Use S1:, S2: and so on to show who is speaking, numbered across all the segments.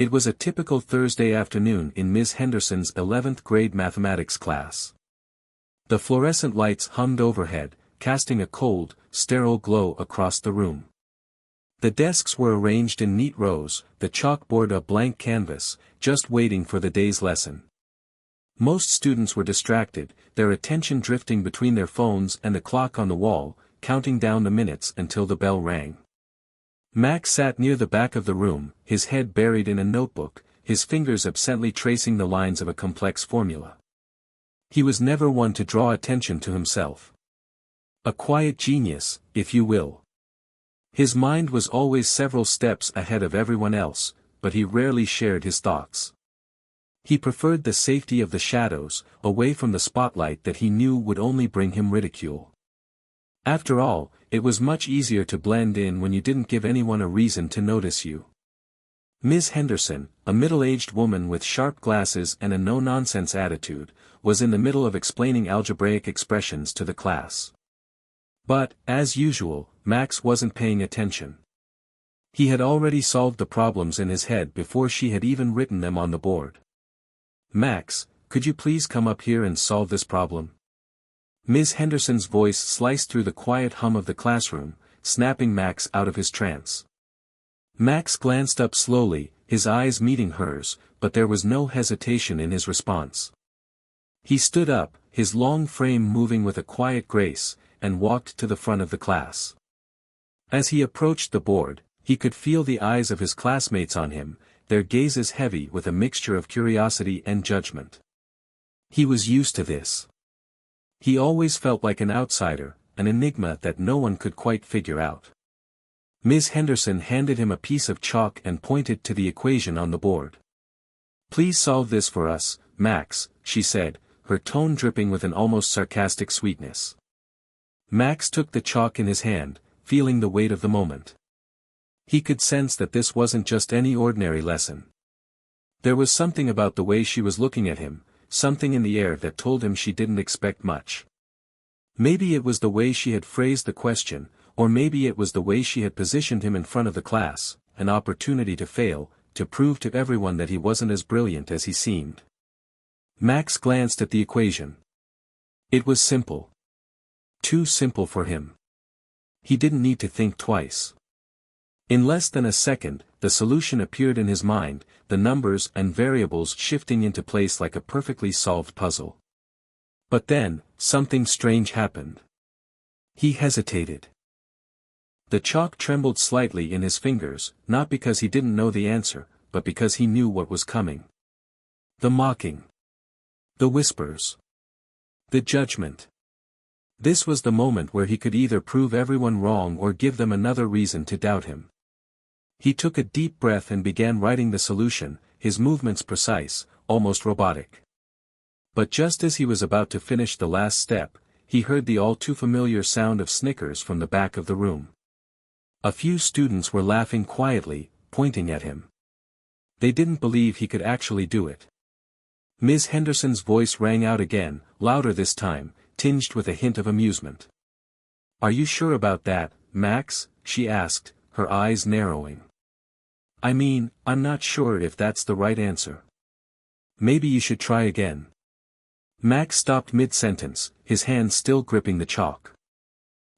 S1: It was a typical Thursday afternoon in Miss Henderson's 11th grade mathematics class. The fluorescent lights hummed overhead, casting a cold, sterile glow across the room. The desks were arranged in neat rows, the chalkboard a blank canvas, just waiting for the day's lesson. Most students were distracted, their attention drifting between their phones and the clock on the wall, counting down the minutes until the bell rang. Max sat near the back of the room, his head buried in a notebook, his fingers absently tracing the lines of a complex formula. He was never one to draw attention to himself. A quiet genius, if you will. His mind was always several steps ahead of everyone else, but he rarely shared his thoughts. He preferred the safety of the shadows, away from the spotlight that he knew would only bring him ridicule. After all, it was much easier to blend in when you didn't give anyone a reason to notice you. Ms. Henderson, a middle-aged woman with sharp glasses and a no-nonsense attitude, was in the middle of explaining algebraic expressions to the class. But, as usual, Max wasn't paying attention. He had already solved the problems in his head before she had even written them on the board. "Max, could you please come up here and solve this problem?" Ms. Henderson's voice sliced through the quiet hum of the classroom, snapping Max out of his trance. Max glanced up slowly, his eyes meeting hers, but there was no hesitation in his response. He stood up, his long frame moving with a quiet grace, and walked to the front of the class. As he approached the board, he could feel the eyes of his classmates on him, their gazes heavy with a mixture of curiosity and judgment. He was used to this. He always felt like an outsider, an enigma that no one could quite figure out. Ms. Henderson handed him a piece of chalk and pointed to the equation on the board. "Please solve this for us, Max," she said, her tone dripping with an almost sarcastic sweetness. Max took the chalk in his hand, feeling the weight of the moment. He could sense that this wasn't just any ordinary lesson. There was something about the way she was looking at him, something in the air that told him she didn't expect much. Maybe it was the way she had phrased the question, or maybe it was the way she had positioned him in front of the class, an opportunity to fail, to prove to everyone that he wasn't as brilliant as he seemed. Max glanced at the equation. It was simple. Too simple for him. He didn't need to think twice. In less than a second, the solution appeared in his mind, the numbers and variables shifting into place like a perfectly solved puzzle. But then, something strange happened. He hesitated. The chalk trembled slightly in his fingers, not because he didn't know the answer, but because he knew what was coming. The mocking. The whispers. The judgment. This was the moment where he could either prove everyone wrong or give them another reason to doubt him. He took a deep breath and began writing the solution, his movements precise, almost robotic. But just as he was about to finish the last step, he heard the all-too-familiar sound of snickers from the back of the room. A few students were laughing quietly, pointing at him. They didn't believe he could actually do it. Ms. Henderson's voice rang out again, louder this time, tinged with a hint of amusement. "Are you sure about that, Max?" she asked, her eyes narrowing. "I mean, I'm not sure if that's the right answer. Maybe you should try again." Max stopped mid-sentence, his hand still gripping the chalk.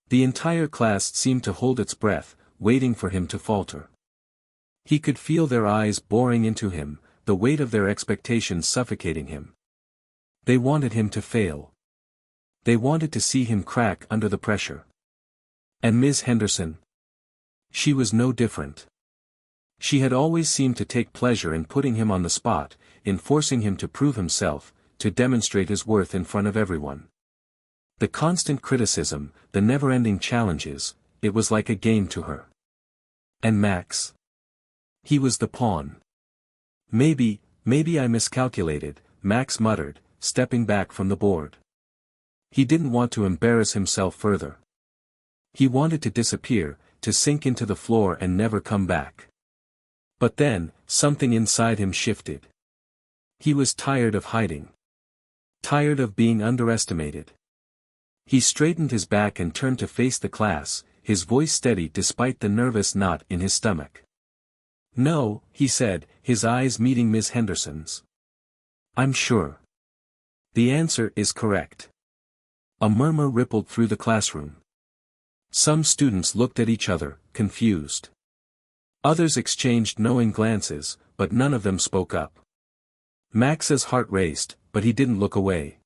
S1: The entire class seemed to hold its breath, waiting for him to falter. He could feel their eyes boring into him, the weight of their expectations suffocating him. They wanted him to fail. They wanted to see him crack under the pressure. And Ms. Henderson? She was no different. She had always seemed to take pleasure in putting him on the spot, in forcing him to prove himself, to demonstrate his worth in front of everyone. The constant criticism, the never-ending challenges, it was like a game to her. And Max? He was the pawn. Maybe I miscalculated," Max muttered, stepping back from the board. He didn't want to embarrass himself further. He wanted to disappear, to sink into the floor and never come back. But then, something inside him shifted. He was tired of hiding. Tired of being underestimated. He straightened his back and turned to face the class, his voice steady despite the nervous knot in his stomach. No, he said, his eyes meeting Miss Henderson's. I'm sure. The answer is correct. A murmur rippled through the classroom. Some students looked at each other, confused. Others exchanged knowing glances, but none of them spoke up. Max's heart raced, but he didn't look away.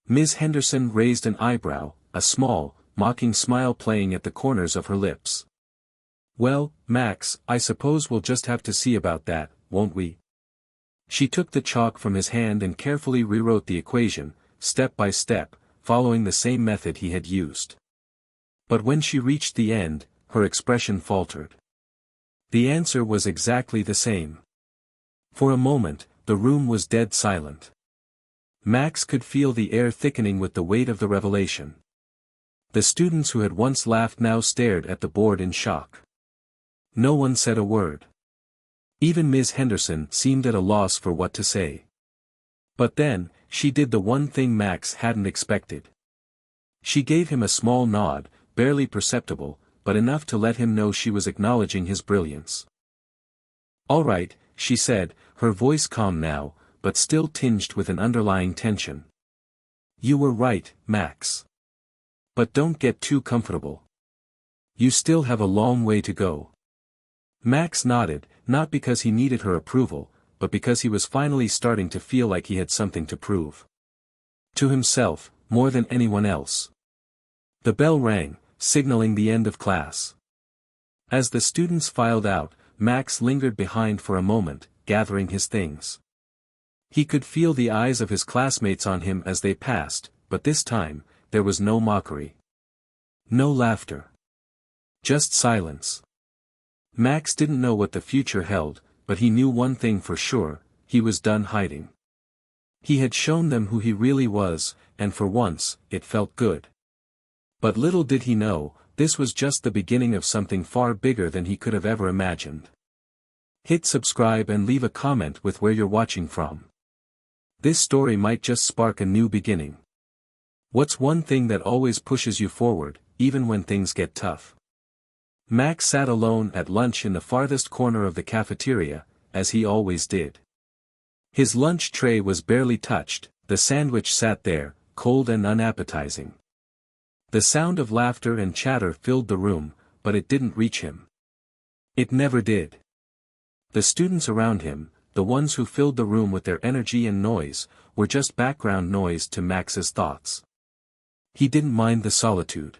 S1: Ms. Henderson raised an eyebrow, a small, mocking smile playing at the corners of her lips. Well, Max, I suppose we'll just have to see about that, won't we? She took the chalk from his hand and carefully rewrote the equation, step by step, following the same method he had used. But when she reached the end, her expression faltered. The answer was exactly the same. For a moment, the room was dead silent. Max could feel the air thickening with the weight of the revelation. The students who had once laughed now stared at the board in shock. No one said a word. Even Ms. Henderson seemed at a loss for what to say. But then, she did the one thing Max hadn't expected. She gave him a small nod, barely perceptible, but enough to let him know she was acknowledging his brilliance. All right, she said, her voice calm now, but still tinged with an underlying tension. You were right, Max. But don't get too comfortable. You still have a long way to go. Max nodded, not because he needed her approval, but because he was finally starting to feel like he had something to prove. To himself, more than anyone else. The bell rang, signaling the end of class. As the students filed out, Max lingered behind for a moment, gathering his things. He could feel the eyes of his classmates on him as they passed, but this time, there was no mockery. No laughter. Just silence. Max didn't know what the future held, but he knew one thing for sure, he was done hiding. He had shown them who he really was, and for once, it felt good. But little did he know, this was just the beginning of something far bigger than he could have ever imagined. Hit subscribe and leave a comment with where you're watching from. This story might just spark a new beginning. What's one thing that always pushes you forward, even when things get tough? Max sat alone at lunch in the farthest corner of the cafeteria, as he always did. His lunch tray was barely touched, the sandwich sat there, cold and unappetizing. The sound of laughter and chatter filled the room, but it didn't reach him. It never did. The students around him, the ones who filled the room with their energy and noise, were just background noise to Max's thoughts. He didn't mind the solitude.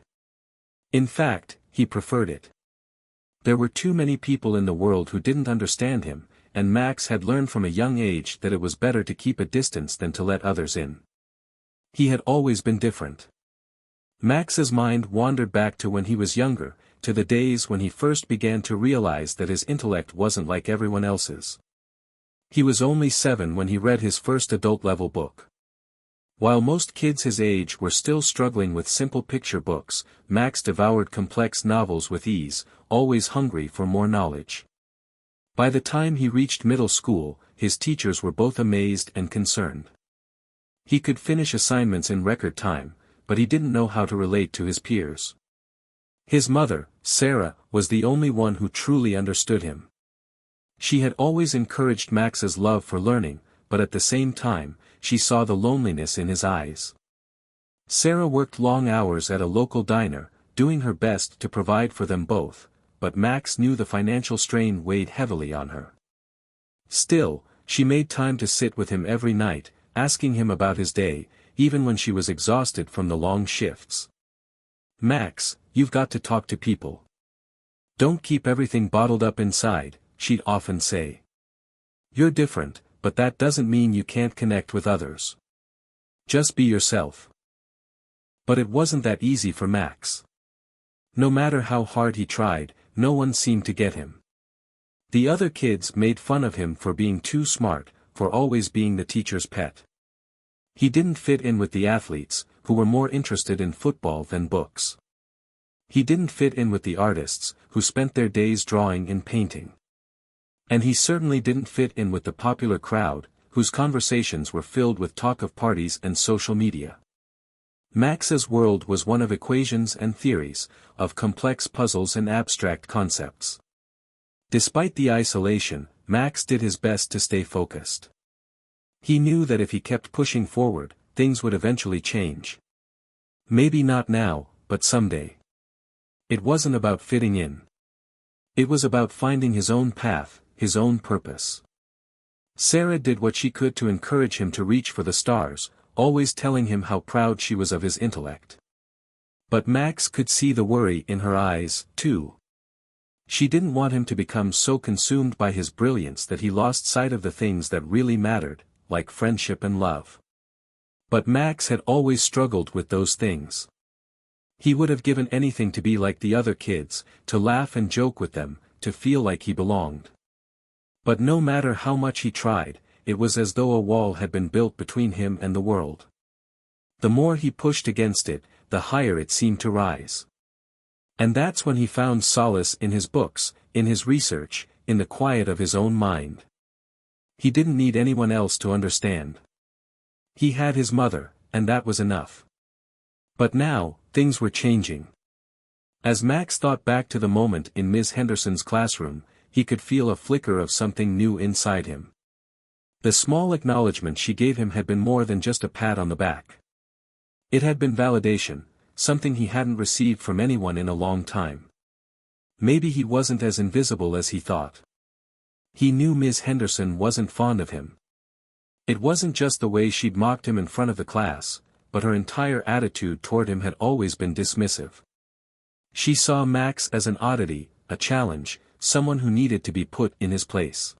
S1: In fact, he preferred it. There were too many people in the world who didn't understand him, and Max had learned from a young age that it was better to keep a distance than to let others in. He had always been different. Max's mind wandered back to when he was younger, to the days when he first began to realize that his intellect wasn't like everyone else's. He was only 7 when he read his first adult-level book. While most kids his age were still struggling with simple picture books, Max devoured complex novels with ease, always hungry for more knowledge. By the time he reached middle school, his teachers were both amazed and concerned. He could finish assignments in record time, but he didn't know how to relate to his peers. His mother, Sarah, was the only one who truly understood him. She had always encouraged Max's love for learning, but at the same time, she saw the loneliness in his eyes. Sarah worked long hours at a local diner, doing her best to provide for them both, but Max knew the financial strain weighed heavily on her. Still, she made time to sit with him every night, asking him about his day, even when she was exhausted from the long shifts. Max, you've got to talk to people. Don't keep everything bottled up inside, she'd often say. You're different, but that doesn't mean you can't connect with others. Just be yourself. But it wasn't that easy for Max. No matter how hard he tried, no one seemed to get him. The other kids made fun of him for being too smart, for always being the teacher's pet. He didn't fit in with the athletes, who were more interested in football than books. He didn't fit in with the artists, who spent their days drawing and painting. And he certainly didn't fit in with the popular crowd, whose conversations were filled with talk of parties and social media. Max's world was one of equations and theories, of complex puzzles and abstract concepts. Despite the isolation, Max did his best to stay focused. He knew that if he kept pushing forward, things would eventually change. Maybe not now, but someday. It wasn't about fitting in. It was about finding his own path, his own purpose. Sarah did what she could to encourage him to reach for the stars, always telling him how proud she was of his intellect. But Max could see the worry in her eyes, too. She didn't want him to become so consumed by his brilliance that he lost sight of the things that really mattered, like friendship and love. But Max had always struggled with those things. He would have given anything to be like the other kids, to laugh and joke with them, to feel like he belonged. But no matter how much he tried, it was as though a wall had been built between him and the world. The more he pushed against it, the higher it seemed to rise. And that's when he found solace in his books, in his research, in the quiet of his own mind. He didn't need anyone else to understand. He had his mother, and that was enough. But now, things were changing. As Max thought back to the moment in Ms. Henderson's classroom, he could feel a flicker of something new inside him. The small acknowledgement she gave him had been more than just a pat on the back. It had been validation, something he hadn't received from anyone in a long time. Maybe he wasn't as invisible as he thought. He knew Ms. Henderson wasn't fond of him. It wasn't just the way she'd mocked him in front of the class, but her entire attitude toward him had always been dismissive. She saw Max as an oddity, a challenge, someone who needed to be put in his place.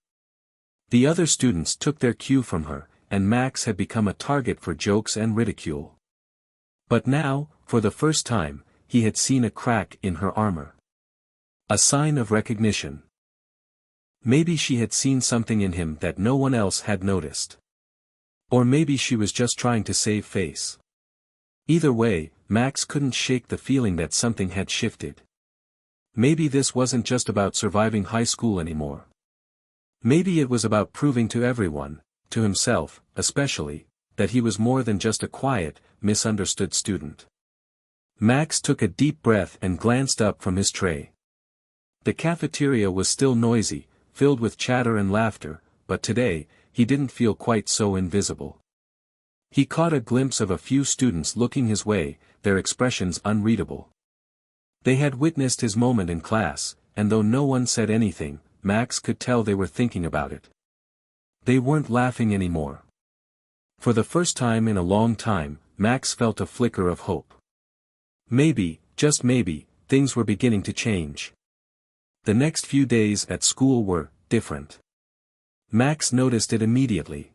S1: The other students took their cue from her, and Max had become a target for jokes and ridicule. But now, for the first time, he had seen a crack in her armor. A sign of recognition. Maybe she had seen something in him that no one else had noticed. Or maybe she was just trying to save face. Either way, Max couldn't shake the feeling that something had shifted. Maybe this wasn't just about surviving high school anymore. Maybe it was about proving to everyone, to himself, especially, that he was more than just a quiet, misunderstood student. Max took a deep breath and glanced up from his tray. The cafeteria was still noisy, filled with chatter and laughter, but today, he didn't feel quite so invisible. He caught a glimpse of a few students looking his way, their expressions unreadable. They had witnessed his moment in class, and though no one said anything, Max could tell they were thinking about it. They weren't laughing anymore. For the first time in a long time, Max felt a flicker of hope. Maybe, just maybe, things were beginning to change. The next few days at school were different. Max noticed it immediately.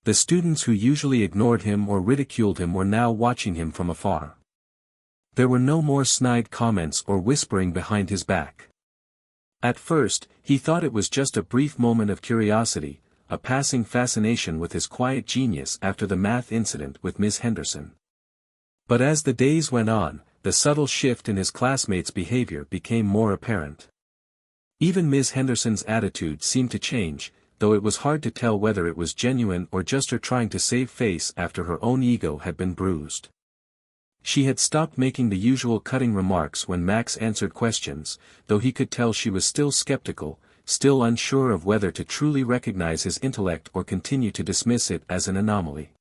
S1: The students who usually ignored him or ridiculed him were now watching him from afar. There were no more snide comments or whispering behind his back. At first, he thought it was just a brief moment of curiosity, a passing fascination with his quiet genius after the math incident with Miss Henderson. But as the days went on, the subtle shift in his classmates' behavior became more apparent. Even Miss Henderson's attitude seemed to change, though it was hard to tell whether it was genuine or just her trying to save face after her own ego had been bruised. She had stopped making the usual cutting remarks when Max answered questions, though he could tell she was still skeptical, still unsure of whether to truly recognize his intellect or continue to dismiss it as an anomaly.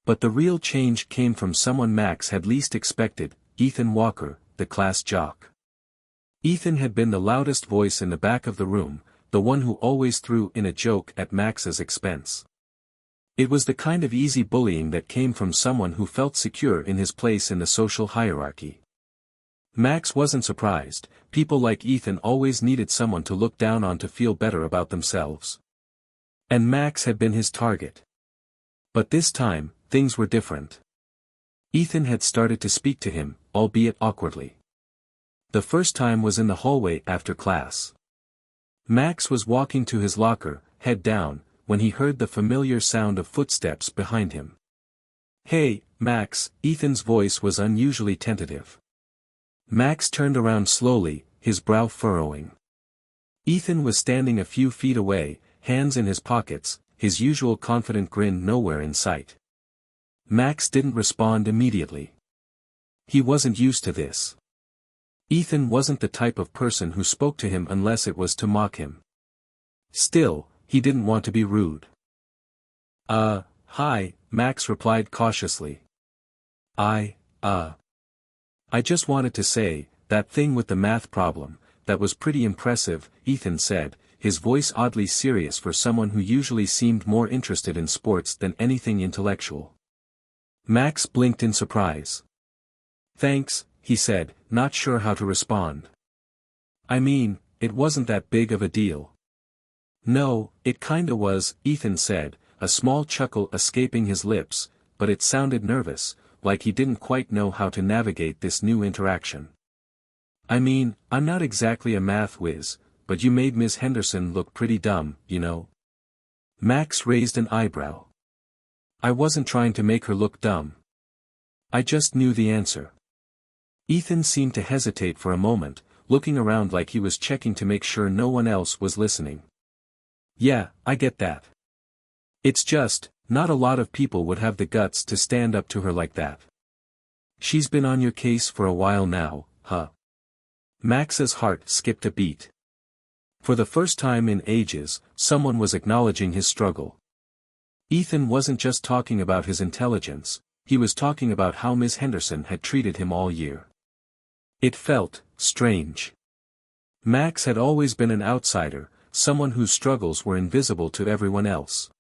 S1: But the real change came from someone Max had least expected, Ethan Walker, the class jock. Ethan had been the loudest voice in the back of the room, the one who always threw in a joke at Max's expense. It was the kind of easy bullying that came from someone who felt secure in his place in the social hierarchy. Max wasn't surprised, people like Ethan always needed someone to look down on to feel better about themselves. And Max had been his target. But this time, things were different. Ethan had started to speak to him, albeit awkwardly. The first time was in the hallway after class. Max was walking to his locker, head down, when he heard the familiar sound of footsteps behind him. "Hey, Max," Ethan's voice was unusually tentative. Max turned around slowly, his brow furrowing. Ethan was standing a few feet away, hands in his pockets, his usual confident grin nowhere in sight. Max didn't respond immediately. He wasn't used to this. Ethan wasn't the type of person who spoke to him unless it was to mock him. Still, he didn't want to be rude. Hi, Max replied cautiously. I just wanted to say, that thing with the math problem, that was pretty impressive, Ethan said, his voice oddly serious for someone who usually seemed more interested in sports than anything intellectual. Max blinked in surprise. Thanks, he said, not sure how to respond. I mean, it wasn't that big of a deal. No, it kinda was, Ethan said, a small chuckle escaping his lips, but it sounded nervous, like he didn't quite know how to navigate this new interaction. I mean, I'm not exactly a math whiz, but you made Miss Henderson look pretty dumb, you know. Max raised an eyebrow. I wasn't trying to make her look dumb. I just knew the answer. Ethan seemed to hesitate for a moment, looking around like he was checking to make sure no one else was listening. Yeah, I get that. It's just, not a lot of people would have the guts to stand up to her like that. She's been on your case for a while now, huh? Max's heart skipped a beat. For the first time in ages, someone was acknowledging his struggle. Ethan wasn't just talking about his intelligence, he was talking about how Miss Henderson had treated him all year. It felt strange. Max had always been an outsider, someone whose struggles were invisible to everyone else.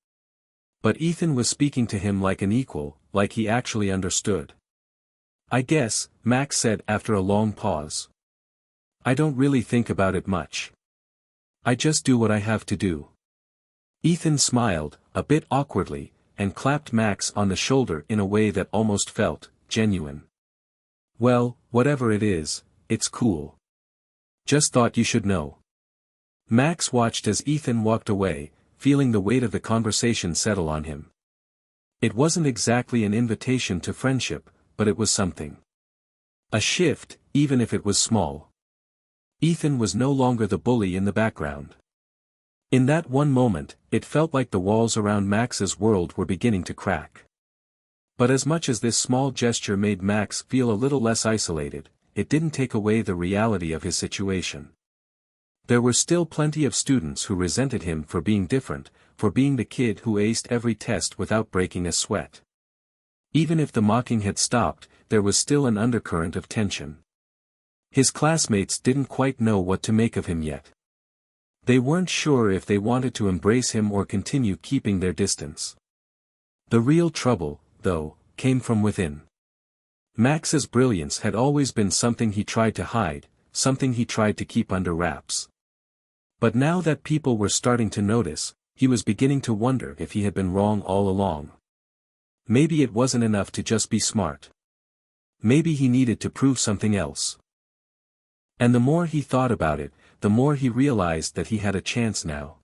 S1: But Ethan was speaking to him like an equal, like he actually understood. I guess, Max said after a long pause. I don't really think about it much. I just do what I have to do. Ethan smiled, a bit awkwardly, and clapped Max on the shoulder in a way that almost felt genuine. Well, whatever it is, it's cool. Just thought you should know. Max watched as Ethan walked away, feeling the weight of the conversation settle on him. It wasn't exactly an invitation to friendship, but it was something. A shift, even if it was small. Ethan was no longer the bully in the background. In that one moment, it felt like the walls around Max's world were beginning to crack. But as much as this small gesture made Max feel a little less isolated, it didn't take away the reality of his situation. There were still plenty of students who resented him for being different, for being the kid who aced every test without breaking a sweat. Even if the mocking had stopped, there was still an undercurrent of tension. His classmates didn't quite know what to make of him yet. They weren't sure if they wanted to embrace him or continue keeping their distance. The real trouble, though, came from within. Max's brilliance had always been something he tried to hide, something he tried to keep under wraps. But now that people were starting to notice, he was beginning to wonder if he had been wrong all along. Maybe it wasn't enough to just be smart. Maybe he needed to prove something else. And the more he thought about it, the more he realized that he had a chance now.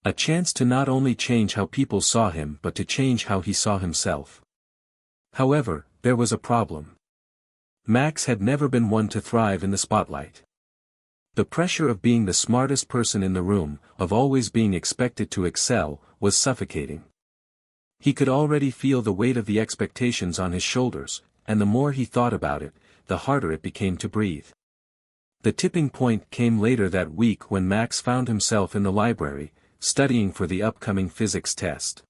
S1: A chance to not only change how people saw him but to change how he saw himself. However, there was a problem. Max had never been one to thrive in the spotlight. The pressure of being the smartest person in the room, of always being expected to excel, was suffocating. He could already feel the weight of the expectations on his shoulders, and the more he thought about it, the harder it became to breathe. The tipping point came later that week when Max found himself in the library, studying for the upcoming physics test.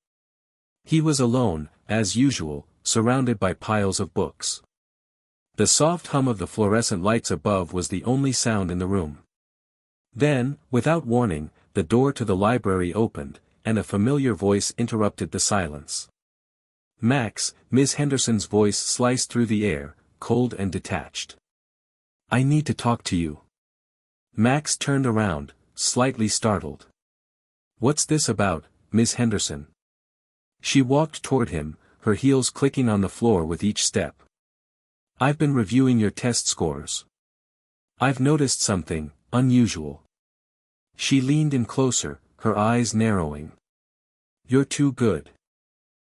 S1: He was alone, as usual, surrounded by piles of books. The soft hum of the fluorescent lights above was the only sound in the room. Then, without warning, the door to the library opened, and a familiar voice interrupted the silence. Max, Miss Henderson's voice sliced through the air, cold and detached. I need to talk to you. Max turned around, slightly startled. What's this about, Miss Henderson? She walked toward him, her heels clicking on the floor with each step. I've been reviewing your test scores. I've noticed something unusual. She leaned in closer, her eyes narrowing. You're too good.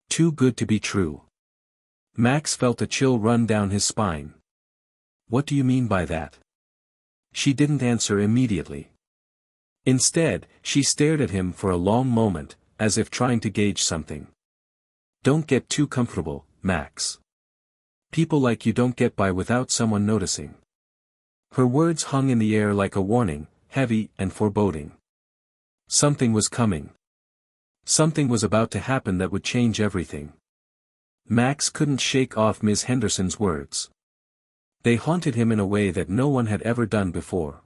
S1: Too good to be true. Max felt a chill run down his spine. What do you mean by that? She didn't answer immediately. Instead, she stared at him for a long moment, as if trying to gauge something. Don't get too comfortable, Max. People like you don't get by without someone noticing. Her words hung in the air like a warning, heavy and foreboding. Something was coming. Something was about to happen that would change everything. Max couldn't shake off Ms. Henderson's words. They haunted him in a way that no one had ever done before.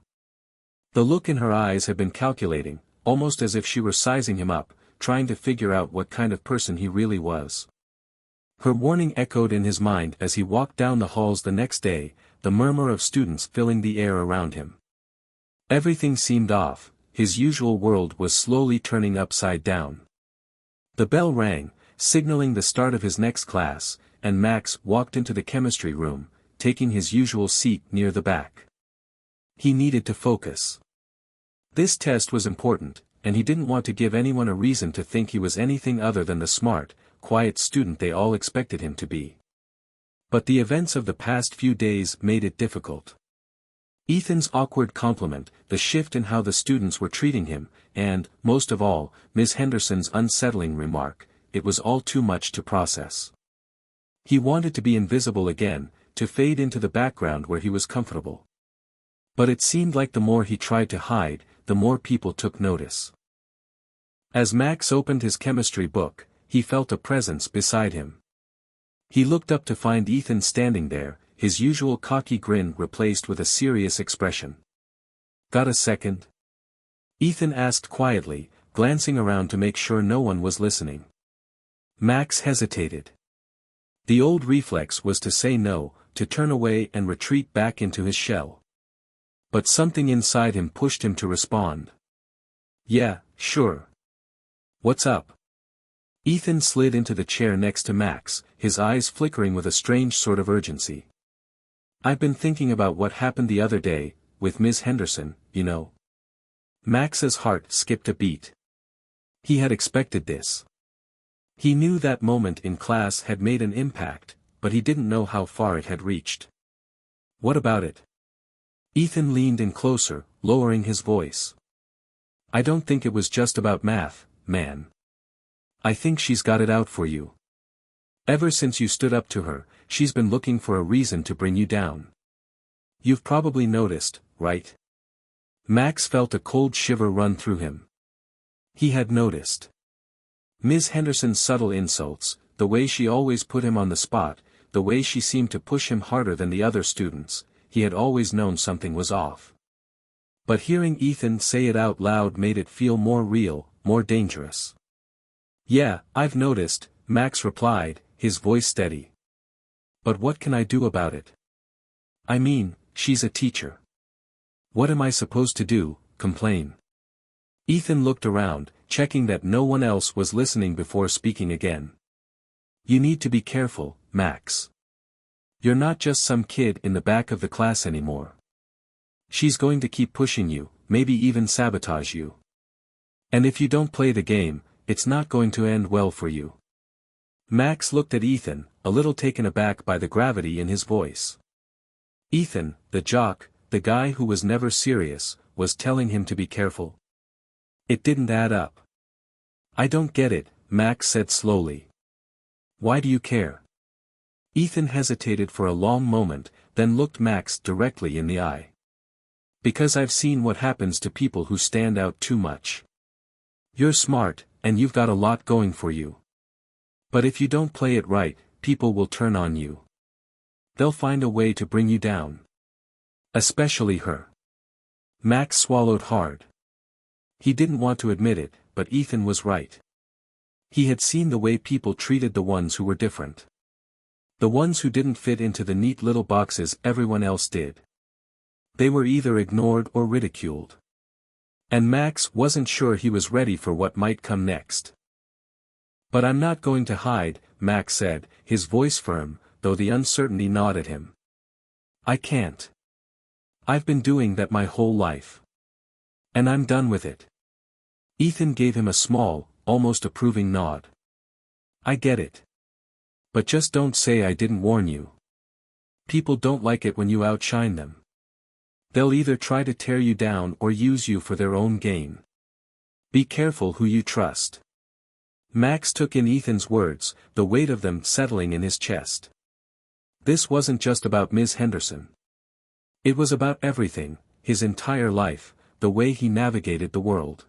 S1: The look in her eyes had been calculating, almost as if she were sizing him up, trying to figure out what kind of person he really was. Her warning echoed in his mind as he walked down the halls the next day, the murmur of students filling the air around him. Everything seemed off, his usual world was slowly turning upside down. The bell rang, signaling the start of his next class, and Max walked into the chemistry room, taking his usual seat near the back. He needed to focus. This test was important, and he didn't want to give anyone a reason to think he was anything other than the smart, quiet student they all expected him to be. But the events of the past few days made it difficult. Ethan's awkward compliment, the shift in how the students were treating him, and, most of all, Miss Henderson's unsettling remark, it was all too much to process. He wanted to be invisible again, to fade into the background where he was comfortable. But it seemed like the more he tried to hide, the more people took notice. As Max opened his chemistry book, he felt a presence beside him. He looked up to find Ethan standing there, his usual cocky grin replaced with a serious expression. "Got a second?" Ethan asked quietly, glancing around to make sure no one was listening. Max hesitated. The old reflex was to say no, to turn away and retreat back into his shell. But something inside him pushed him to respond. "Yeah, sure. What's up?" Ethan slid into the chair next to Max, his eyes flickering with a strange sort of urgency. "I've been thinking about what happened the other day, with Miss Henderson, you know." Max's heart skipped a beat. He had expected this. He knew that moment in class had made an impact, but he didn't know how far it had reached. "What about it?" Ethan leaned in closer, lowering his voice. "I don't think it was just about math, man. I think she's got it out for you. Ever since you stood up to her, she's been looking for a reason to bring you down. You've probably noticed, right?" Max felt a cold shiver run through him. He had noticed. Ms. Henderson's subtle insults, the way she always put him on the spot, the way she seemed to push him harder than the other students, he had always known something was off. But hearing Ethan say it out loud made it feel more real, more dangerous. "Yeah, I've noticed," Max replied, his voice steady. "But what can I do about it? I mean, she's a teacher. What am I supposed to do, complain?" Ethan looked around, checking that no one else was listening before speaking again. "You need to be careful, Max. You're not just some kid in the back of the class anymore. She's going to keep pushing you, maybe even sabotage you. And if you don't play the game, it's not going to end well for you." Max looked at Ethan, a little taken aback by the gravity in his voice. Ethan, the jock, the guy who was never serious, was telling him to be careful. It didn't add up. "I don't get it," Max said slowly. "Why do you care?" Ethan hesitated for a long moment, then looked Max directly in the eye. "Because I've seen what happens to people who stand out too much. You're smart, and you've got a lot going for you. But if you don't play it right, people will turn on you. They'll find a way to bring you down. Especially her." Max swallowed hard. He didn't want to admit it, but Ethan was right. He had seen the way people treated the ones who were different. The ones who didn't fit into the neat little boxes everyone else did. They were either ignored or ridiculed. And Max wasn't sure he was ready for what might come next. "But I'm not going to hide," Max said, his voice firm, though the uncertainty gnawed at him. "I can't. I've been doing that my whole life. And I'm done with it." Ethan gave him a small, almost approving nod. "I get it. But just don't say I didn't warn you. People don't like it when you outshine them. They'll either try to tear you down or use you for their own gain. Be careful who you trust." Max took in Ethan's words, the weight of them settling in his chest. This wasn't just about Ms. Henderson. It was about everything, his entire life, the way he navigated the world.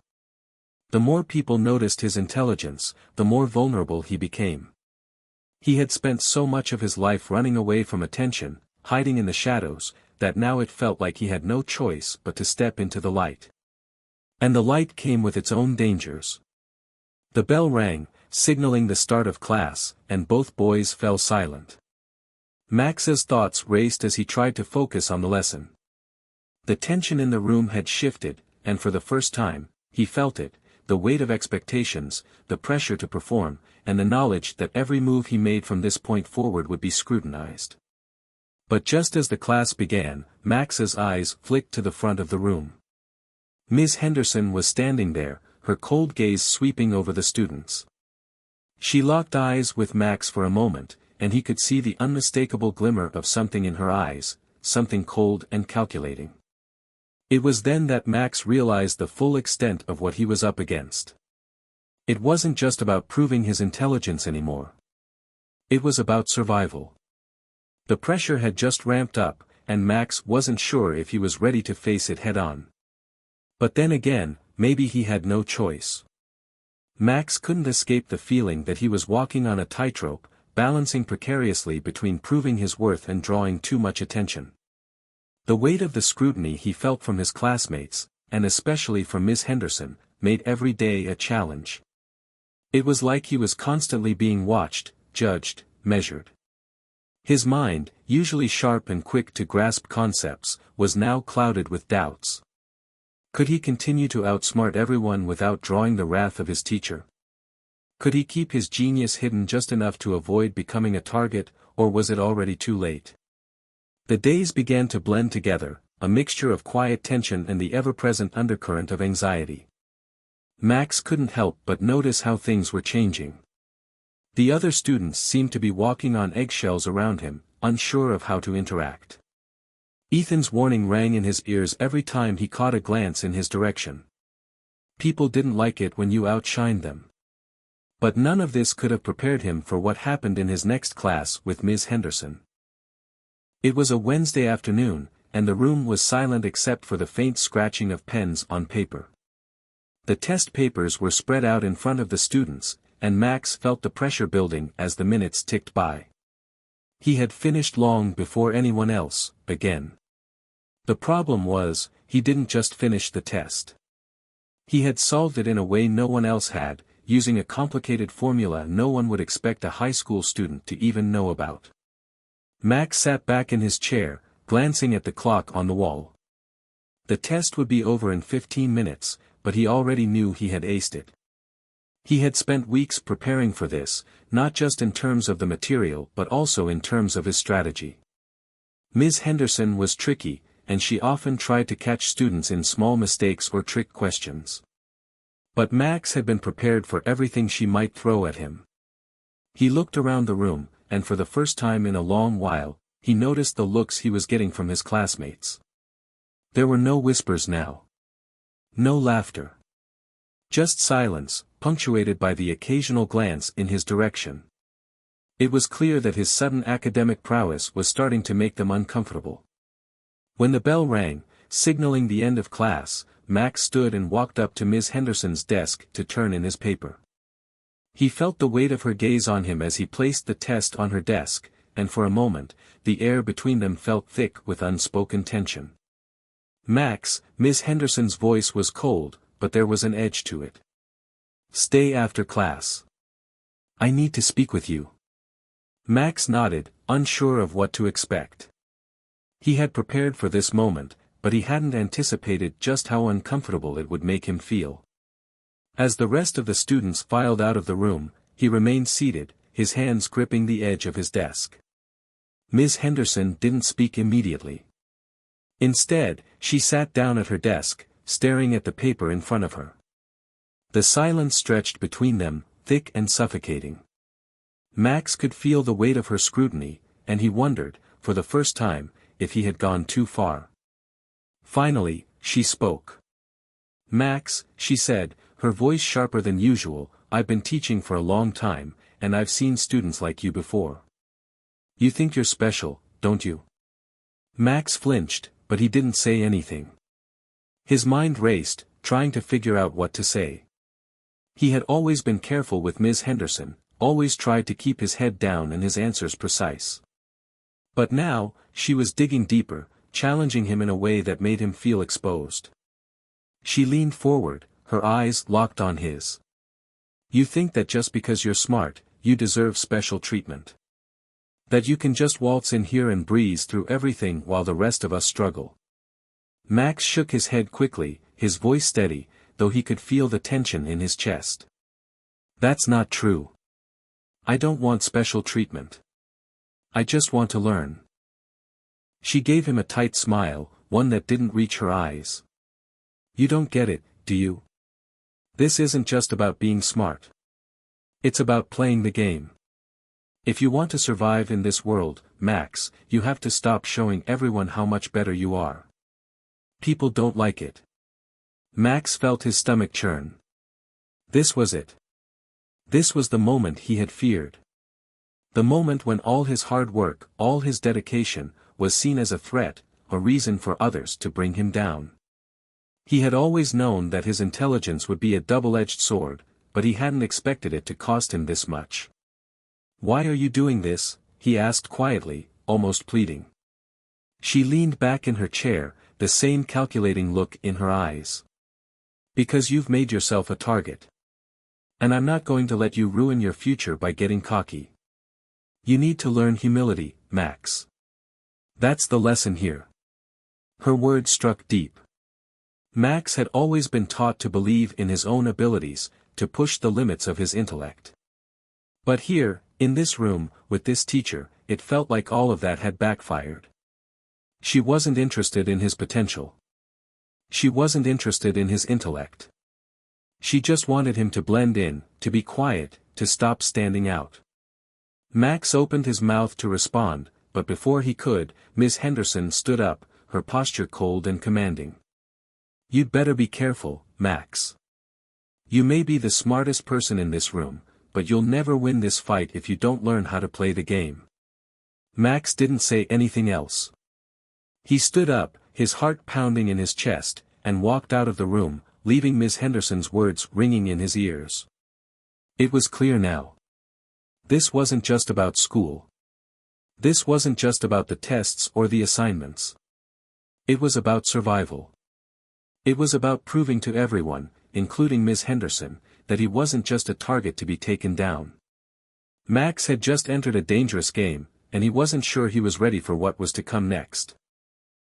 S1: The more people noticed his intelligence, the more vulnerable he became. He had spent so much of his life running away from attention, hiding in the shadows, that now it felt like he had no choice but to step into the light. And the light came with its own dangers. The bell rang, signaling the start of class, and both boys fell silent. Max's thoughts raced as he tried to focus on the lesson. The tension in the room had shifted, and for the first time, he felt it, the weight of expectations, the pressure to perform, and the knowledge that every move he made from this point forward would be scrutinized. But just as the class began, Max's eyes flicked to the front of the room. Ms. Henderson was standing there, her cold gaze sweeping over the students. She locked eyes with Max for a moment, and he could see the unmistakable glimmer of something in her eyes, something cold and calculating. It was then that Max realized the full extent of what he was up against. It wasn't just about proving his intelligence anymore. It was about survival. The pressure had just ramped up, and Max wasn't sure if he was ready to face it head-on. But then again, maybe he had no choice. Max couldn't escape the feeling that he was walking on a tightrope, balancing precariously between proving his worth and drawing too much attention. The weight of the scrutiny he felt from his classmates, and especially from Miss Henderson, made every day a challenge. It was like he was constantly being watched, judged, measured. His mind, usually sharp and quick to grasp concepts, was now clouded with doubts. Could he continue to outsmart everyone without drawing the wrath of his teacher? Could he keep his genius hidden just enough to avoid becoming a target, or was it already too late? The days began to blend together, a mixture of quiet tension and the ever-present undercurrent of anxiety. Max couldn't help but notice how things were changing. The other students seemed to be walking on eggshells around him, unsure of how to interact. Ethan's warning rang in his ears every time he caught a glance in his direction. People didn't like it when you outshined them. But none of this could have prepared him for what happened in his next class with Ms. Henderson. It was a Wednesday afternoon, and the room was silent except for the faint scratching of pens on paper. The test papers were spread out in front of the students, and Max felt the pressure building as the minutes ticked by. He had finished long before anyone else, again. The problem was, he didn't just finish the test. He had solved it in a way no one else had, using a complicated formula no one would expect a high school student to even know about. Max sat back in his chair, glancing at the clock on the wall. The test would be over in 15 minutes, but he already knew he had aced it. He had spent weeks preparing for this, not just in terms of the material but also in terms of his strategy. Ms. Henderson was tricky, and she often tried to catch students in small mistakes or trick questions. But Max had been prepared for everything she might throw at him. He looked around the room, and for the first time in a long while, he noticed the looks he was getting from his classmates. There were no whispers now. No laughter. Just silence, punctuated by the occasional glance in his direction. It was clear that his sudden academic prowess was starting to make them uncomfortable. When the bell rang, signaling the end of class, Max stood and walked up to Ms. Henderson's desk to turn in his paper. He felt the weight of her gaze on him as he placed the test on her desk, and for a moment, the air between them felt thick with unspoken tension. Max, Ms. Henderson's voice was cold, but there was an edge to it. Stay after class. I need to speak with you. Max nodded, unsure of what to expect. He had prepared for this moment, but he hadn't anticipated just how uncomfortable it would make him feel. As the rest of the students filed out of the room, he remained seated, his hands gripping the edge of his desk. Ms. Henderson didn't speak immediately. Instead, she sat down at her desk, staring at the paper in front of her. The silence stretched between them, thick and suffocating. Max could feel the weight of her scrutiny, and he wondered, for the first time, if he had gone too far. Finally, she spoke. Max, she said, her voice sharper than usual, I've been teaching for a long time, and I've seen students like you before. You think you're special, don't you? Max flinched, but he didn't say anything. His mind raced, trying to figure out what to say. He had always been careful with Ms. Henderson, always tried to keep his head down and his answers precise. But now, she was digging deeper, challenging him in a way that made him feel exposed. She leaned forward, her eyes locked on his. You think that just because you're smart, you deserve special treatment? That you can just waltz in here and breeze through everything while the rest of us struggle? Max shook his head quickly, his voice steady, though he could feel the tension in his chest. That's not true. I don't want special treatment. I just want to learn. She gave him a tight smile, one that didn't reach her eyes. You don't get it, do you? This isn't just about being smart. It's about playing the game. If you want to survive in this world, Max, you have to stop showing everyone how much better you are. People don't like it. Max felt his stomach churn. This was it. This was the moment he had feared. The moment when all his hard work, all his dedication, was seen as a threat, a reason for others to bring him down. He had always known that his intelligence would be a double-edged sword, but he hadn't expected it to cost him this much. Why are you doing this? He asked quietly, almost pleading. She leaned back in her chair, the same calculating look in her eyes. Because you've made yourself a target. And I'm not going to let you ruin your future by getting cocky. You need to learn humility, Max. That's the lesson here. Her words struck deep. Max had always been taught to believe in his own abilities, to push the limits of his intellect. But here, in this room, with this teacher, it felt like all of that had backfired. She wasn't interested in his potential. She wasn't interested in his intellect. She just wanted him to blend in, to be quiet, to stop standing out. Max opened his mouth to respond, but before he could, Miss Henderson stood up, her posture cold and commanding. You'd better be careful, Max. You may be the smartest person in this room, but you'll never win this fight if you don't learn how to play the game. Max didn't say anything else. He stood up, his heart pounding in his chest, and walked out of the room, leaving Miss Henderson's words ringing in his ears. It was clear now. This wasn't just about school. This wasn't just about the tests or the assignments. It was about survival. It was about proving to everyone, including Miss Henderson, that he wasn't just a target to be taken down. Max had just entered a dangerous game, and he wasn't sure he was ready for what was to come next.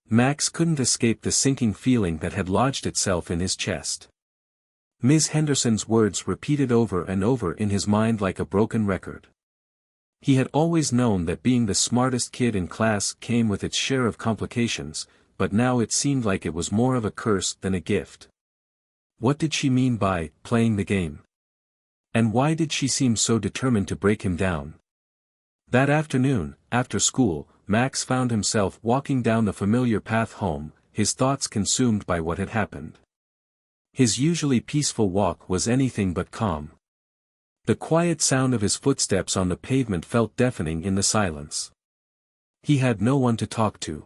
S1: Max couldn't escape the sinking feeling that had lodged itself in his chest. Miss Henderson's words repeated over and over in his mind like a broken record. He had always known that being the smartest kid in class came with its share of complications, but now it seemed like it was more of a curse than a gift. What did she mean by playing the game? And why did she seem so determined to break him down? That afternoon, after school, Max found himself walking down the familiar path home, his thoughts consumed by what had happened. His usually peaceful walk was anything but calm. The quiet sound of his footsteps on the pavement felt deafening in the silence. He had no one to talk to.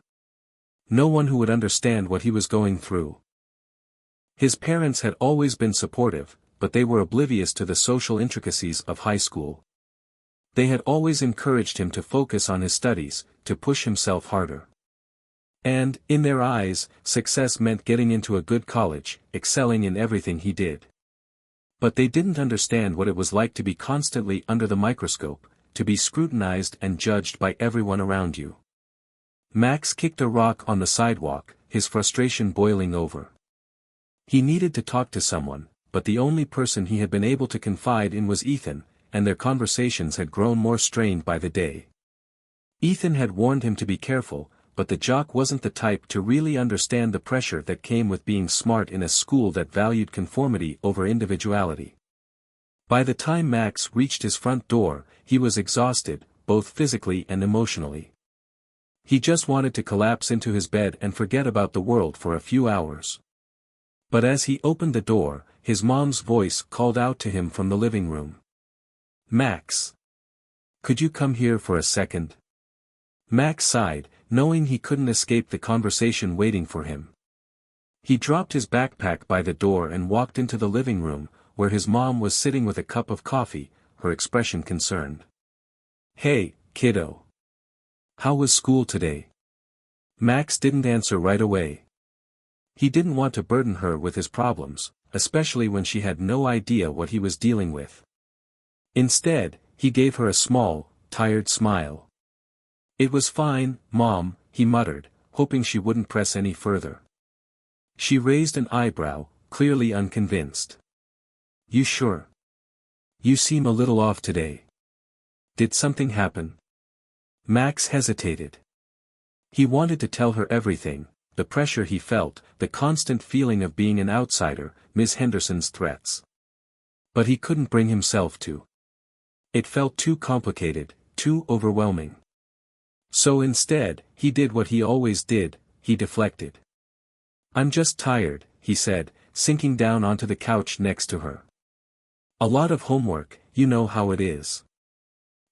S1: No one who would understand what he was going through. His parents had always been supportive, but they were oblivious to the social intricacies of high school. They had always encouraged him to focus on his studies, to push himself harder. And, in their eyes, success meant getting into a good college, excelling in everything he did. But they didn't understand what it was like to be constantly under the microscope, to be scrutinized and judged by everyone around you. Max kicked a rock on the sidewalk, his frustration boiling over. He needed to talk to someone, but the only person he had been able to confide in was Ethan, and their conversations had grown more strained by the day. Ethan had warned him to be careful, but the jock wasn't the type to really understand the pressure that came with being smart in a school that valued conformity over individuality. By the time Max reached his front door, he was exhausted, both physically and emotionally. He just wanted to collapse into his bed and forget about the world for a few hours. But as he opened the door, his mom's voice called out to him from the living room. Max. Could you come here for a second? Max sighed, knowing he couldn't escape the conversation waiting for him. He dropped his backpack by the door and walked into the living room, where his mom was sitting with a cup of coffee, her expression concerned. "Hey, kiddo. How was school today?" Max didn't answer right away. He didn't want to burden her with his problems, especially when she had no idea what he was dealing with. Instead, he gave her a small, tired smile. "It was fine, Mom," he muttered, hoping she wouldn't press any further. She raised an eyebrow, clearly unconvinced. "You sure? You seem a little off today. Did something happen?" Max hesitated. He wanted to tell her everything, the pressure he felt, the constant feeling of being an outsider, Miss Henderson's threats. But he couldn't bring himself to. It felt too complicated, too overwhelming. So instead, he did what he always did, he deflected. "I'm just tired," he said, sinking down onto the couch next to her. "A lot of homework, you know how it is."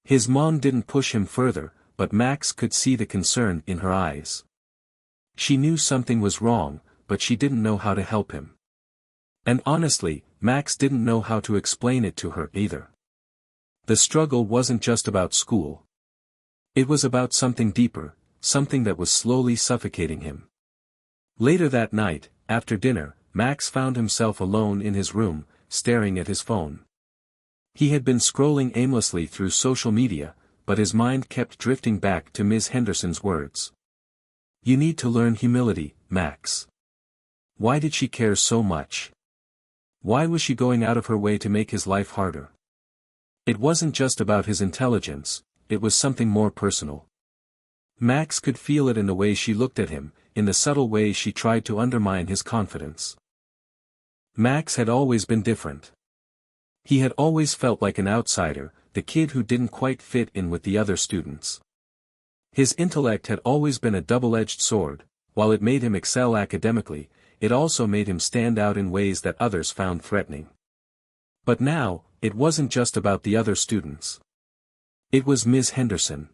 S1: His mom didn't push him further, but Max could see the concern in her eyes. She knew something was wrong, but she didn't know how to help him. And honestly, Max didn't know how to explain it to her either. The struggle wasn't just about school. It was about something deeper, something that was slowly suffocating him. Later that night, after dinner, Max found himself alone in his room, staring at his phone. He had been scrolling aimlessly through social media, but his mind kept drifting back to Ms. Henderson's words. "You need to learn humility, Max." Why did she care so much? Why was she going out of her way to make his life harder? It wasn't just about his intelligence, it was something more personal. Max could feel it in the way she looked at him, in the subtle way she tried to undermine his confidence. Max had always been different. He had always felt like an outsider, the kid who didn't quite fit in with the other students. His intellect had always been a double-edged sword, while it made him excel academically, it also made him stand out in ways that others found threatening. But now, it wasn't just about the other students. It was Ms. Henderson.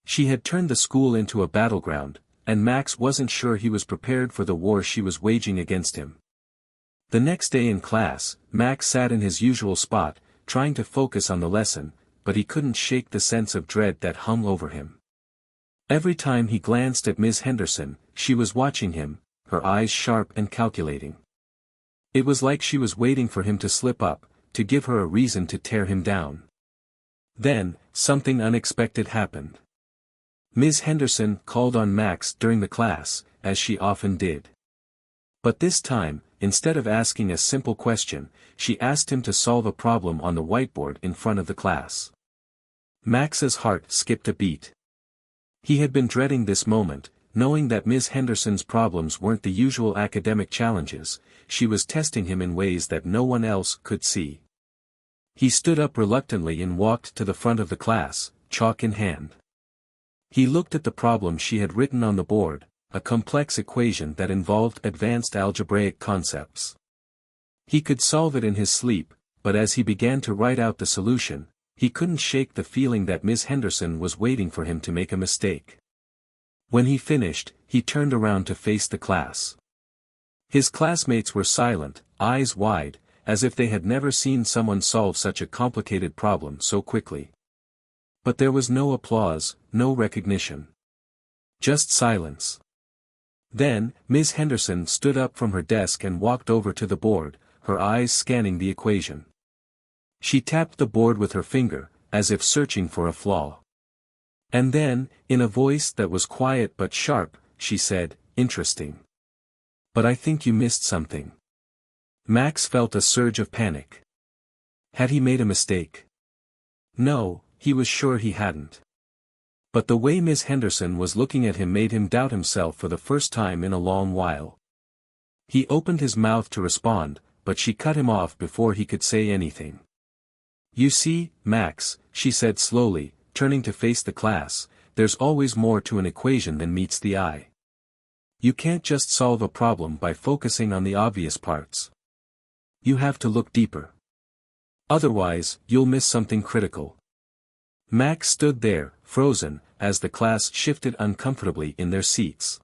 S1: She had turned the school into a battleground, and Max wasn't sure he was prepared for the war she was waging against him. The next day in class, Max sat in his usual spot, trying to focus on the lesson, but he couldn't shake the sense of dread that hung over him. Every time he glanced at Ms. Henderson, she was watching him, her eyes sharp and calculating. It was like she was waiting for him to slip up, to give her a reason to tear him down. Then, something unexpected happened. Ms. Henderson called on Max during the class, as she often did. But this time, instead of asking a simple question, she asked him to solve a problem on the whiteboard in front of the class. Max's heart skipped a beat. He had been dreading this moment, knowing that Ms. Henderson's problems weren't the usual academic challenges, she was testing him in ways that no one else could see. He stood up reluctantly and walked to the front of the class, chalk in hand. He looked at the problem she had written on the board, a complex equation that involved advanced algebraic concepts. He could solve it in his sleep, but as he began to write out the solution, he couldn't shake the feeling that Ms. Henderson was waiting for him to make a mistake. When he finished, he turned around to face the class. His classmates were silent, eyes wide, as if they had never seen someone solve such a complicated problem so quickly. But there was no applause, no recognition. Just silence. Then, Ms. Henderson stood up from her desk and walked over to the board, her eyes scanning the equation. She tapped the board with her finger, as if searching for a flaw. And then, in a voice that was quiet but sharp, she said, "Interesting. But I think you missed something." Max felt a surge of panic. Had he made a mistake? No, he was sure he hadn't. But the way Ms. Henderson was looking at him made him doubt himself for the first time in a long while. He opened his mouth to respond, but she cut him off before he could say anything. "You see, Max," she said slowly, turning to face the class, "there's always more to an equation than meets the eye. You can't just solve a problem by focusing on the obvious parts. You have to look deeper. Otherwise, you'll miss something critical." Max stood there, frozen, as the class shifted uncomfortably in their seats.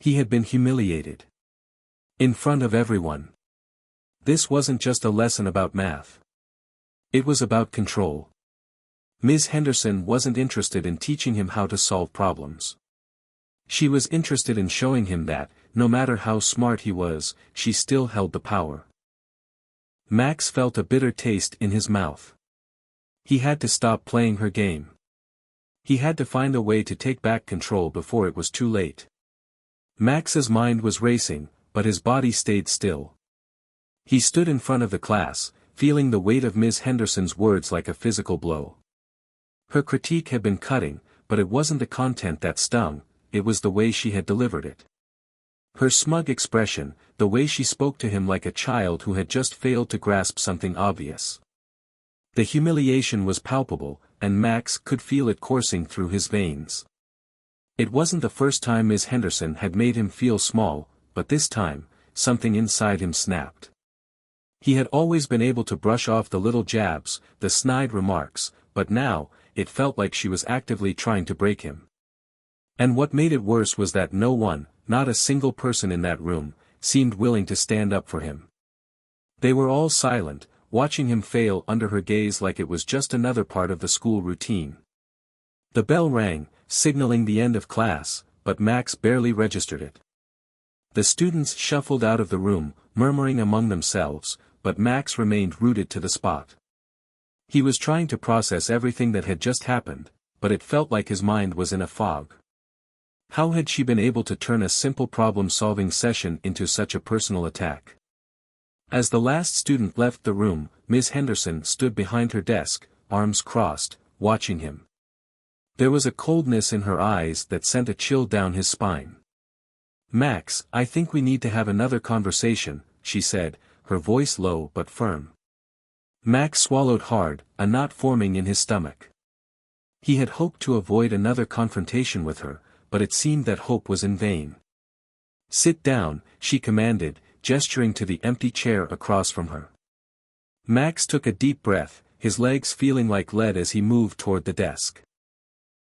S1: He had been humiliated. In front of everyone. This wasn't just a lesson about math. It was about control. Ms. Henderson wasn't interested in teaching him how to solve problems. She was interested in showing him that, no matter how smart he was, she still held the power. Max felt a bitter taste in his mouth. He had to stop playing her game. He had to find a way to take back control before it was too late. Max's mind was racing, but his body stayed still. He stood in front of the class, feeling the weight of Ms. Henderson's words like a physical blow. Her critique had been cutting, but it wasn't the content that stung, it was the way she had delivered it. Her smug expression, the way she spoke to him like a child who had just failed to grasp something obvious. The humiliation was palpable, and Max could feel it coursing through his veins. It wasn't the first time Ms. Henderson had made him feel small, but this time, something inside him snapped. He had always been able to brush off the little jabs, the snide remarks, but now, it felt like she was actively trying to break him. And what made it worse was that no one, not a single person in that room, seemed willing to stand up for him. They were all silent, watching him fail under her gaze like it was just another part of the school routine. The bell rang, signaling the end of class, but Max barely registered it. The students shuffled out of the room, murmuring among themselves, but Max remained rooted to the spot. He was trying to process everything that had just happened, but it felt like his mind was in a fog. How had she been able to turn a simple problem-solving session into such a personal attack? As the last student left the room, Ms. Henderson stood behind her desk, arms crossed, watching him. There was a coldness in her eyes that sent a chill down his spine. "Max, I think we need to have another conversation," she said, her voice low but firm. Max swallowed hard, a knot forming in his stomach. He had hoped to avoid another confrontation with her, but it seemed that hope was in vain. "Sit down," she commanded, gesturing to the empty chair across from her. Max took a deep breath, his legs feeling like lead as he moved toward the desk.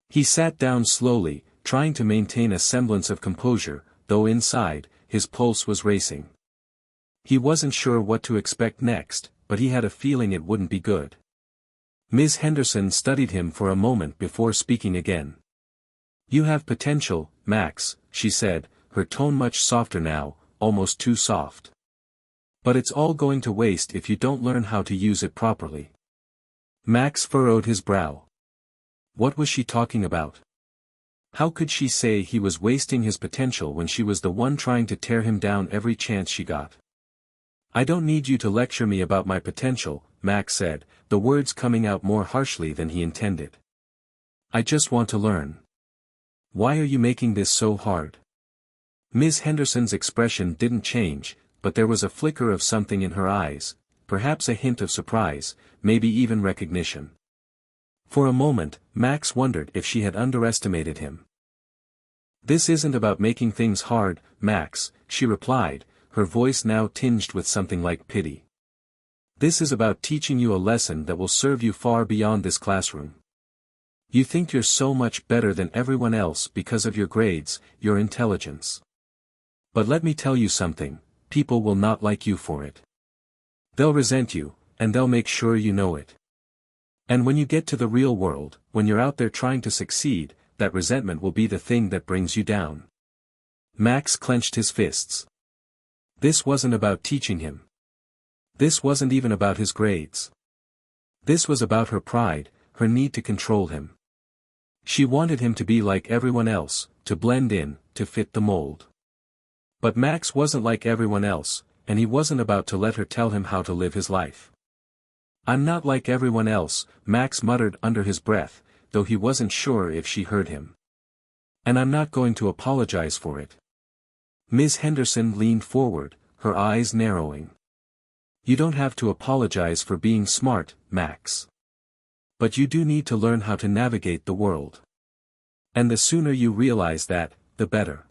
S1: He sat down slowly, trying to maintain a semblance of composure, though inside, his pulse was racing. He wasn't sure what to expect next, but he had a feeling it wouldn't be good. Ms. Henderson studied him for a moment before speaking again. "You have potential, Max," she said, her tone much softer now, almost too soft. "But it's all going to waste if you don't learn how to use it properly." Max furrowed his brow. What was she talking about? How could she say he was wasting his potential when she was the one trying to tear him down every chance she got? "I don't need you to lecture me about my potential," Max said, the words coming out more harshly than he intended. "I just want to learn. Why are you making this so hard?" Ms. Henderson's expression didn't change, but there was a flicker of something in her eyes, perhaps a hint of surprise, maybe even recognition. For a moment, Max wondered if she had underestimated him. "This isn't about making things hard, Max," she replied, her voice now tinged with something like pity. "This is about teaching you a lesson that will serve you far beyond this classroom. You think you're so much better than everyone else because of your grades, your intelligence. But let me tell you something, people will not like you for it. They'll resent you, and they'll make sure you know it. And when you get to the real world, when you're out there trying to succeed, that resentment will be the thing that brings you down." Max clenched his fists. This wasn't about teaching him. This wasn't even about his grades. This was about her pride, her need to control him. She wanted him to be like everyone else, to blend in, to fit the mold. But Max wasn't like everyone else, and he wasn't about to let her tell him how to live his life. "I'm not like everyone else," Max muttered under his breath, though he wasn't sure if she heard him. "And I'm not going to apologize for it." Ms. Henderson leaned forward, her eyes narrowing. "You don't have to apologize for being smart, Max. But you do need to learn how to navigate the world. And the sooner you realize that, the better."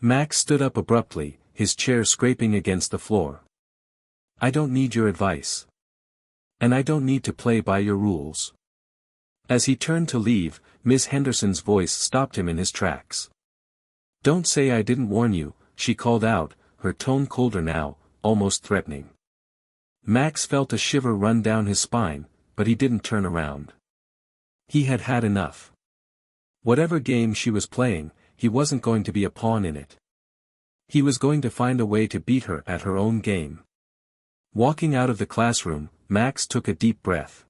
S1: Max stood up abruptly, his chair scraping against the floor. "I don't need your advice. And I don't need to play by your rules. As he turned to leave, Miss Henderson's voice stopped him in his tracks. "Don't say I didn't warn you," she called out, her tone colder now, almost threatening. Max felt a shiver run down his spine, but he didn't turn around. He had had enough. Whatever game she was playing, he wasn't going to be a pawn in it. He was going to find a way to beat her at her own game. Walking out of the classroom, Max took a deep breath.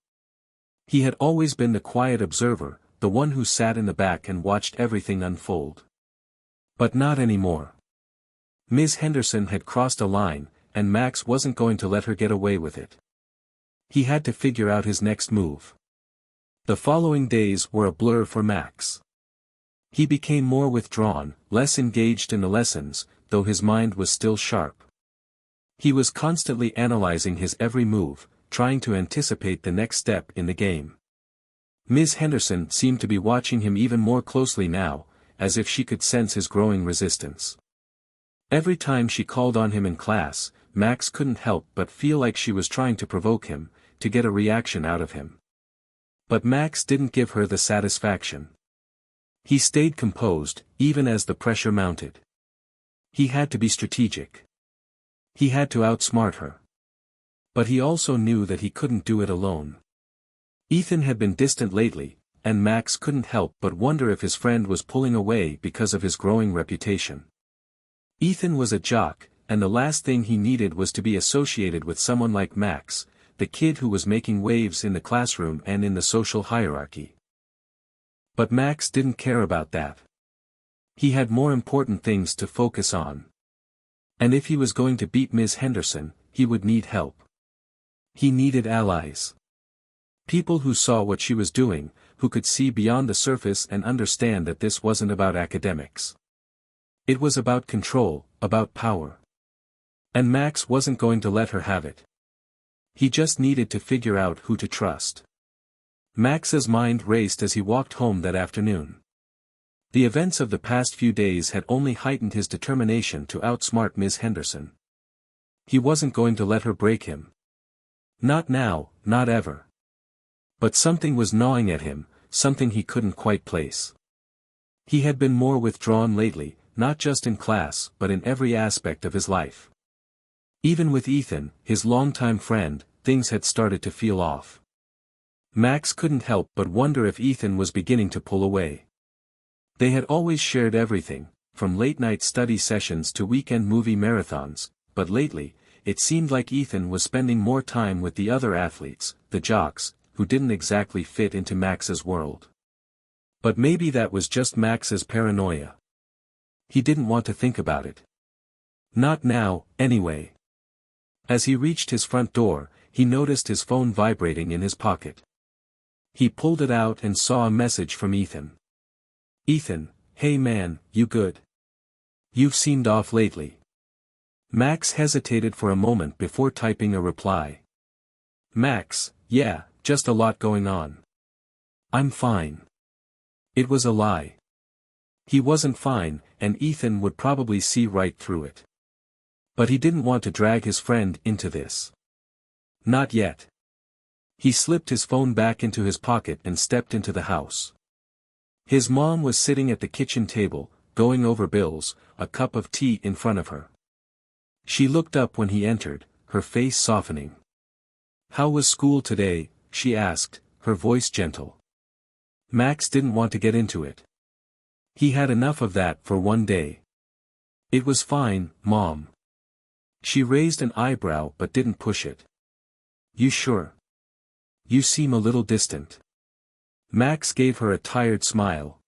S1: He had always been the quiet observer, the one who sat in the back and watched everything unfold. But not anymore. Ms. Henderson had crossed a line, and Max wasn't going to let her get away with it. He had to figure out his next move. The following days were a blur for Max. He became more withdrawn, less engaged in the lessons, though his mind was still sharp. He was constantly analyzing his every move, trying to anticipate the next step in the game. Ms. Henderson seemed to be watching him even more closely now, as if she could sense his growing resistance. Every time she called on him in class, Max couldn't help but feel like she was trying to provoke him, to get a reaction out of him. But Max didn't give her the satisfaction. He stayed composed, even as the pressure mounted. He had to be strategic. He had to outsmart her. But he also knew that he couldn't do it alone. Ethan had been distant lately, and Max couldn't help but wonder if his friend was pulling away because of his growing reputation. Ethan was a jock, and the last thing he needed was to be associated with someone like Max, the kid who was making waves in the classroom and in the social hierarchy. But Max didn't care about that. He had more important things to focus on. And if he was going to beat Ms. Henderson, he would need help. He needed allies. People who saw what she was doing, who could see beyond the surface and understand that this wasn't about academics. It was about control, about power. And Max wasn't going to let her have it. He just needed to figure out who to trust. Max's mind raced as he walked home that afternoon. The events of the past few days had only heightened his determination to outsmart Ms. Henderson. He wasn't going to let her break him. Not now, not ever. But something was gnawing at him, something he couldn't quite place. He had been more withdrawn lately, not just in class but in every aspect of his life. Even with Ethan, his longtime friend, things had started to feel off. Max couldn't help but wonder if Ethan was beginning to pull away. They had always shared everything, from late-night study sessions to weekend movie marathons, but lately, it seemed like Ethan was spending more time with the other athletes, the jocks, who didn't exactly fit into Max's world. But maybe that was just Max's paranoia. He didn't want to think about it. Not now, anyway. As he reached his front door, he noticed his phone vibrating in his pocket. He pulled it out and saw a message from Ethan. "Ethan, hey man, you good? You've seemed off lately." Max hesitated for a moment before typing a reply. "Max, yeah, just a lot going on. I'm fine." It was a lie. He wasn't fine, and Ethan would probably see right through it. But he didn't want to drag his friend into this. Not yet. He slipped his phone back into his pocket and stepped into the house. His mom was sitting at the kitchen table, going over bills, a cup of tea in front of her. She looked up when he entered, her face softening. "How was school today?" she asked, her voice gentle. Max didn't want to get into it. He had enough of that for one day. "It was fine, Mom." She raised an eyebrow but didn't push it. "You sure? You seem a little distant." Max gave her a tired smile.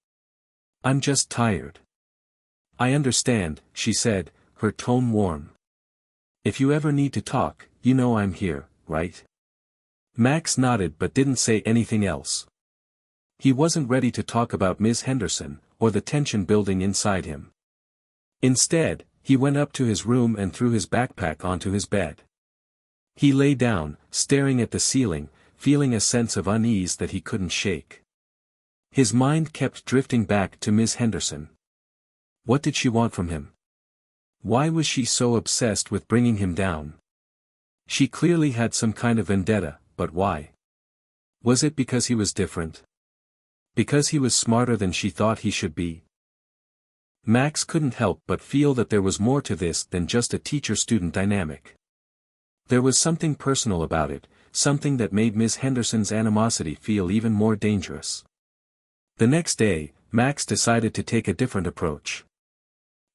S1: "I'm just tired." "I understand," she said, her tone warm. "If you ever need to talk, you know I'm here, right?" Max nodded but didn't say anything else. He wasn't ready to talk about Ms. Henderson, or the tension building inside him. Instead, he went up to his room and threw his backpack onto his bed. He lay down, staring at the ceiling, feeling a sense of unease that he couldn't shake. His mind kept drifting back to Ms. Henderson. What did she want from him? Why was she so obsessed with bringing him down? She clearly had some kind of vendetta, but why? Was it because he was different? Because he was smarter than she thought he should be? Max couldn't help but feel that there was more to this than just a teacher-student dynamic. There was something personal about it, something that made Miss Henderson's animosity feel even more dangerous. The next day, Max decided to take a different approach.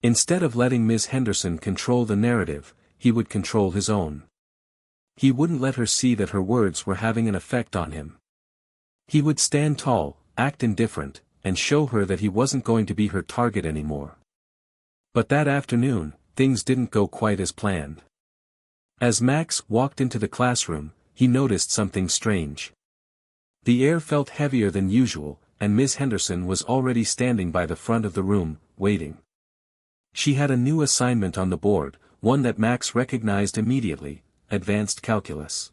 S1: Instead of letting Miss Henderson control the narrative, he would control his own. He wouldn't let her see that her words were having an effect on him. He would stand tall, act indifferent, and show her that he wasn't going to be her target anymore. But that afternoon, things didn't go quite as planned. As Max walked into the classroom, he noticed something strange. The air felt heavier than usual, and Miss Henderson was already standing by the front of the room, waiting. She had a new assignment on the board, one that Max recognized immediately: advanced calculus.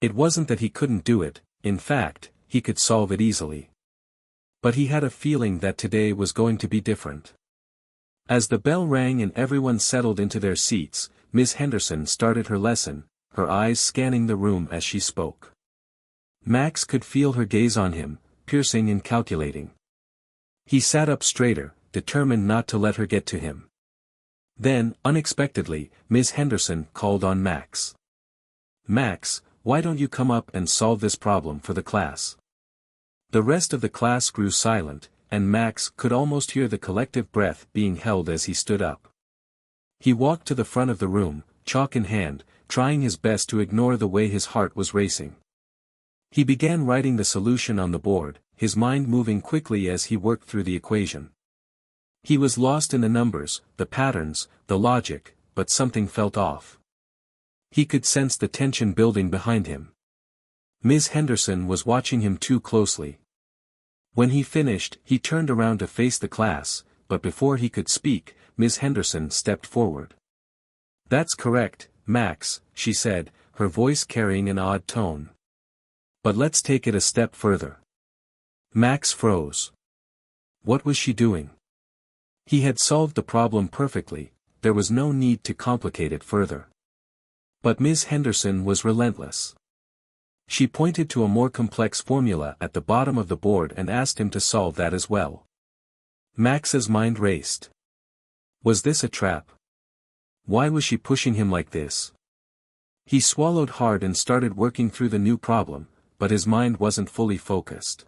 S1: It wasn't that he couldn't do it, in fact, he could solve it easily. But he had a feeling that today was going to be different. As the bell rang and everyone settled into their seats, Miss Henderson started her lesson, her eyes scanning the room as she spoke. Max could feel her gaze on him, piercing and calculating. He sat up straighter, determined not to let her get to him. Then, unexpectedly, Miss Henderson called on Max. "Max, why don't you come up and solve this problem for the class?" The rest of the class grew silent, and Max could almost hear the collective breath being held as he stood up. He walked to the front of the room, chalk in hand, trying his best to ignore the way his heart was racing. He began writing the solution on the board, his mind moving quickly as he worked through the equation. He was lost in the numbers, the patterns, the logic, but something felt off. He could sense the tension building behind him. Miss Henderson was watching him too closely. When he finished, he turned around to face the class, but before he could speak, Miss Henderson stepped forward. "That's correct, Max," she said, her voice carrying an odd tone. "But let's take it a step further." Max froze. What was she doing? He had solved the problem perfectly, there was no need to complicate it further. But Miss Henderson was relentless. She pointed to a more complex formula at the bottom of the board and asked him to solve that as well. Max's mind raced. Was this a trap? Why was she pushing him like this? He swallowed hard and started working through the new problem, but his mind wasn't fully focused.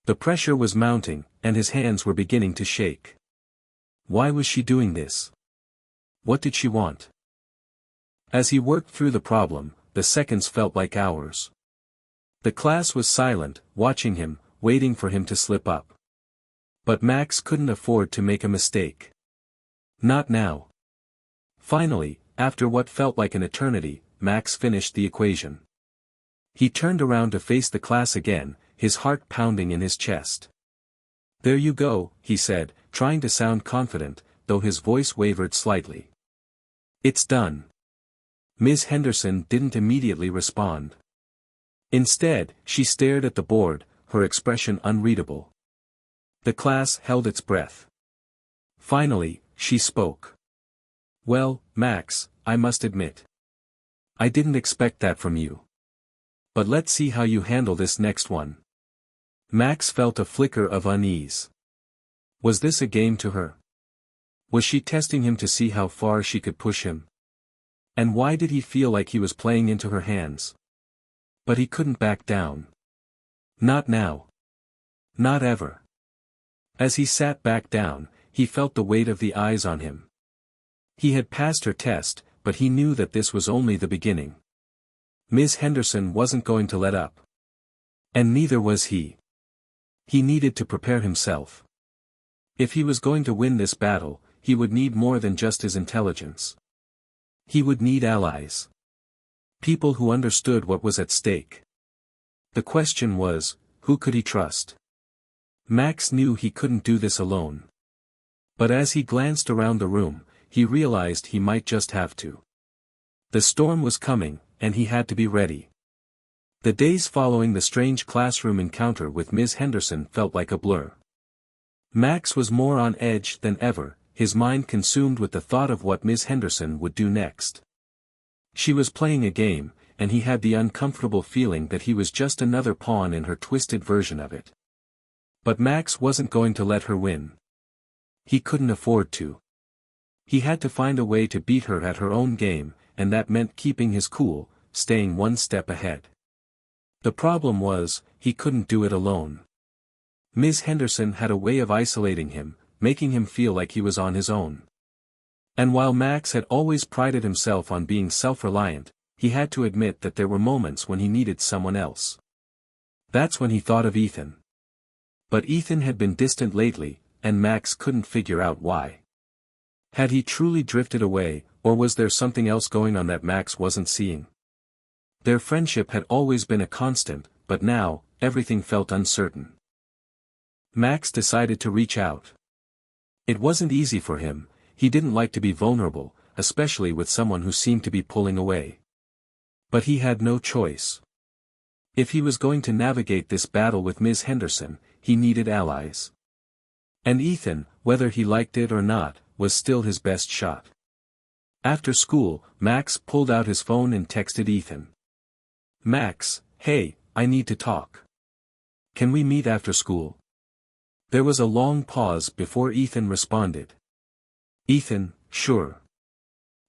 S1: The pressure was mounting, and his hands were beginning to shake. Why was she doing this? What did she want? As he worked through the problem, the seconds felt like hours. The class was silent, watching him, waiting for him to slip up. But Max couldn't afford to make a mistake. Not now. Finally, after what felt like an eternity, Max finished the equation. He turned around to face the class again, his heart pounding in his chest. "There you go," he said, trying to sound confident, though his voice wavered slightly. "It's done." Miss Henderson didn't immediately respond. Instead, she stared at the board, her expression unreadable. The class held its breath. Finally, she spoke. "Well, Max, I must admit. I didn't expect that from you. But let's see how you handle this next one." Max felt a flicker of unease. Was this a game to her? Was she testing him to see how far she could push him? And why did he feel like he was playing into her hands? But he couldn't back down. Not now. Not ever. As he sat back down, he felt the weight of the eyes on him. He had passed her test, but he knew that this was only the beginning. Miss Henderson wasn't going to let up. And neither was he. He needed to prepare himself. If he was going to win this battle, he would need more than just his intelligence. He would need allies. People who understood what was at stake. The question was, who could he trust? Max knew he couldn't do this alone. But as he glanced around the room, he realized he might just have to. The storm was coming, and he had to be ready. The days following the strange classroom encounter with Miss Henderson felt like a blur. Max was more on edge than ever, his mind consumed with the thought of what Miss Henderson would do next. She was playing a game, and he had the uncomfortable feeling that he was just another pawn in her twisted version of it. But Max wasn't going to let her win. He couldn't afford to. He had to find a way to beat her at her own game, and that meant keeping his cool, staying one step ahead. The problem was, he couldn't do it alone. Ms. Henderson had a way of isolating him, making him feel like he was on his own. And while Max had always prided himself on being self-reliant, he had to admit that there were moments when he needed someone else. That's when he thought of Ethan. But Ethan had been distant lately, and Max couldn't figure out why. Had he truly drifted away, or was there something else going on that Max wasn't seeing? Their friendship had always been a constant, but now, everything felt uncertain. Max decided to reach out. It wasn't easy for him, he didn't like to be vulnerable, especially with someone who seemed to be pulling away. But he had no choice. If he was going to navigate this battle with Ms. Henderson, he needed allies. And Ethan, whether he liked it or not, was still his best shot. After school, Max pulled out his phone and texted Ethan. "Max, hey, I need to talk. Can we meet after school?" There was a long pause before Ethan responded. "Ethan, sure.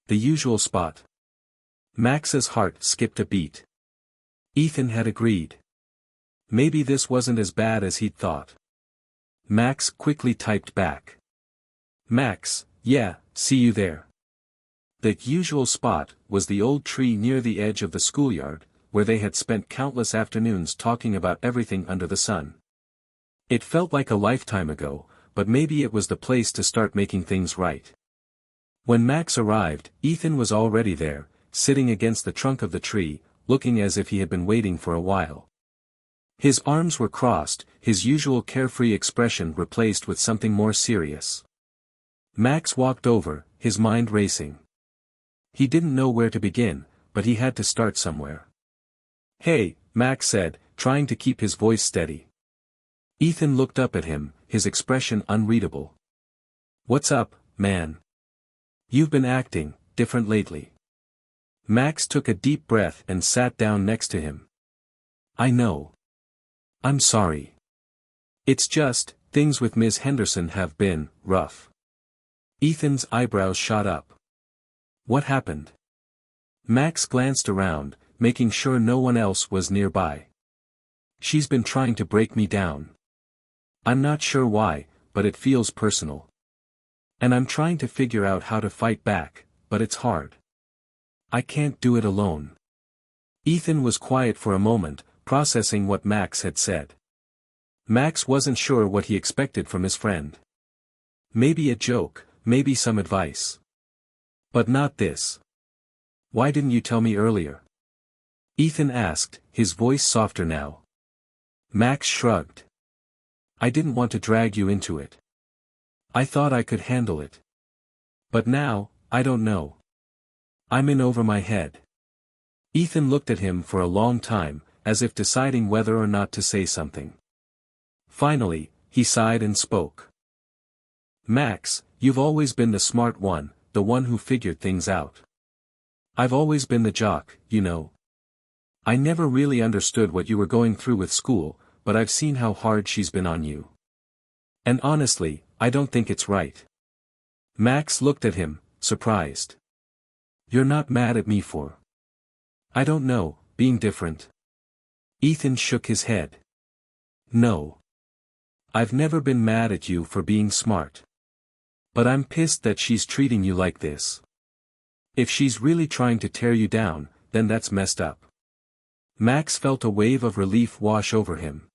S1: The usual spot." Max's heart skipped a beat. Ethan had agreed. Maybe this wasn't as bad as he'd thought. Max quickly typed back. "Max, yeah, see you there." The usual spot was the old tree near the edge of the schoolyard, where they had spent countless afternoons talking about everything under the sun. It felt like a lifetime ago, but maybe it was the place to start making things right. When Max arrived, Ethan was already there, sitting against the trunk of the tree, looking as if he had been waiting for a while. His arms were crossed, his usual carefree expression replaced with something more serious. Max walked over, his mind racing. He didn't know where to begin, but he had to start somewhere. "Hey," Max said, trying to keep his voice steady. Ethan looked up at him, his expression unreadable. "What's up, man? You've been acting different lately." Max took a deep breath and sat down next to him. "I know. I'm sorry. It's just, things with Ms. Henderson have been rough." Ethan's eyebrows shot up. "What happened?" Max glanced around, making sure no one else was nearby. "She's been trying to break me down. I'm not sure why, but it feels personal. And I'm trying to figure out how to fight back, but it's hard. I can't do it alone." Ethan was quiet for a moment, processing what Max had said. Max wasn't sure what he expected from his friend. Maybe a joke, maybe some advice. But not this. "Why didn't you tell me earlier?" Ethan asked, his voice softer now. Max shrugged. "I didn't want to drag you into it. I thought I could handle it. But now, I don't know. I'm in over my head." Ethan looked at him for a long time, as if deciding whether or not to say something. Finally, he sighed and spoke. "Max, you've always been the smart one, the one who figured things out. I've always been the jock, you know. I never really understood what you were going through with school, but I've seen how hard she's been on you. And honestly, I don't think it's right." Max looked at him, surprised. "You're not mad at me for—" "I don't know, being different?" Ethan shook his head. "No. I've never been mad at you for being smart. But I'm pissed that she's treating you like this. If she's really trying to tear you down, then that's messed up." Max felt a wave of relief wash over him.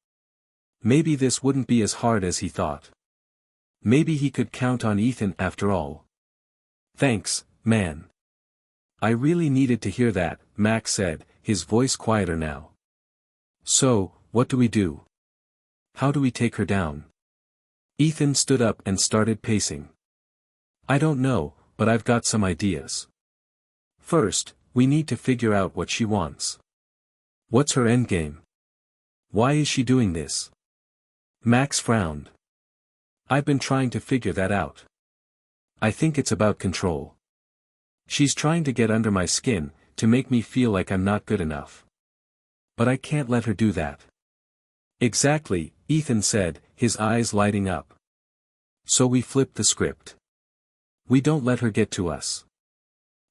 S1: Maybe this wouldn't be as hard as he thought. Maybe he could count on Ethan after all. "Thanks, man. I really needed to hear that," Max said, his voice quieter now. "So, what do we do? How do we take her down?" Ethan stood up and started pacing. "I don't know, but I've got some ideas. First, we need to figure out what she wants. What's her endgame? Why is she doing this?" Max frowned. "I've been trying to figure that out. I think it's about control. She's trying to get under my skin, to make me feel like I'm not good enough. But I can't let her do that." "Exactly," Ethan said, his eyes lighting up. So we flip the script. We don't let her get to us.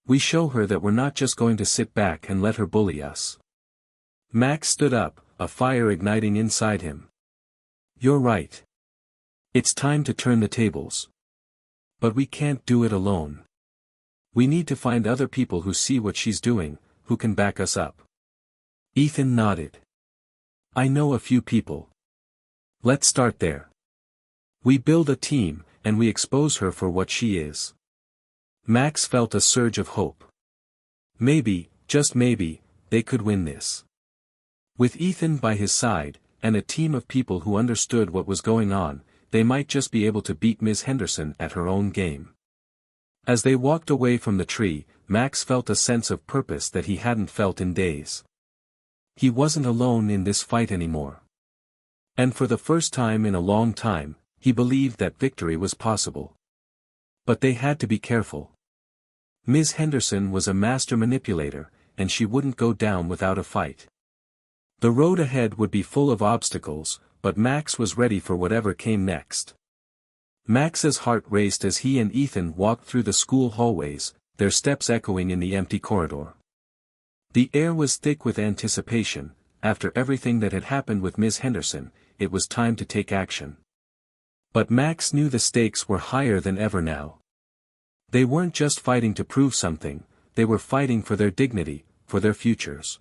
S1: We show her that we're not just going to sit back and let her bully us. Max stood up, a fire igniting inside him. You're right. It's time to turn the tables. But we can't do it alone. We need to find other people who see what she's doing, who can back us up. Ethan nodded. I know a few people. Let's start there. We build a team, and we expose her for what she is. Max felt a surge of hope. Maybe, just maybe, they could win this. With Ethan by his side, and a team of people who understood what was going on, they might just be able to beat Ms. Henderson at her own game. As they walked away from the tree, Max felt a sense of purpose that he hadn't felt in days. He wasn't alone in this fight anymore. And for the first time in a long time, he believed that victory was possible. But they had to be careful. Ms. Henderson was a master manipulator, and she wouldn't go down without a fight. The road ahead would be full of obstacles, but Max was ready for whatever came next. Max's heart raced as he and Ethan walked through the school hallways, their steps echoing in the empty corridor. The air was thick with anticipation. After everything that had happened with Ms. Henderson, it was time to take action. But Max knew the stakes were higher than ever now. They weren't just fighting to prove something, they were fighting for their dignity, for their futures.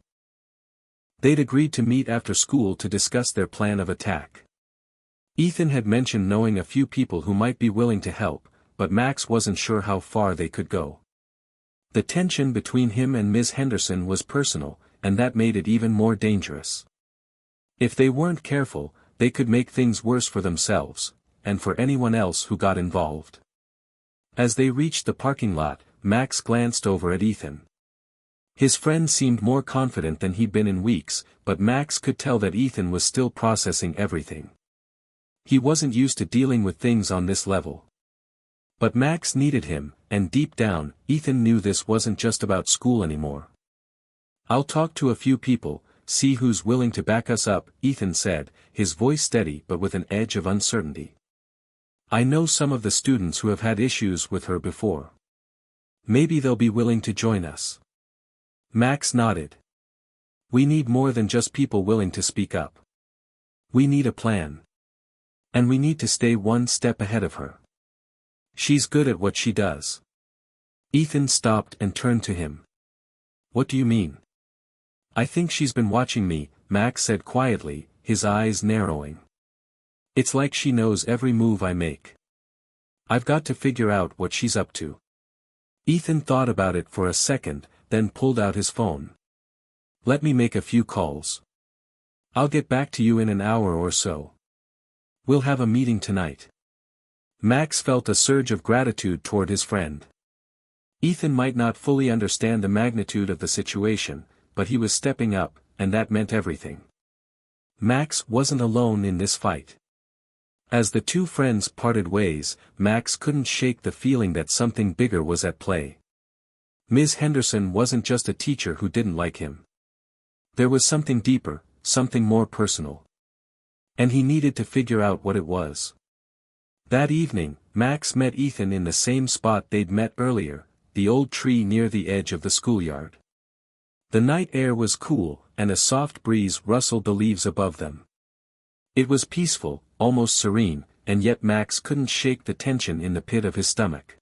S1: They'd agreed to meet after school to discuss their plan of attack. Ethan had mentioned knowing a few people who might be willing to help, but Max wasn't sure how far they could go. The tension between him and Ms. Henderson was personal, and that made it even more dangerous. If they weren't careful, they could make things worse for themselves, and for anyone else who got involved. As they reached the parking lot, Max glanced over at Ethan. His friend seemed more confident than he'd been in weeks, but Max could tell that Ethan was still processing everything. He wasn't used to dealing with things on this level. But Max needed him, and deep down, Ethan knew this wasn't just about school anymore. I'll talk to a few people, see who's willing to back us up, Ethan said, his voice steady but with an edge of uncertainty. I know some of the students who have had issues with her before. Maybe they'll be willing to join us. Max nodded. We need more than just people willing to speak up. We need a plan. And we need to stay one step ahead of her. She's good at what she does. Ethan stopped and turned to him. What do you mean? I think she's been watching me, Max said quietly, his eyes narrowing. It's like she knows every move I make. I've got to figure out what she's up to. Ethan thought about it for a second, then pulled out his phone. Let me make a few calls. I'll get back to you in an hour or so. We'll have a meeting tonight. Max felt a surge of gratitude toward his friend. Ethan might not fully understand the magnitude of the situation, but he was stepping up, and that meant everything. Max wasn't alone in this fight. As the two friends parted ways, Max couldn't shake the feeling that something bigger was at play. Ms. Henderson wasn't just a teacher who didn't like him. There was something deeper, something more personal. And he needed to figure out what it was. That evening, Max met Ethan in the same spot they'd met earlier, the old tree near the edge of the schoolyard. The night air was cool, and a soft breeze rustled the leaves above them. It was peaceful, almost serene, and yet Max couldn't shake the tension in the pit of his stomach.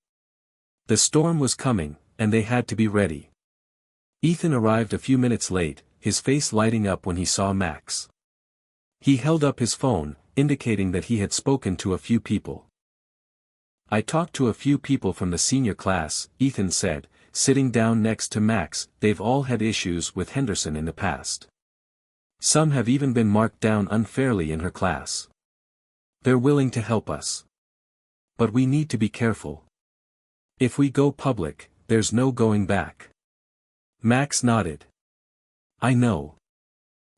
S1: The storm was coming, and they had to be ready. Ethan arrived a few minutes late, his face lighting up when he saw Max. He held up his phone, indicating that he had spoken to a few people. I talked to a few people from the senior class, Ethan said, sitting down next to Max. They've all had issues with Henderson in the past. Some have even been marked down unfairly in her class. They're willing to help us. But we need to be careful. If we go public, there's no going back. Max nodded. I know.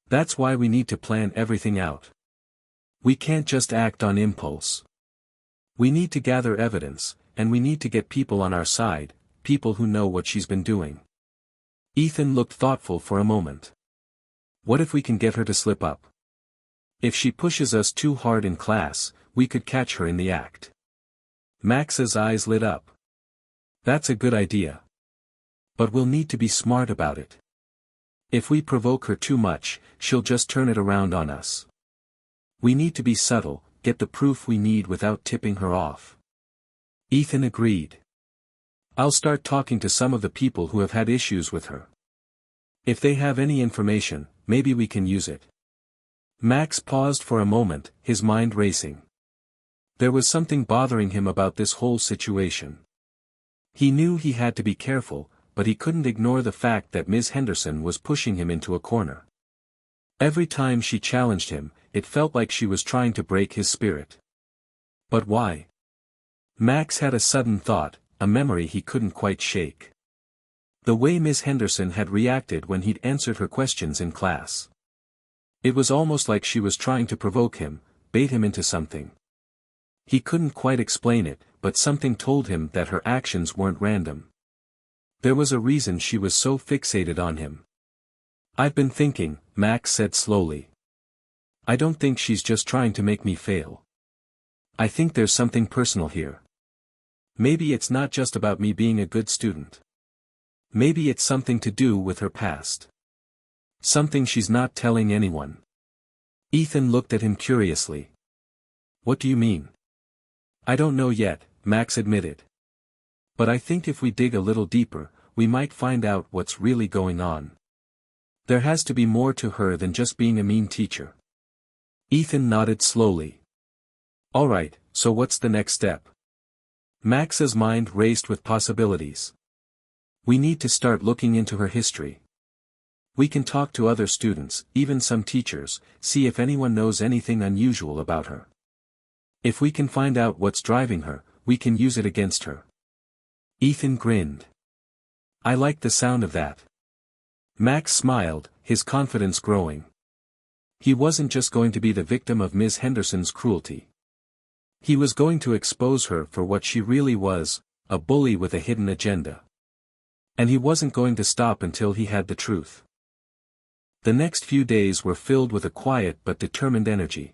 S1: That's why we need to plan everything out. We can't just act on impulse. We need to gather evidence, and we need to get people on our side, people who know what she's been doing. Ethan looked thoughtful for a moment. What if we can get her to slip up? If she pushes us too hard in class, we could catch her in the act. Max's eyes lit up. That's a good idea. But we'll need to be smart about it. If we provoke her too much, she'll just turn it around on us. We need to be subtle, get the proof we need without tipping her off. Ethan agreed. I'll start talking to some of the people who have had issues with her. If they have any information, maybe we can use it. Max paused for a moment, his mind racing. There was something bothering him about this whole situation. He knew he had to be careful, but he couldn't ignore the fact that Ms. Henderson was pushing him into a corner. Every time she challenged him, it felt like she was trying to break his spirit. But why? Max had a sudden thought, a memory he couldn't quite shake. The way Ms. Henderson had reacted when he'd answered her questions in class. It was almost like she was trying to provoke him, bait him into something. He couldn't quite explain it, but something told him that her actions weren't random. There was a reason she was so fixated on him. I've been thinking, Max said slowly. I don't think she's just trying to make me fail. I think there's something personal here. Maybe it's not just about me being a good student. Maybe it's something to do with her past. Something she's not telling anyone. Ethan looked at him curiously. What do you mean? I don't know yet, Max admitted. But I think if we dig a little deeper, we might find out what's really going on. There has to be more to her than just being a mean teacher. Ethan nodded slowly. All right, so what's the next step? Max's mind raced with possibilities. We need to start looking into her history. We can talk to other students, even some teachers, see if anyone knows anything unusual about her. If we can find out what's driving her, we can use it against her. Ethan grinned. I like the sound of that. Max smiled, his confidence growing. He wasn't just going to be the victim of Ms. Henderson's cruelty. He was going to expose her for what she really was, a bully with a hidden agenda. And he wasn't going to stop until he had the truth. The next few days were filled with a quiet but determined energy.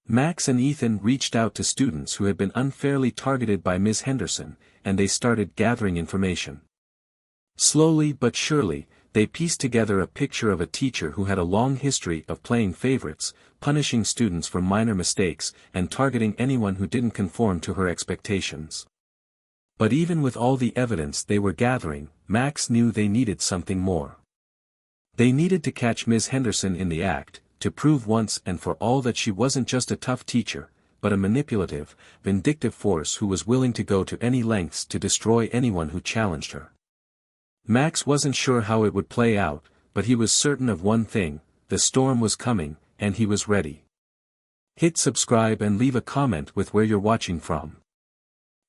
S1: Max and Ethan reached out to students who had been unfairly targeted by Ms. Henderson, and they started gathering information. Slowly but surely, they pieced together a picture of a teacher who had a long history of playing favorites, punishing students for minor mistakes, and targeting anyone who didn't conform to her expectations. But even with all the evidence they were gathering, Max knew they needed something more. They needed to catch Ms. Henderson in the act, to prove once and for all that she wasn't just a tough teacher, but a manipulative, vindictive force who was willing to go to any lengths to destroy anyone who challenged her. Max wasn't sure how it would play out, but he was certain of one thing: the storm was coming, and he was ready. Hit subscribe and leave a comment with where you're watching from.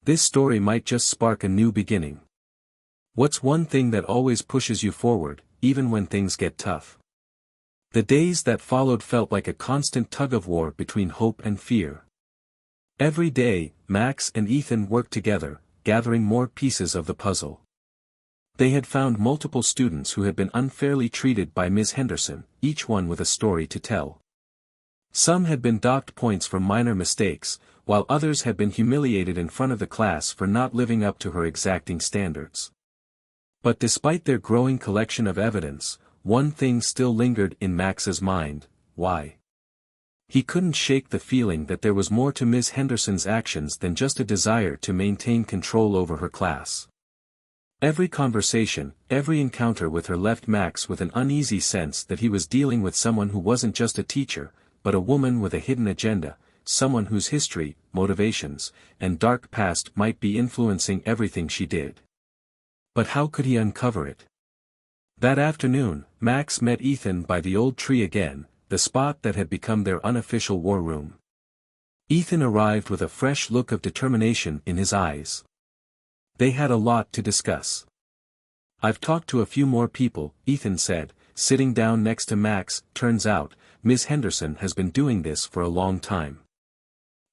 S1: This story might just spark a new beginning. What's one thing that always pushes you forward, even when things get tough? The days that followed felt like a constant tug-of-war between hope and fear. Every day, Max and Ethan worked together, gathering more pieces of the puzzle. They had found multiple students who had been unfairly treated by Ms. Henderson, each one with a story to tell. Some had been docked points for minor mistakes, while others had been humiliated in front of the class for not living up to her exacting standards. But despite their growing collection of evidence, one thing still lingered in Max's mind: why? He couldn't shake the feeling that there was more to Ms. Henderson's actions than just a desire to maintain control over her class. Every conversation, every encounter with her left Max with an uneasy sense that he was dealing with someone who wasn't just a teacher, but a woman with a hidden agenda, someone whose history, motivations, and dark past might be influencing everything she did. But how could he uncover it? That afternoon, Max met Ethan by the old tree again, the spot that had become their unofficial war room. Ethan arrived with a fresh look of determination in his eyes. They had a lot to discuss. I've talked to a few more people, Ethan said, sitting down next to Max. Turns out, Ms. Henderson has been doing this for a long time.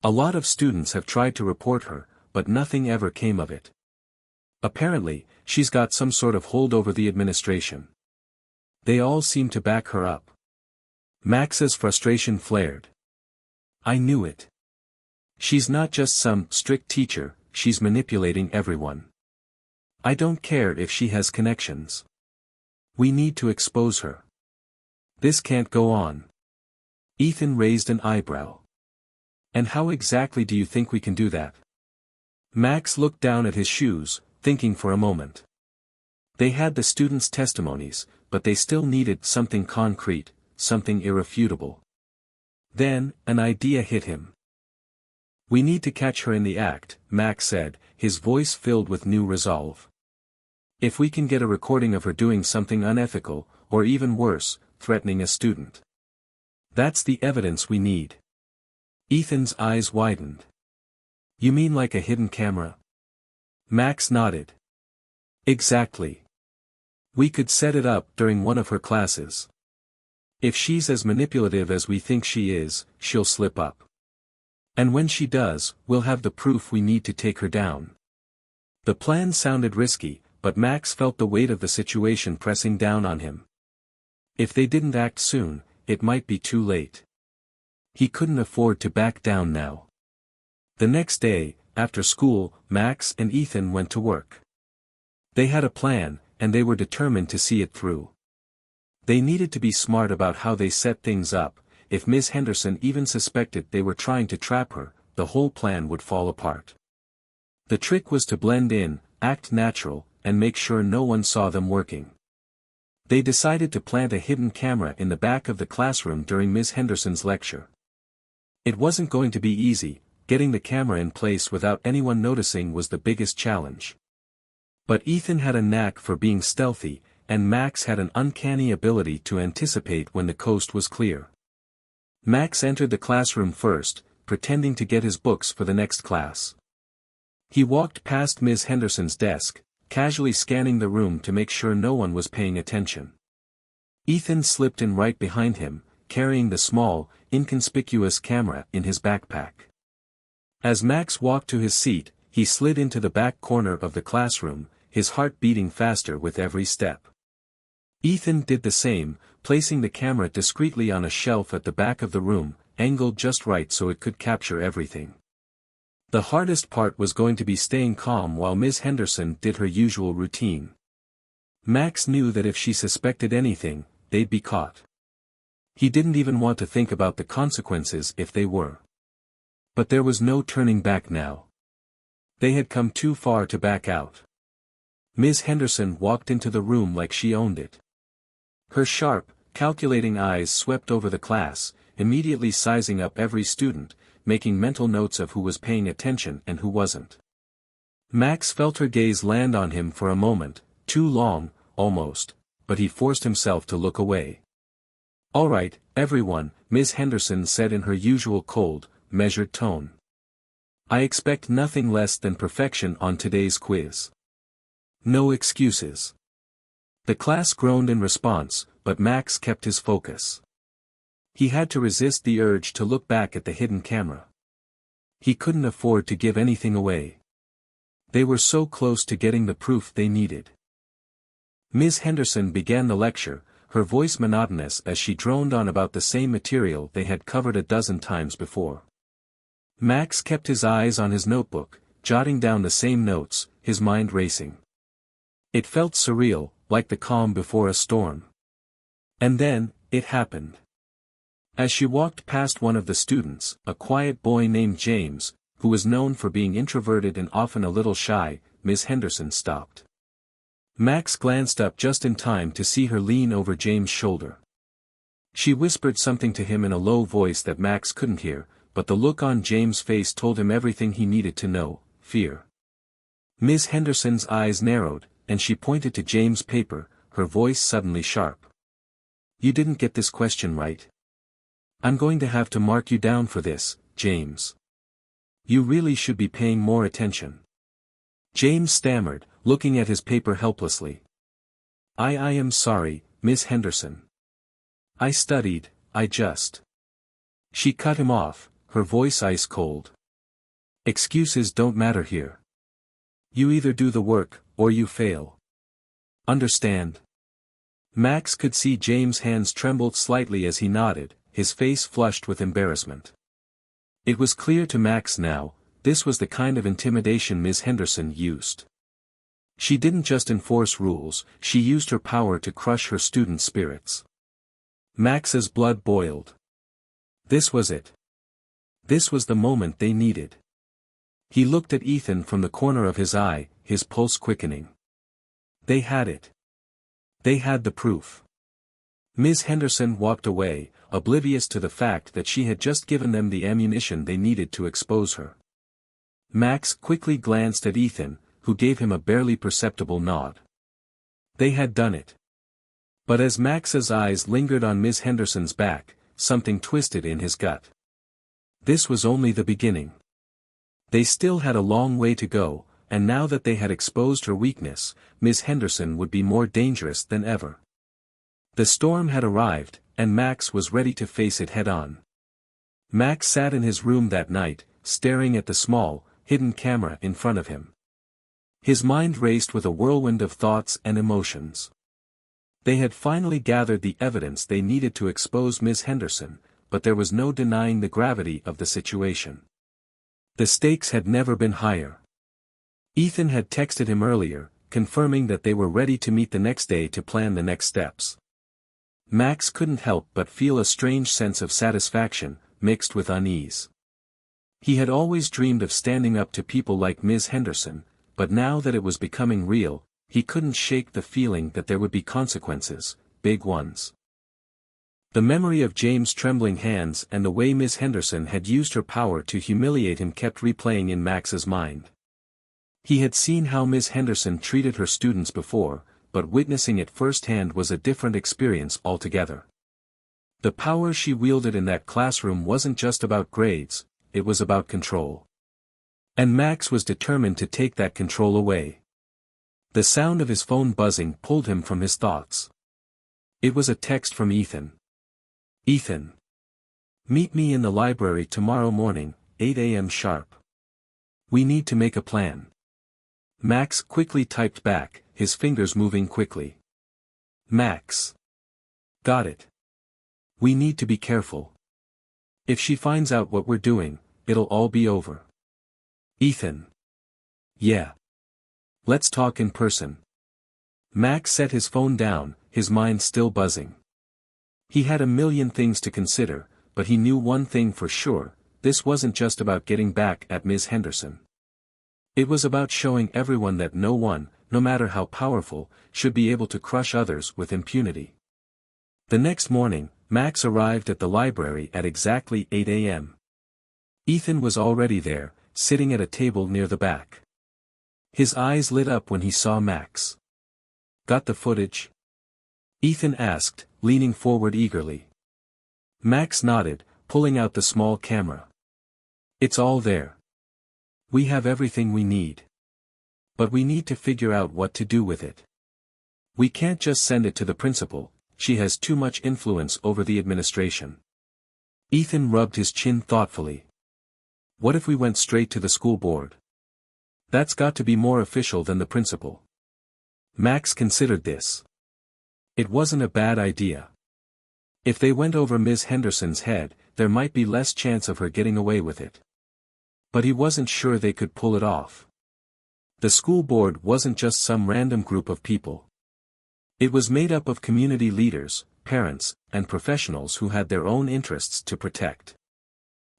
S1: A lot of students have tried to report her, but nothing ever came of it. Apparently, she's got some sort of hold over the administration. They all seem to back her up. Max's frustration flared. I knew it. She's not just some strict teacher, she's manipulating everyone. I don't care if she has connections. We need to expose her. This can't go on. Ethan raised an eyebrow. And how exactly do you think we can do that? Max looked down at his shoes, thinking for a moment. They had the students' testimonies, but they still needed something concrete, something irrefutable. Then, an idea hit him. We need to catch her in the act, Max said, his voice filled with new resolve. If we can get a recording of her doing something unethical, or even worse, threatening a student. That's the evidence we need. Ethan's eyes widened. You mean like a hidden camera? Max nodded. Exactly. We could set it up during one of her classes. If she's as manipulative as we think she is, she'll slip up. And when she does, we'll have the proof we need to take her down. The plan sounded risky, but Max felt the weight of the situation pressing down on him. If they didn't act soon, it might be too late. He couldn't afford to back down now. The next day, after school, Max and Ethan went to work. They had a plan, and they were determined to see it through. They needed to be smart about how they set things up. If Miss Henderson even suspected they were trying to trap her, the whole plan would fall apart. The trick was to blend in, act natural, and make sure no one saw them working. They decided to plant a hidden camera in the back of the classroom during Miss Henderson's lecture. It wasn't going to be easy, getting the camera in place without anyone noticing was the biggest challenge. But Ethan had a knack for being stealthy, and Max had an uncanny ability to anticipate when the coast was clear. Max entered the classroom first, pretending to get his books for the next class. He walked past Miss Henderson's desk, casually scanning the room to make sure no one was paying attention. Ethan slipped in right behind him, carrying the small, inconspicuous camera in his backpack. As Max walked to his seat, he slid into the back corner of the classroom, his heart beating faster with every step. Ethan did the same, placing the camera discreetly on a shelf at the back of the room, angled just right so it could capture everything. The hardest part was going to be staying calm while Miss Henderson did her usual routine. Max knew that if she suspected anything, they'd be caught. He didn't even want to think about the consequences if they were. But there was no turning back now. They had come too far to back out. Miss Henderson walked into the room like she owned it. Her sharp, calculating eyes swept over the class, immediately sizing up every student, making mental notes of who was paying attention and who wasn't. Max felt her gaze land on him for a moment, too long, almost, but he forced himself to look away. All right, everyone, Miss Henderson said in her usual cold, measured tone. I expect nothing less than perfection on today's quiz. No excuses. The class groaned in response, but Max kept his focus. He had to resist the urge to look back at the hidden camera. He couldn't afford to give anything away. They were so close to getting the proof they needed. Ms. Henderson began the lecture, her voice monotonous as she droned on about the same material they had covered a dozen times before. Max kept his eyes on his notebook, jotting down the same notes, his mind racing. It felt surreal, like the calm before a storm. And then, it happened. As she walked past one of the students, a quiet boy named James, who was known for being introverted and often a little shy, Miss Henderson stopped. Max glanced up just in time to see her lean over James' shoulder. She whispered something to him in a low voice that Max couldn't hear, but the look on James' face told him everything he needed to know: fear. Miss Henderson's eyes narrowed, and she pointed to James' paper, her voice suddenly sharp. You didn't get this question right. I'm going to have to mark you down for this, James. You really should be paying more attention. James stammered, looking at his paper helplessly. I am sorry, Miss Henderson. I studied, I just. She cut him off, her voice ice cold. Excuses don't matter here. You either do the work, or you fail. Understand? Max could see James' hands trembled slightly as he nodded, his face flushed with embarrassment. It was clear to Max now, this was the kind of intimidation Ms. Henderson used. She didn't just enforce rules, she used her power to crush her students' spirits. Max's blood boiled. This was it. This was the moment they needed. He looked at Ethan from the corner of his eye, his pulse quickening. They had it. They had the proof. Ms. Henderson walked away, oblivious to the fact that she had just given them the ammunition they needed to expose her. Max quickly glanced at Ethan, who gave him a barely perceptible nod. They had done it. But as Max's eyes lingered on Ms. Henderson's back, something twisted in his gut. This was only the beginning. They still had a long way to go, and now that they had exposed her weakness, Ms. Henderson would be more dangerous than ever. The storm had arrived, and Max was ready to face it head-on. Max sat in his room that night, staring at the small, hidden camera in front of him. His mind raced with a whirlwind of thoughts and emotions. They had finally gathered the evidence they needed to expose Ms. Henderson, but there was no denying the gravity of the situation. The stakes had never been higher. Ethan had texted him earlier, confirming that they were ready to meet the next day to plan the next steps. Max couldn't help but feel a strange sense of satisfaction, mixed with unease. He had always dreamed of standing up to people like Ms. Henderson, but now that it was becoming real, he couldn't shake the feeling that there would be consequences, big ones. The memory of James' trembling hands and the way Ms. Henderson had used her power to humiliate him kept replaying in Max's mind. He had seen how Ms. Henderson treated her students before, but witnessing it firsthand was a different experience altogether. The power she wielded in that classroom wasn't just about grades, it was about control. And Max was determined to take that control away. The sound of his phone buzzing pulled him from his thoughts. It was a text from Ethan. Ethan. Meet me in the library tomorrow morning, 8 a.m. sharp. We need to make a plan. Max quickly typed back, his fingers moving quickly. Max. Got it. We need to be careful. If she finds out what we're doing, it'll all be over. Ethan. Yeah. Let's talk in person. Max set his phone down, his mind still buzzing. He had a million things to consider, but he knew one thing for sure, this wasn't just about getting back at Ms. Henderson. It was about showing everyone that no one, no matter how powerful, should be able to crush others with impunity. The next morning, Max arrived at the library at exactly 8 a.m. Ethan was already there, sitting at a table near the back. His eyes lit up when he saw Max. Got the footage? Ethan asked, leaning forward eagerly. Max nodded, pulling out the small camera. It's all there. We have everything we need. But we need to figure out what to do with it. We can't just send it to the principal, she has too much influence over the administration. Ethan rubbed his chin thoughtfully. What if we went straight to the school board? That's got to be more official than the principal. Max considered this. It wasn't a bad idea. If they went over Ms. Henderson's head, there might be less chance of her getting away with it. But he wasn't sure they could pull it off. The school board wasn't just some random group of people. It was made up of community leaders, parents, and professionals who had their own interests to protect.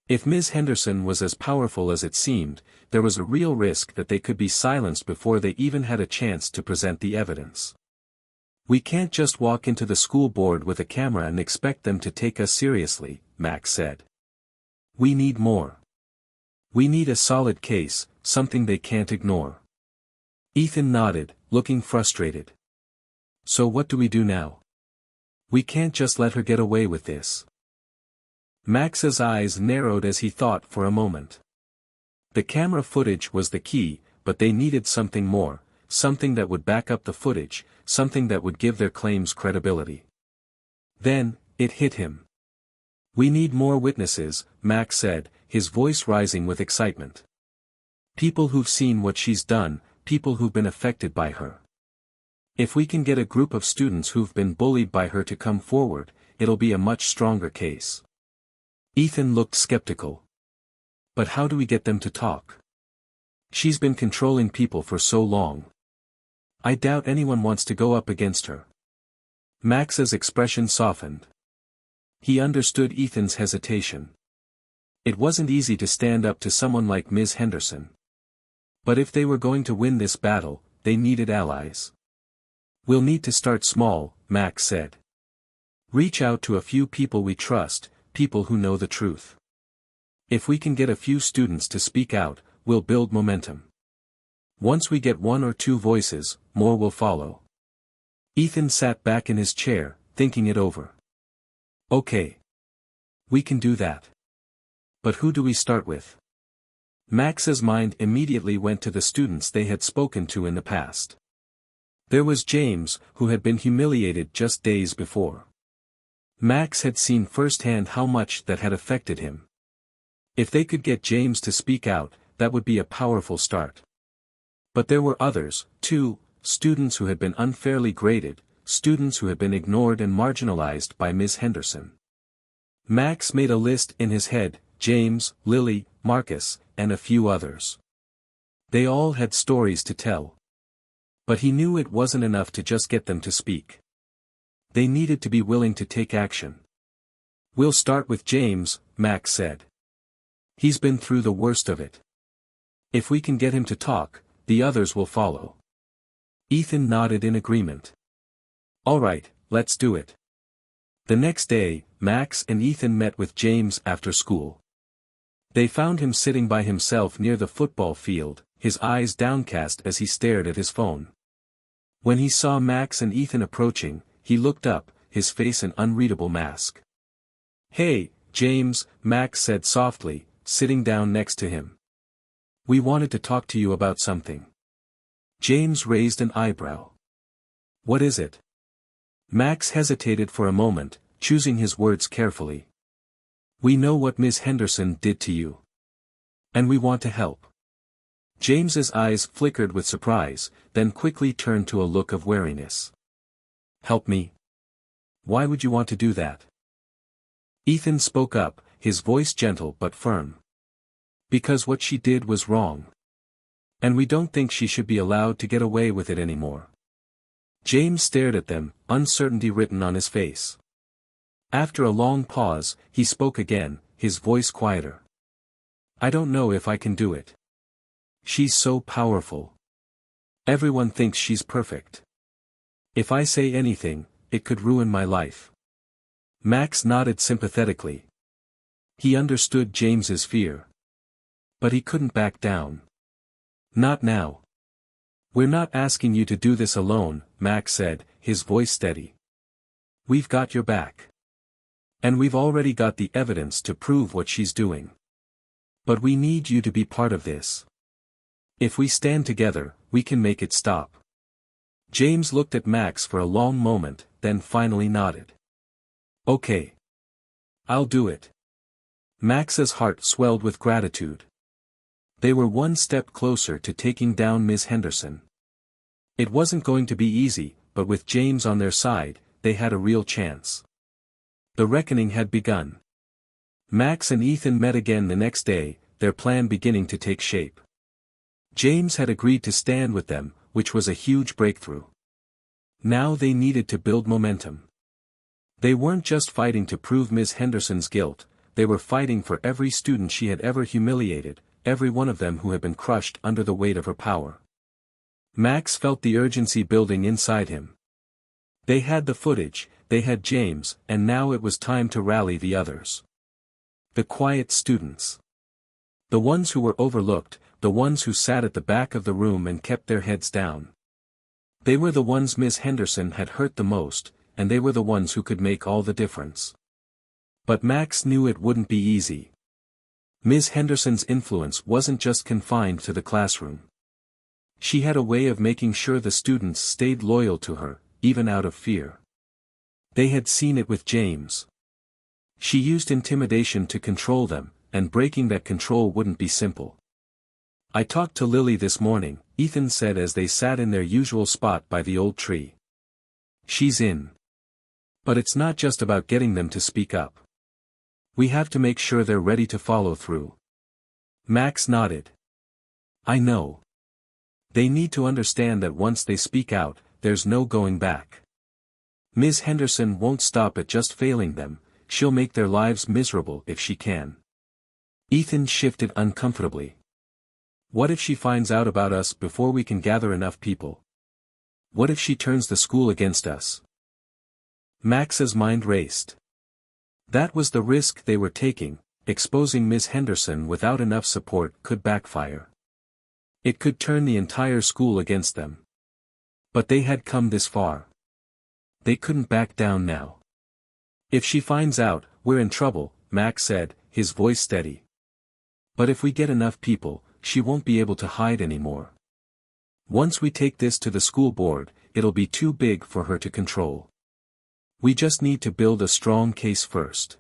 S1: If Ms. Henderson was as powerful as it seemed, there was a real risk that they could be silenced before they even had a chance to present the evidence. We can't just walk into the school board with a camera and expect them to take us seriously, Max said. We need more. We need a solid case, something they can't ignore. Ethan nodded, looking frustrated. So what do we do now? We can't just let her get away with this. Max's eyes narrowed as he thought for a moment. The camera footage was the key, but they needed something more, something that would back up the footage, something that would give their claims credibility. Then, it hit him. We need more witnesses, Max said, his voice rising with excitement. People who've seen what she's done, people who've been affected by her. If we can get a group of students who've been bullied by her to come forward, it'll be a much stronger case. Ethan looked skeptical. But how do we get them to talk? She's been controlling people for so long. I doubt anyone wants to go up against her. Max's expression softened. He understood Ethan's hesitation. It wasn't easy to stand up to someone like Ms. Henderson. But if they were going to win this battle, they needed allies. We'll need to start small, Max said. Reach out to a few people we trust, people who know the truth. If we can get a few students to speak out, we'll build momentum. Once we get one or two voices, more will follow. Ethan sat back in his chair, thinking it over. Okay. We can do that. But who do we start with? Max's mind immediately went to the students they had spoken to in the past. There was James, who had been humiliated just days before. Max had seen firsthand how much that had affected him. If they could get James to speak out, that would be a powerful start. But there were others, too, students who had been unfairly graded, students who had been ignored and marginalized by Ms. Henderson. Max made a list in his head: James, Lily, Marcus, and a few others. They all had stories to tell. But he knew it wasn't enough to just get them to speak. They needed to be willing to take action. We'll start with James, Max said. He's been through the worst of it. If we can get him to talk, the others will follow. Ethan nodded in agreement. All right, let's do it. The next day, Max and Ethan met with James after school. They found him sitting by himself near the football field, his eyes downcast as he stared at his phone. When he saw Max and Ethan approaching, he looked up, his face an unreadable mask. Hey, James, Max said softly, sitting down next to him. We wanted to talk to you about something. James raised an eyebrow. What is it? Max hesitated for a moment, choosing his words carefully. We know what Ms. Henderson did to you. And we want to help. James's eyes flickered with surprise, then quickly turned to a look of wariness. Help me? Why would you want to do that? Ethan spoke up, his voice gentle but firm. Because what she did was wrong. And we don't think she should be allowed to get away with it anymore. James stared at them, uncertainty written on his face. After a long pause, he spoke again, his voice quieter. I don't know if I can do it. She's so powerful. Everyone thinks she's perfect. If I say anything, it could ruin my life. Max nodded sympathetically. He understood James's fear. But he couldn't back down. Not now. We're not asking you to do this alone, Max said, his voice steady. We've got your back. And we've already got the evidence to prove what she's doing. But we need you to be part of this. If we stand together, we can make it stop. James looked at Max for a long moment, then finally nodded. Okay. I'll do it. Max's heart swelled with gratitude. They were one step closer to taking down Ms. Henderson. It wasn't going to be easy, but with James on their side, they had a real chance. The reckoning had begun. Max and Ethan met again the next day, their plan beginning to take shape. James had agreed to stand with them, which was a huge breakthrough. Now they needed to build momentum. They weren't just fighting to prove Ms. Henderson's guilt, they were fighting for every student she had ever humiliated, every one of them who had been crushed under the weight of her power. Max felt the urgency building inside him. They had the footage, they had James, and now it was time to rally the others. The quiet students. The ones who were overlooked, the ones who sat at the back of the room and kept their heads down. They were the ones Ms. Henderson had hurt the most, and they were the ones who could make all the difference. But Max knew it wouldn't be easy. Ms. Henderson's influence wasn't just confined to the classroom. She had a way of making sure the students stayed loyal to her, even out of fear. They had seen it with James. She used intimidation to control them, and breaking that control wouldn't be simple. "I talked to Lily this morning," Ethan said as they sat in their usual spot by the old tree. "She's in. But it's not just about getting them to speak up. We have to make sure they're ready to follow through." Max nodded. "I know. They need to understand that once they speak out, there's no going back. Ms. Henderson won't stop at just failing them, she'll make their lives miserable if she can." Ethan shifted uncomfortably. "What if she finds out about us before we can gather enough people? What if she turns the school against us?" Max's mind raced. That was the risk they were taking. Exposing Miss Henderson without enough support could backfire. It could turn the entire school against them. But they had come this far. They couldn't back down now. "If she finds out, we're in trouble," Max said, his voice steady. "But if we get enough people, she won't be able to hide anymore. Once we take this to the school board, it'll be too big for her to control. We just need to build a strong case first.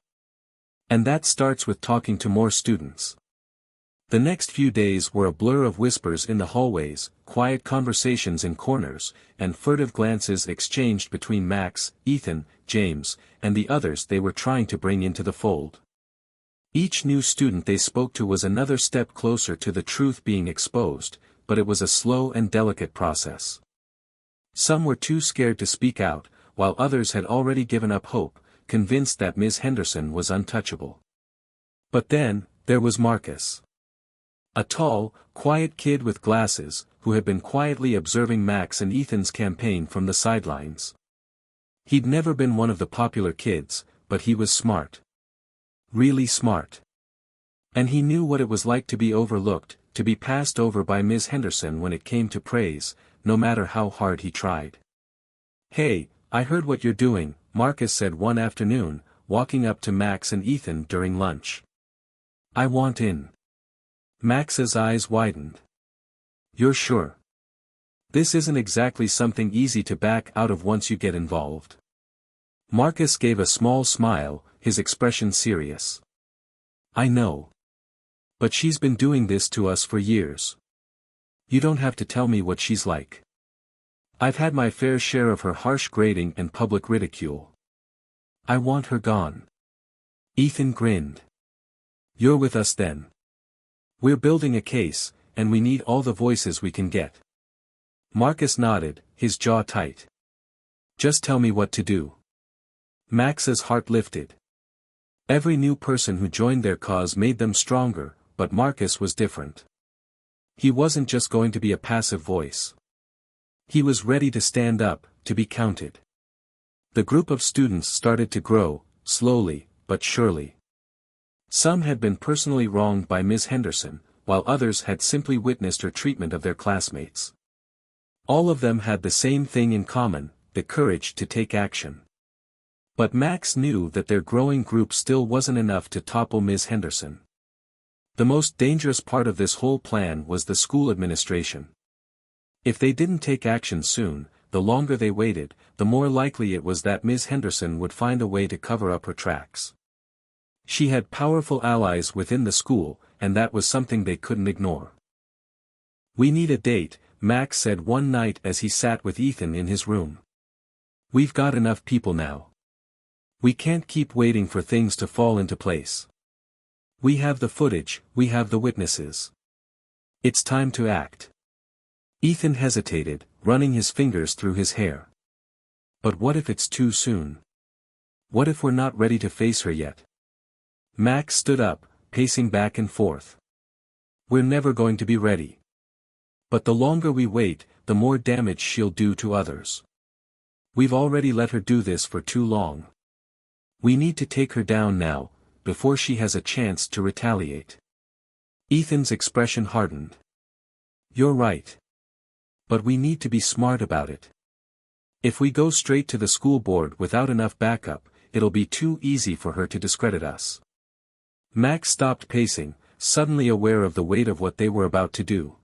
S1: And that starts with talking to more students." The next few days were a blur of whispers in the hallways, quiet conversations in corners, and furtive glances exchanged between Max, Ethan, James, and the others they were trying to bring into the fold. Each new student they spoke to was another step closer to the truth being exposed, but it was a slow and delicate process. Some were too scared to speak out, while others had already given up hope, convinced that Ms. Henderson was untouchable. But then, there was Marcus. A tall, quiet kid with glasses, who had been quietly observing Max and Ethan's campaign from the sidelines. He'd never been one of the popular kids, but he was smart. Really smart. And he knew what it was like to be overlooked, to be passed over by Ms. Henderson when it came to praise, no matter how hard he tried. "Hey, I heard what you're doing," Marcus said one afternoon, walking up to Max and Ethan during lunch. "I want in." Max's eyes widened. "You're sure? This isn't exactly something easy to back out of once you get involved." Marcus gave a small smile, his expression serious. "I know. But she's been doing this to us for years. You don't have to tell me what she's like. I've had my fair share of her harsh grading and public ridicule. I want her gone." Ethan grinned. "You're with us then. We're building a case, and we need all the voices we can get." Marcus nodded, his jaw tight. "Just tell me what to do." Max's heart lifted. Every new person who joined their cause made them stronger, but Marcus was different. He wasn't just going to be a passive voice. He was ready to stand up, to be counted. The group of students started to grow, slowly, but surely. Some had been personally wronged by Ms. Henderson, while others had simply witnessed her treatment of their classmates. All of them had the same thing in common, the courage to take action. But Max knew that their growing group still wasn't enough to topple Ms. Henderson. The most dangerous part of this whole plan was the school administration. If they didn't take action soon, the longer they waited, the more likely it was that Ms. Henderson would find a way to cover up her tracks. She had powerful allies within the school, and that was something they couldn't ignore. "We need a date," Max said one night as he sat with Ethan in his room. "We've got enough people now. We can't keep waiting for things to fall into place. We have the footage, we have the witnesses. It's time to act." Ethan hesitated, running his fingers through his hair. "But what if it's too soon? What if we're not ready to face her yet?" Max stood up, pacing back and forth. "We're never going to be ready. But the longer we wait, the more damage she'll do to others. We've already let her do this for too long. We need to take her down now, before she has a chance to retaliate." Ethan's expression hardened. "You're right. But we need to be smart about it. If we go straight to the school board without enough backup, it'll be too easy for her to discredit us." Max stopped pacing, suddenly aware of the weight of what they were about to do.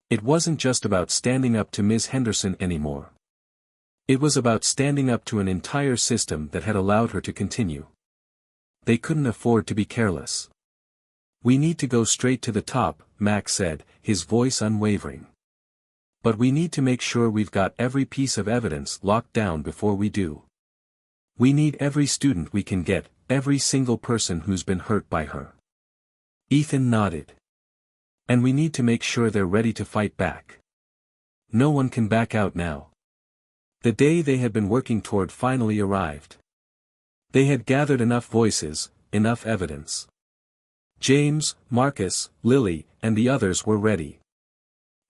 S1: It wasn't just about standing up to Ms. Henderson anymore. It was about standing up to an entire system that had allowed her to continue. They couldn't afford to be careless. "We need to go straight to the top," Max said, his voice unwavering. But we need to make sure we've got every piece of evidence locked down before we do. We need every student we can get, every single person who's been hurt by her. Ethan nodded. And we need to make sure they're ready to fight back. No one can back out now. The day they had been working toward finally arrived. They had gathered enough voices, enough evidence. James, Marcus, Lily, and the others were ready.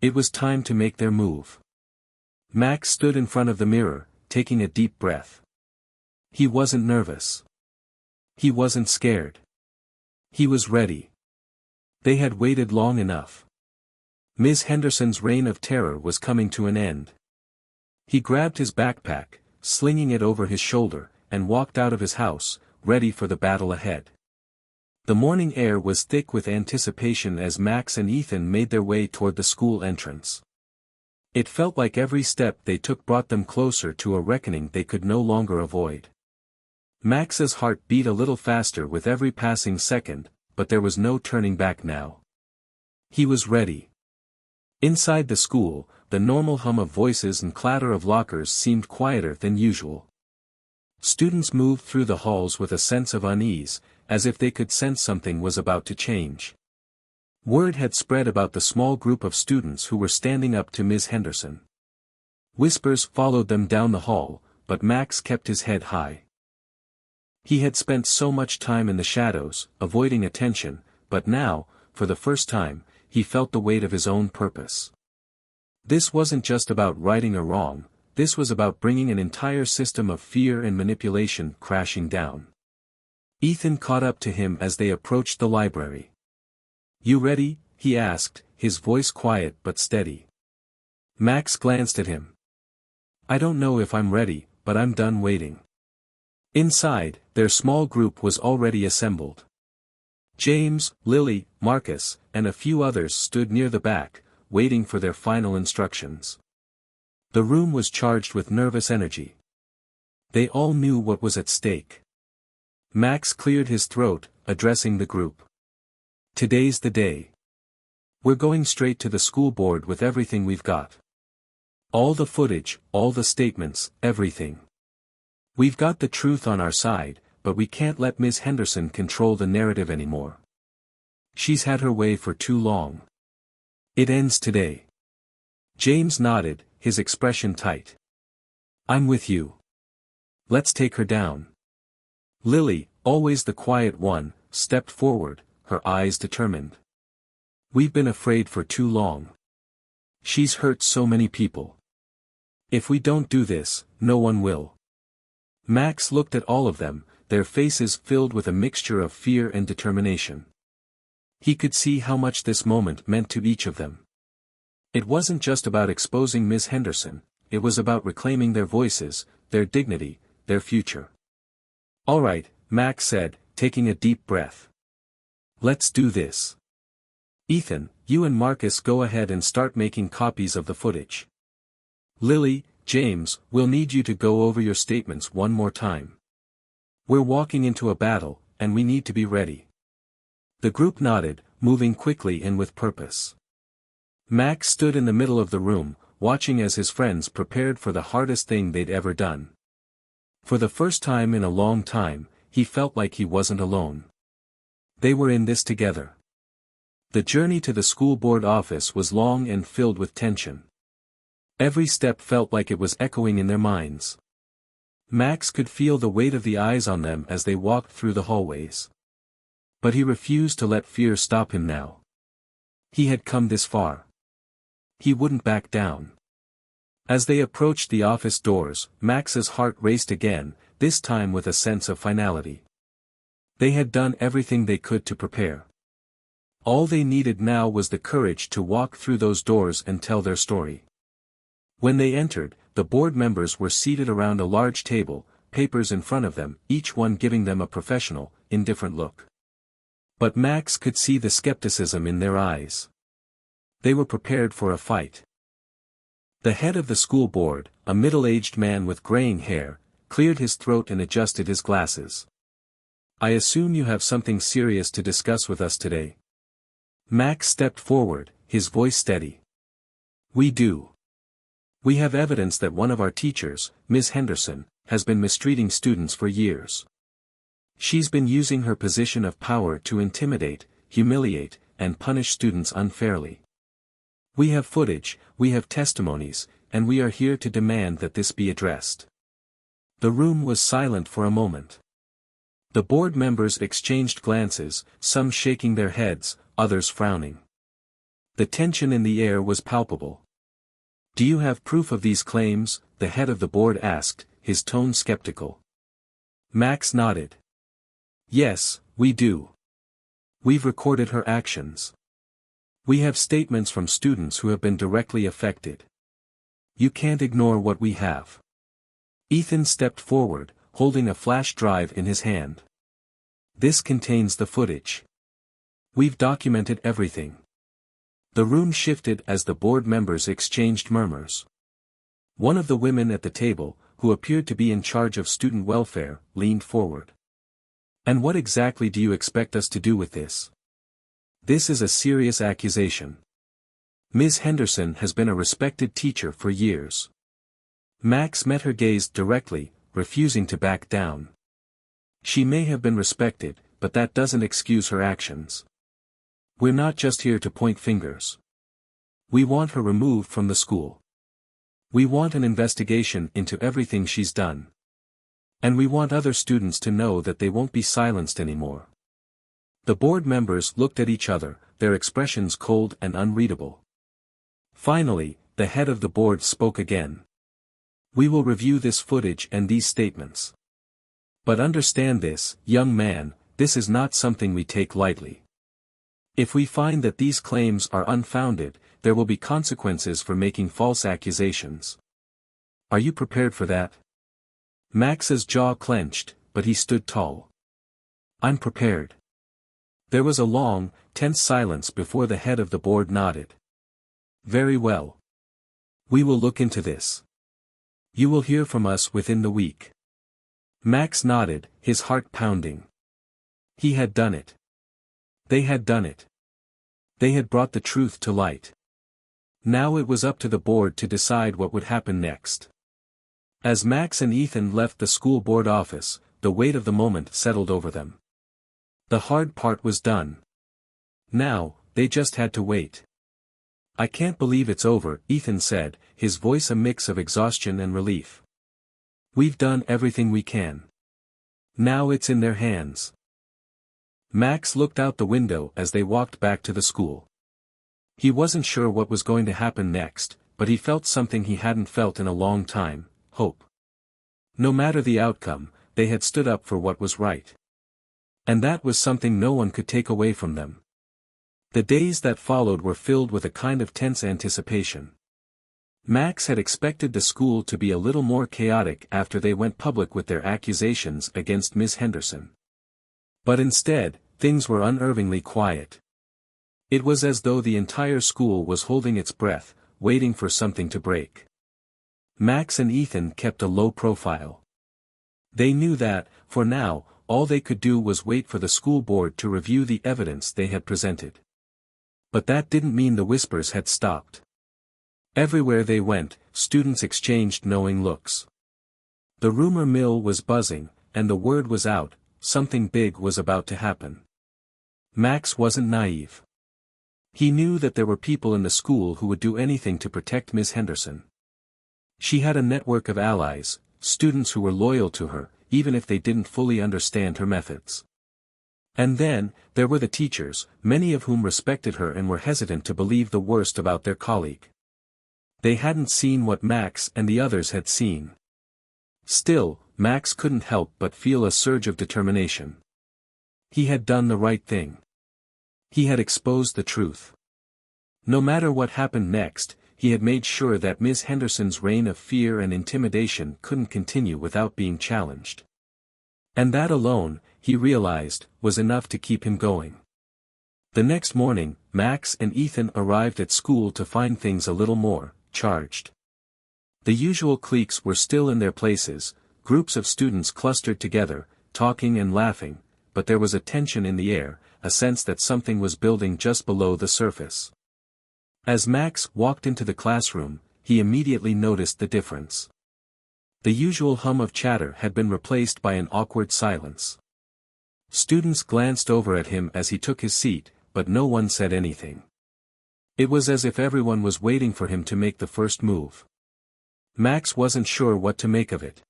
S1: It was time to make their move. Max stood in front of the mirror, taking a deep breath. He wasn't nervous. He wasn't scared. He was ready. They had waited long enough. Ms. Henderson's reign of terror was coming to an end. He grabbed his backpack, slinging it over his shoulder, and walked out of his house, ready for the battle ahead. The morning air was thick with anticipation as Max and Ethan made their way toward the school entrance. It felt like every step they took brought them closer to a reckoning they could no longer avoid. Max's heart beat a little faster with every passing second, but there was no turning back now. He was ready. Inside the school, the normal hum of voices and clatter of lockers seemed quieter than usual. Students moved through the halls with a sense of unease, as if they could sense something was about to change. Word had spread about the small group of students who were standing up to Ms. Henderson. Whispers followed them down the hall, but Max kept his head high. He had spent so much time in the shadows, avoiding attention, but now, for the first time, he felt the weight of his own purpose. This wasn't just about righting a wrong, this was about bringing an entire system of fear and manipulation crashing down. Ethan caught up to him as they approached the library. "You ready?" he asked, his voice quiet but steady. Max glanced at him. "I don't know if I'm ready, but I'm done waiting." Inside, their small group was already assembled. James, Lily, Marcus, and a few others stood near the back, waiting for their final instructions. The room was charged with nervous energy. They all knew what was at stake. Max cleared his throat, addressing the group. "Today's the day. We're going straight to the school board with everything we've got. All the footage, all the statements, everything. We've got the truth on our side, but we can't let Ms. Henderson control the narrative anymore. She's had her way for too long. It ends today." James nodded, his expression tight. "I'm with you. Let's take her down." Lily, always the quiet one, stepped forward, her eyes determined. "We've been afraid for too long. She's hurt so many people. If we don't do this, no one will." Max looked at all of them, their faces filled with a mixture of fear and determination. He could see how much this moment meant to each of them. It wasn't just about exposing Miss Henderson, it was about reclaiming their voices, their dignity, their future. "All right," Max said, taking a deep breath. "Let's do this. Ethan, you and Marcus go ahead and start making copies of the footage. Lily, James, we'll need you to go over your statements one more time. We're walking into a battle, and we need to be ready." The group nodded, moving quickly and with purpose. Max stood in the middle of the room, watching as his friends prepared for the hardest thing they'd ever done. For the first time in a long time, he felt like he wasn't alone. They were in this together. The journey to the school board office was long and filled with tension. Every step felt like it was echoing in their minds. Max could feel the weight of the eyes on them as they walked through the hallways. But he refused to let fear stop him now. He had come this far. He wouldn't back down. As they approached the office doors, Max's heart raced again, this time with a sense of finality. They had done everything they could to prepare. All they needed now was the courage to walk through those doors and tell their story. When they entered, the board members were seated around a large table, papers in front of them, each one giving them a professional, indifferent look. But Max could see the skepticism in their eyes. They were prepared for a fight. The head of the school board, a middle-aged man with graying hair, cleared his throat and adjusted his glasses. "I assume you have something serious to discuss with us today." Max stepped forward, his voice steady. We do. We have evidence that one of our teachers, Ms. Henderson, has been mistreating students for years. She's been using her position of power to intimidate, humiliate, and punish students unfairly. We have footage, we have testimonies, and we are here to demand that this be addressed. The room was silent for a moment. The board members exchanged glances, some shaking their heads, others frowning. The tension in the air was palpable. Do you have proof of these claims? The head of the board asked, his tone skeptical. Max nodded. Yes, we do. We've recorded her actions. We have statements from students who have been directly affected. You can't ignore what we have. Ethan stepped forward, holding a flash drive in his hand. This contains the footage. We've documented everything. The room shifted as the board members exchanged murmurs. One of the women at the table, who appeared to be in charge of student welfare, leaned forward. And what exactly do you expect us to do with this? This is a serious accusation. Ms. Henderson has been a respected teacher for years. Max met her gaze directly, refusing to back down. She may have been respected, but that doesn't excuse her actions. We're not just here to point fingers. We want her removed from the school. We want an investigation into everything she's done. And we want other students to know that they won't be silenced anymore. The board members looked at each other, their expressions cold and unreadable. Finally, the head of the board spoke again. We will review this footage and these statements. But understand this, young man, this is not something we take lightly. If we find that these claims are unfounded, there will be consequences for making false accusations. Are you prepared for that? Max's jaw clenched, but he stood tall. I'm prepared. There was a long, tense silence before the head of the board nodded. Very well. We will look into this. You will hear from us within the week. Max nodded, his heart pounding. He had done it. They had done it. They had brought the truth to light. Now it was up to the board to decide what would happen next. As Max and Ethan left the school board office, the weight of the moment settled over them. The hard part was done. Now, they just had to wait. I can't believe it's over, Ethan said, his voice a mix of exhaustion and relief. We've done everything we can. Now it's in their hands. Max looked out the window as they walked back to the school. He wasn't sure what was going to happen next, but he felt something he hadn't felt in a long time, hope. No matter the outcome, they had stood up for what was right. And that was something no one could take away from them. The days that followed were filled with a kind of tense anticipation. Max had expected the school to be a little more chaotic after they went public with their accusations against Miss Henderson. But instead, things were unnervingly quiet. It was as though the entire school was holding its breath, waiting for something to break. Max and Ethan kept a low profile. They knew that, for now, all they could do was wait for the school board to review the evidence they had presented. But that didn't mean the whispers had stopped. Everywhere they went, students exchanged knowing looks. The rumor mill was buzzing, and the word was out, something big was about to happen. Max wasn't naive. He knew that there were people in the school who would do anything to protect Miss Henderson. She had a network of allies, students who were loyal to her, even if they didn't fully understand her methods. And then, there were the teachers, many of whom respected her and were hesitant to believe the worst about their colleague. They hadn't seen what Max and the others had seen. Still, Max couldn't help but feel a surge of determination. He had done the right thing. He had exposed the truth. No matter what happened next, he had made sure that Miss Henderson's reign of fear and intimidation couldn't continue without being challenged. And that alone, he realized, was enough to keep him going. The next morning, Max and Ethan arrived at school to find things a little more charged. The usual cliques were still in their places, groups of students clustered together, talking and laughing, but there was a tension in the air, a sense that something was building just below the surface. As Max walked into the classroom, he immediately noticed the difference. The usual hum of chatter had been replaced by an awkward silence. Students glanced over at him as he took his seat, but no one said anything. It was as if everyone was waiting for him to make the first move. Max wasn't sure what to make of it.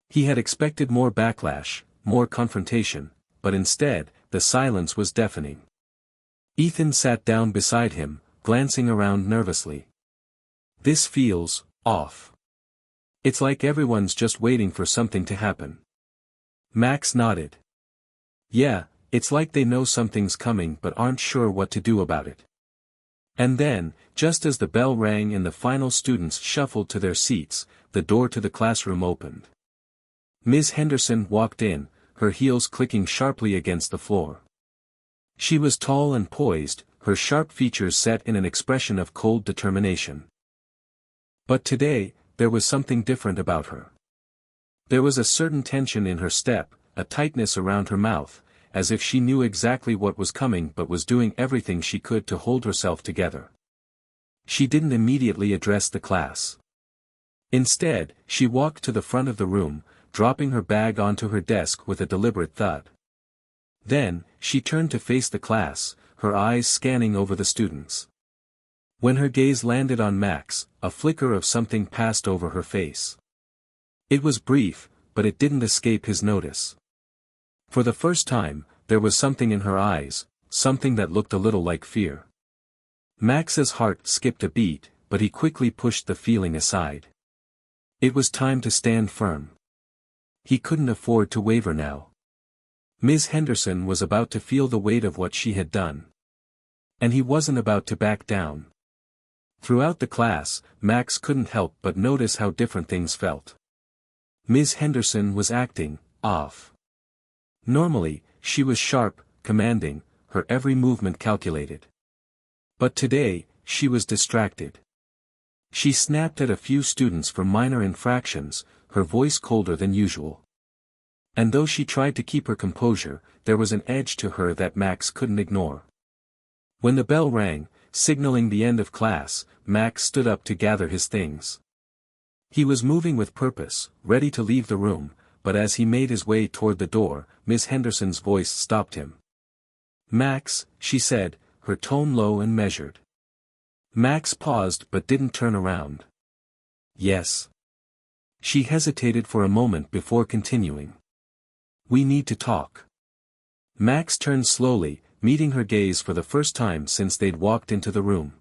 S1: He had expected more backlash, more confrontation, but instead, the silence was deafening. Ethan sat down beside him, glancing around nervously. "This feels off. It's like everyone's just waiting for something to happen." Max nodded. "Yeah, it's like they know something's coming but aren't sure what to do about it." And then, just as the bell rang and the final students shuffled to their seats, the door to the classroom opened. Ms. Henderson walked in, her heels clicking sharply against the floor. She was tall and poised, her sharp features set in an expression of cold determination. But today, there was something different about her. There was a certain tension in her step, a tightness around her mouth, as if she knew exactly what was coming but was doing everything she could to hold herself together. She didn't immediately address the class. Instead, she walked to the front of the room, dropping her bag onto her desk with a deliberate thud. Then, she turned to face the class, her eyes scanning over the students. When her gaze landed on Max, a flicker of something passed over her face. It was brief, but it didn't escape his notice. For the first time, there was something in her eyes, something that looked a little like fear. Max's heart skipped a beat, but he quickly pushed the feeling aside. It was time to stand firm. He couldn't afford to waver now. Ms. Henderson was about to feel the weight of what she had done. And he wasn't about to back down. Throughout the class, Max couldn't help but notice how different things felt. Ms. Henderson was acting off. Normally, she was sharp, commanding, her every movement calculated. But today, she was distracted. She snapped at a few students for minor infractions, her voice colder than usual. And though she tried to keep her composure, there was an edge to her that Max couldn't ignore. When the bell rang, signaling the end of class, Max stood up to gather his things. He was moving with purpose, ready to leave the room, but as he made his way toward the door, Miss Henderson's voice stopped him. "Max," she said, her tone low and measured. Max paused but didn't turn around. "Yes." She hesitated for a moment before continuing. "We need to talk." Max turned slowly, meeting her gaze for the first time since they'd walked into the room.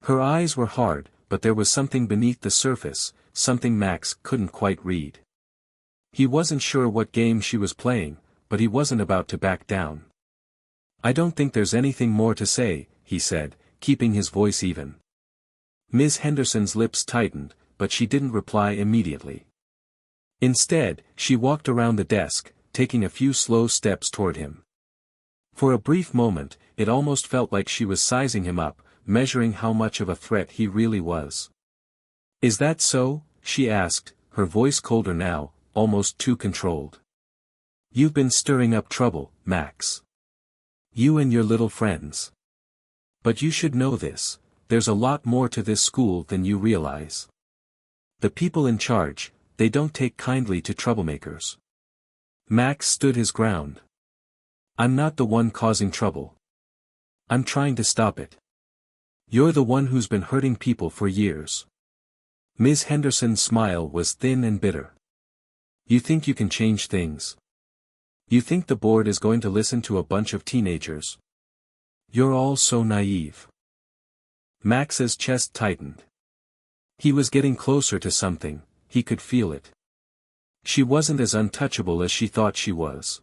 S1: Her eyes were hard, but there was something beneath the surface, something Max couldn't quite read. He wasn't sure what game she was playing, but he wasn't about to back down. "I don't think there's anything more to say," he said, keeping his voice even. Ms. Henderson's lips tightened, but she didn't reply immediately. Instead, she walked around the desk, taking a few slow steps toward him. For a brief moment, it almost felt like she was sizing him up, measuring how much of a threat he really was. "Is that so?" she asked, her voice colder now, almost too controlled. "You've been stirring up trouble, Max. You and your little friends. But you should know this, there's a lot more to this school than you realize. The people in charge, they don't take kindly to troublemakers." Max stood his ground. "I'm not the one causing trouble. I'm trying to stop it. You're the one who's been hurting people for years." Ms. Henderson's smile was thin and bitter. "You think you can change things? You think the board is going to listen to a bunch of teenagers? You're all so naive." Max's chest tightened. He was getting closer to something, he could feel it. She wasn't as untouchable as she thought she was.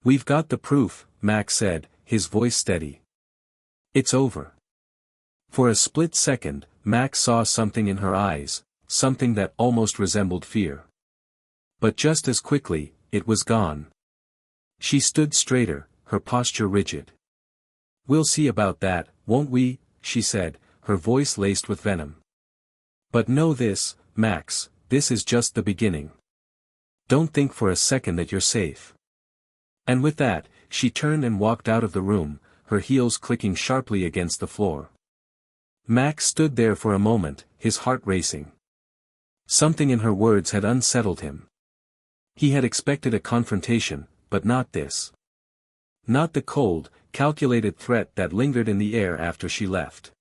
S1: "We've got the proof," Max said, his voice steady. "It's over." For a split second, Max saw something in her eyes, something that almost resembled fear. But just as quickly, it was gone. She stood straighter, her posture rigid. "We'll see about that, won't we?" she said, her voice laced with venom. "But know this, Max, this is just the beginning. Don't think for a second that you're safe." And with that, she turned and walked out of the room, her heels clicking sharply against the floor. Max stood there for a moment, his heart racing. Something in her words had unsettled him. He had expected a confrontation, but not this. Not the cold, calculated threat that lingered in the air after she left.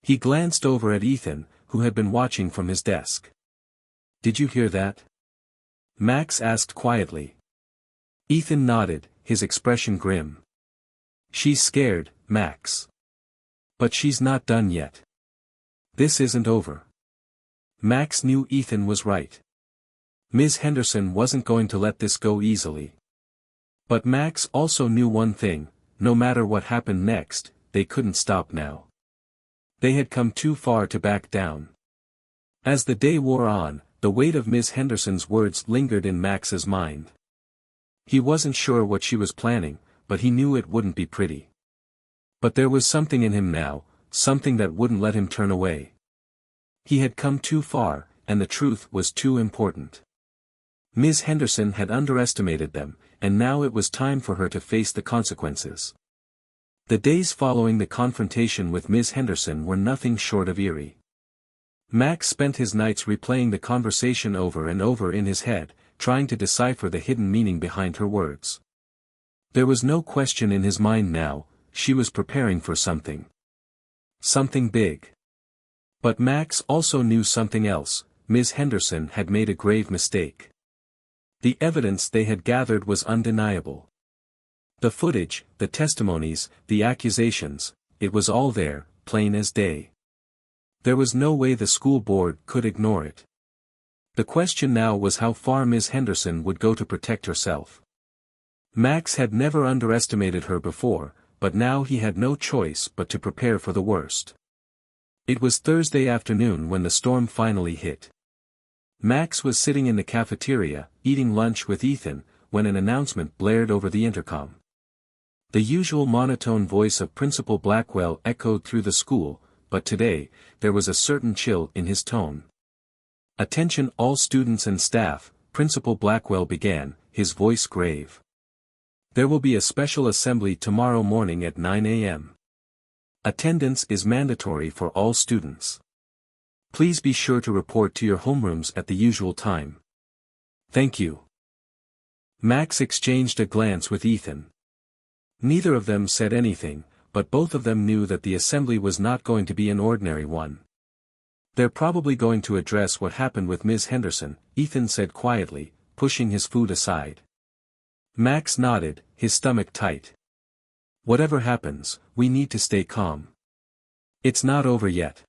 S1: He glanced over at Ethan, who had been watching from his desk. "Did you hear that?" Max asked quietly. Ethan nodded, his expression grim. "She's scared, Max. But she's not done yet. This isn't over." Max knew Ethan was right. Ms. Henderson wasn't going to let this go easily. But Max also knew one thing: no matter what happened next, they couldn't stop now. They had come too far to back down. As the day wore on, the weight of Ms. Henderson's words lingered in Max's mind. He wasn't sure what she was planning, but he knew it wouldn't be pretty. But there was something in him now, something that wouldn't let him turn away. He had come too far, and the truth was too important. Ms. Henderson had underestimated them, and now it was time for her to face the consequences. The days following the confrontation with Ms. Henderson were nothing short of eerie. Max spent his nights replaying the conversation over and over in his head, trying to decipher the hidden meaning behind her words. There was no question in his mind now: she was preparing for something. Something big. But Max also knew something else: Ms. Henderson had made a grave mistake. The evidence they had gathered was undeniable. The footage, the testimonies, the accusations, it was all there, plain as day. There was no way the school board could ignore it. The question now was how far Ms. Henderson would go to protect herself. Max had never underestimated her before, but now he had no choice but to prepare for the worst. It was Thursday afternoon when the storm finally hit. Max was sitting in the cafeteria, eating lunch with Ethan, when an announcement blared over the intercom. The usual monotone voice of Principal Blackwell echoed through the school, but today, there was a certain chill in his tone. "Attention all students and staff," Principal Blackwell began, his voice grave. "There will be a special assembly tomorrow morning at 9 a.m. Attendance is mandatory for all students. Please be sure to report to your homerooms at the usual time. Thank you." Max exchanged a glance with Ethan. Neither of them said anything, but both of them knew that the assembly was not going to be an ordinary one. "They're probably going to address what happened with Ms. Henderson," Ethan said quietly, pushing his food aside. Max nodded, his stomach tight. "Whatever happens, we need to stay calm. It's not over yet."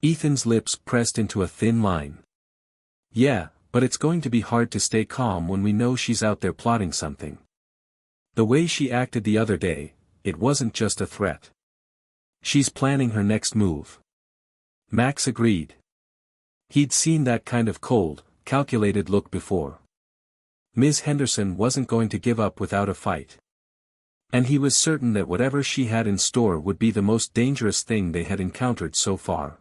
S1: Ethan's lips pressed into a thin line. "Yeah, but it's going to be hard to stay calm when we know she's out there plotting something. The way she acted the other day, it wasn't just a threat. She's planning her next move." Max agreed. He'd seen that kind of cold, calculated look before. Ms. Henderson wasn't going to give up without a fight. And he was certain that whatever she had in store would be the most dangerous thing they had encountered so far.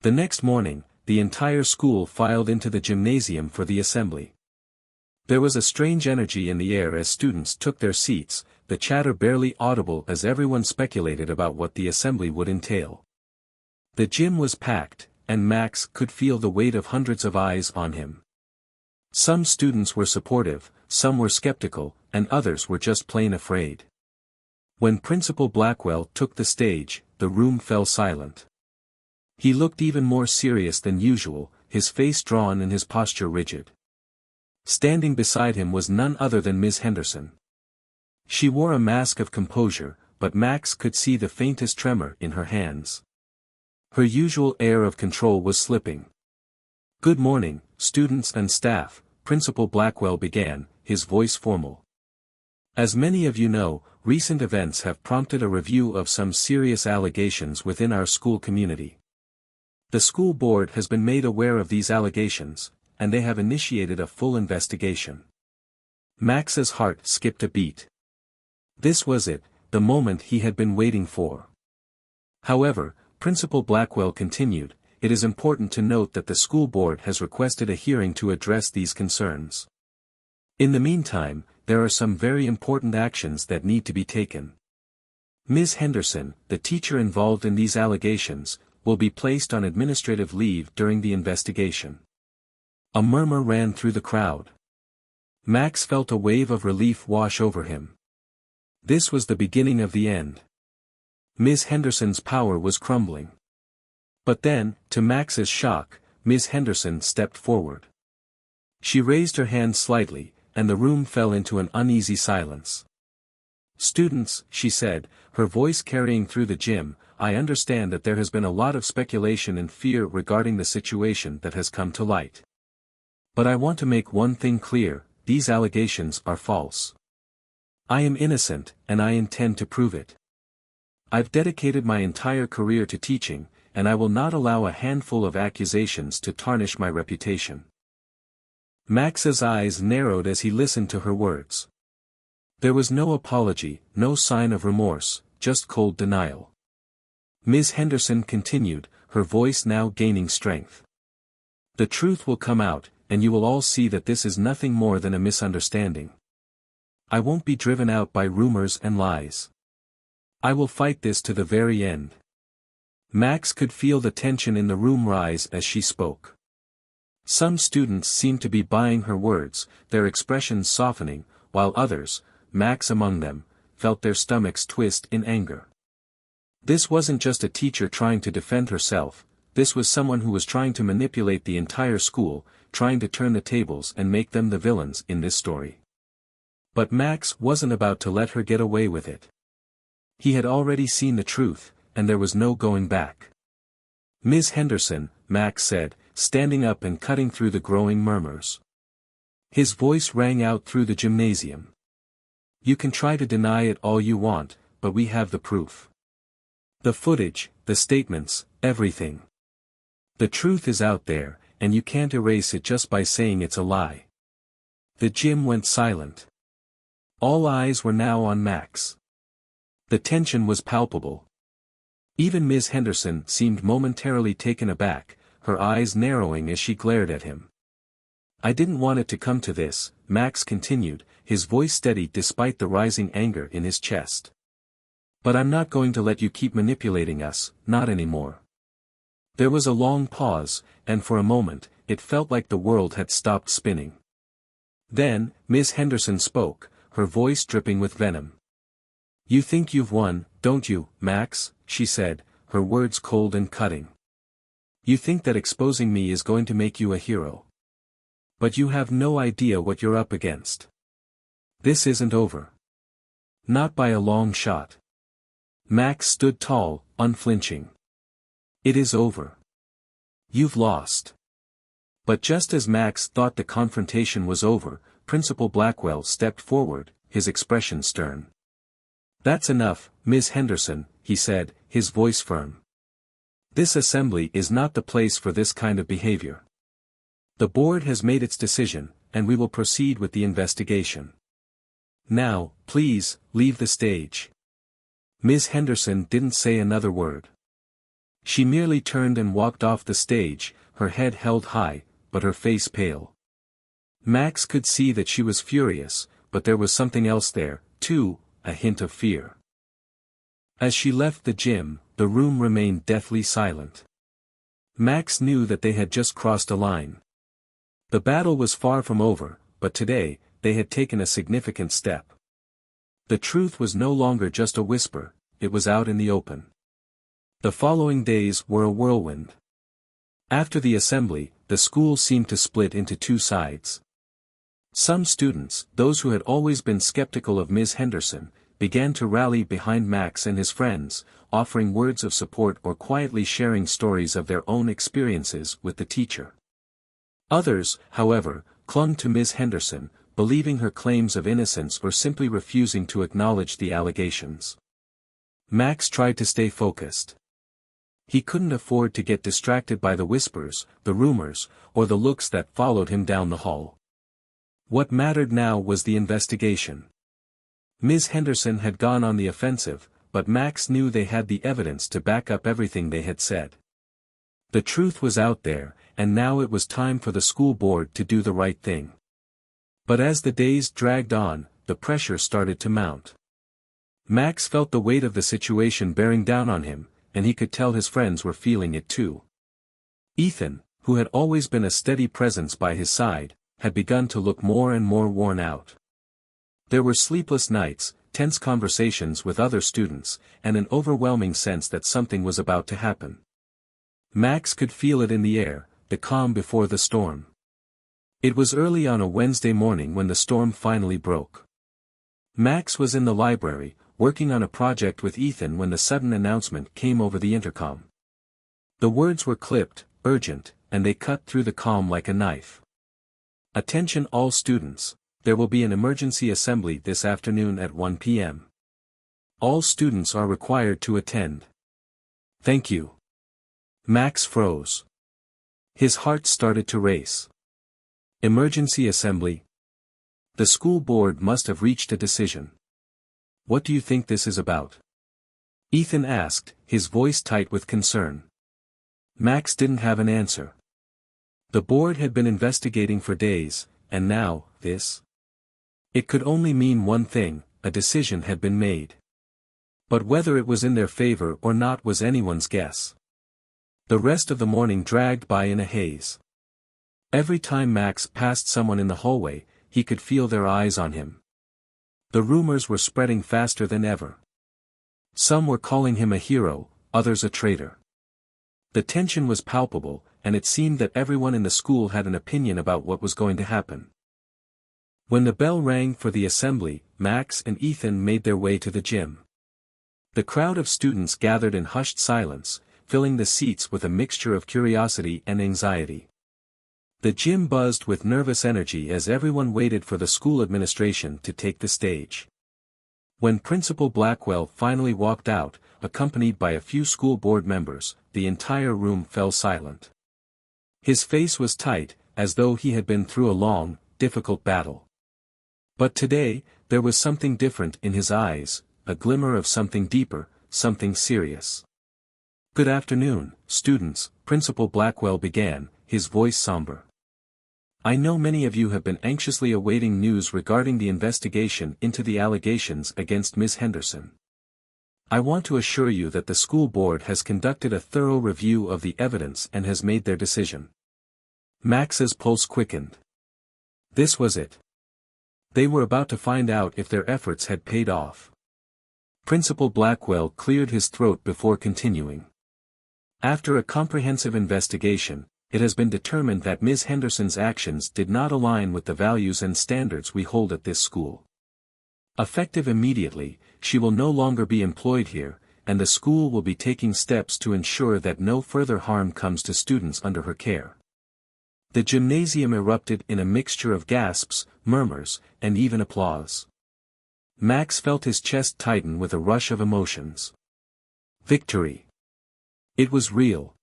S1: The next morning, the entire school filed into the gymnasium for the assembly. There was a strange energy in the air as students took their seats, the chatter barely audible as everyone speculated about what the assembly would entail. The gym was packed, and Max could feel the weight of hundreds of eyes on him. Some students were supportive, some were skeptical, and others were just plain afraid. When Principal Blackwell took the stage, the room fell silent. He looked even more serious than usual, his face drawn and his posture rigid. Standing beside him was none other than Ms. Henderson. She wore a mask of composure, but Max could see the faintest tremor in her hands. Her usual air of control was slipping. "Good morning, students and staff," Principal Blackwell began, his voice formal. "As many of you know, recent events have prompted a review of some serious allegations within our school community. The school board has been made aware of these allegations, and they have initiated a full investigation." Max's heart skipped a beat. This was it, the moment he had been waiting for. However, Principal Blackwell continued, "It is important to note that the school board has requested a hearing to address these concerns. In the meantime, there are some very important actions that need to be taken. Ms. Henderson, the teacher involved in these allegations, will be placed on administrative leave during the investigation." A murmur ran through the crowd. Max felt a wave of relief wash over him. This was the beginning of the end. Ms. Henderson's power was crumbling. But then, to Max's shock, Ms. Henderson stepped forward. She raised her hand slightly, and the room fell into an uneasy silence. "Students," she said, her voice carrying through the gym, "I understand that there has been a lot of speculation and fear regarding the situation that has come to light. But I want to make one thing clear, these allegations are false. I am innocent, and I intend to prove it. I've dedicated my entire career to teaching, and I will not allow a handful of accusations to tarnish my reputation." Max's eyes narrowed as he listened to her words. There was no apology, no sign of remorse, just cold denial. Ms. Henderson continued, her voice now gaining strength. "The truth will come out, and you will all see that this is nothing more than a misunderstanding. I won't be driven out by rumors and lies. I will fight this to the very end." Max could feel the tension in the room rise as she spoke. Some students seemed to be buying her words, their expressions softening, while others, Max among them, felt their stomachs twist in anger. This wasn't just a teacher trying to defend herself, this was someone who was trying to manipulate the entire school, trying to turn the tables and make them the villains in this story. But Max wasn't about to let her get away with it. He had already seen the truth, and there was no going back. "Ms. Henderson," Max said, standing up and cutting through the growing murmurs. His voice rang out through the gymnasium. "You can try to deny it all you want, but we have the proof. The footage, the statements, everything. The truth is out there, and you can't erase it just by saying it's a lie." The gym went silent. All eyes were now on Max. The tension was palpable. Even Ms. Henderson seemed momentarily taken aback, her eyes narrowing as she glared at him. "I didn't want it to come to this," Max continued, his voice steady despite the rising anger in his chest. "But I'm not going to let you keep manipulating us, not anymore." There was a long pause, and for a moment, it felt like the world had stopped spinning. Then, Ms. Henderson spoke, her voice dripping with venom. "You think you've won, don't you, Max?" she said, her words cold and cutting. "You think that exposing me is going to make you a hero. But you have no idea what you're up against. This isn't over. Not by a long shot." Max stood tall, unflinching. "It is over. You've lost." But just as Max thought the confrontation was over, Principal Blackwell stepped forward, his expression stern. "That's enough, Ms. Henderson," he said, his voice firm. "This assembly is not the place for this kind of behavior. The board has made its decision, and we will proceed with the investigation. Now, please, leave the stage." Ms. Henderson didn't say another word. She merely turned and walked off the stage, her head held high, but her face pale. Max could see that she was furious, but there was something else there, too, a hint of fear. As she left the gym, the room remained deathly silent. Max knew that they had just crossed a line. The battle was far from over, but today, they had taken a significant step. The truth was no longer just a whisper, it was out in the open. The following days were a whirlwind. After the assembly, the school seemed to split into two sides. Some students, those who had always been skeptical of Ms. Henderson, began to rally behind Max and his friends, offering words of support or quietly sharing stories of their own experiences with the teacher. Others, however, clung to Ms. Henderson, believing her claims of innocence or simply refusing to acknowledge the allegations. Max tried to stay focused. He couldn't afford to get distracted by the whispers, the rumors, or the looks that followed him down the hall. What mattered now was the investigation. Ms. Henderson had gone on the offensive, but Max knew they had the evidence to back up everything they had said. The truth was out there, and now it was time for the school board to do the right thing. But as the days dragged on, the pressure started to mount. Max felt the weight of the situation bearing down on him, and he could tell his friends were feeling it too. Ethan, who had always been a steady presence by his side, had begun to look more and more worn out. There were sleepless nights, tense conversations with other students, and an overwhelming sense that something was about to happen. Max could feel it in the air, the calm before the storm. It was early on a Wednesday morning when the storm finally broke. Max was in the library, working on a project with Ethan when the sudden announcement came over the intercom. The words were clipped, urgent, and they cut through the calm like a knife. Attention all students, there will be an emergency assembly this afternoon at 1 p.m. All students are required to attend. Thank you. Max froze. His heart started to race. Emergency assembly? The school board must have reached a decision. What do you think this is about? Ethan asked, his voice tight with concern. Max didn't have an answer. The board had been investigating for days, and now, this? It could only mean one thing, a decision had been made. But whether it was in their favor or not was anyone's guess. The rest of the morning dragged by in a haze. Every time Max passed someone in the hallway, he could feel their eyes on him. The rumors were spreading faster than ever. Some were calling him a hero, others a traitor. The tension was palpable, and it seemed that everyone in the school had an opinion about what was going to happen. When the bell rang for the assembly, Max and Ethan made their way to the gym. The crowd of students gathered in hushed silence, filling the seats with a mixture of curiosity and anxiety. The gym buzzed with nervous energy as everyone waited for the school administration to take the stage. When Principal Blackwell finally walked out, accompanied by a few school board members, the entire room fell silent. His face was tight, as though he had been through a long, difficult battle. But today, there was something different in his eyes, a glimmer of something deeper, something serious. Good afternoon, students, Principal Blackwell began, his voice somber. I know many of you have been anxiously awaiting news regarding the investigation into the allegations against Ms. Henderson. I want to assure you that the school board has conducted a thorough review of the evidence and has made their decision. Max's pulse quickened. This was it. They were about to find out if their efforts had paid off. Principal Blackwell cleared his throat before continuing. After a comprehensive investigation, it has been determined that Ms. Henderson's actions did not align with the values and standards we hold at this school. Effective immediately, she will no longer be employed here, and the school will be taking steps to ensure that no further harm comes to students under her care. The gymnasium erupted in a mixture of gasps, murmurs, and even applause. Max felt his chest tighten with a rush of emotions. Victory. It was real.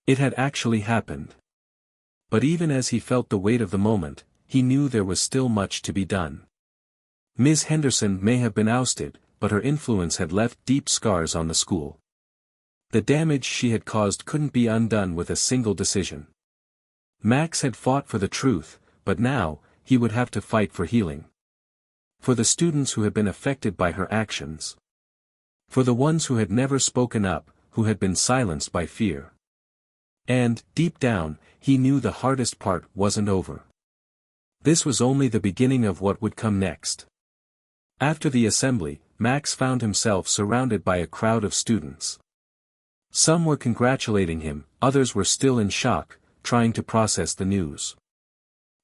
S1: It had actually happened. But even as he felt the weight of the moment, he knew there was still much to be done. Ms. Henderson may have been ousted, but her influence had left deep scars on the school. The damage she had caused couldn't be undone with a single decision. Max had fought for the truth, but now, he would have to fight for healing. For the students who had been affected by her actions. For the ones who had never spoken up, who had been silenced by fear. And, deep down, he knew the hardest part wasn't over. This was only the beginning of what would come next. After the assembly, Max found himself surrounded by a crowd of students. Some were congratulating him, others were still in shock, trying to process the news.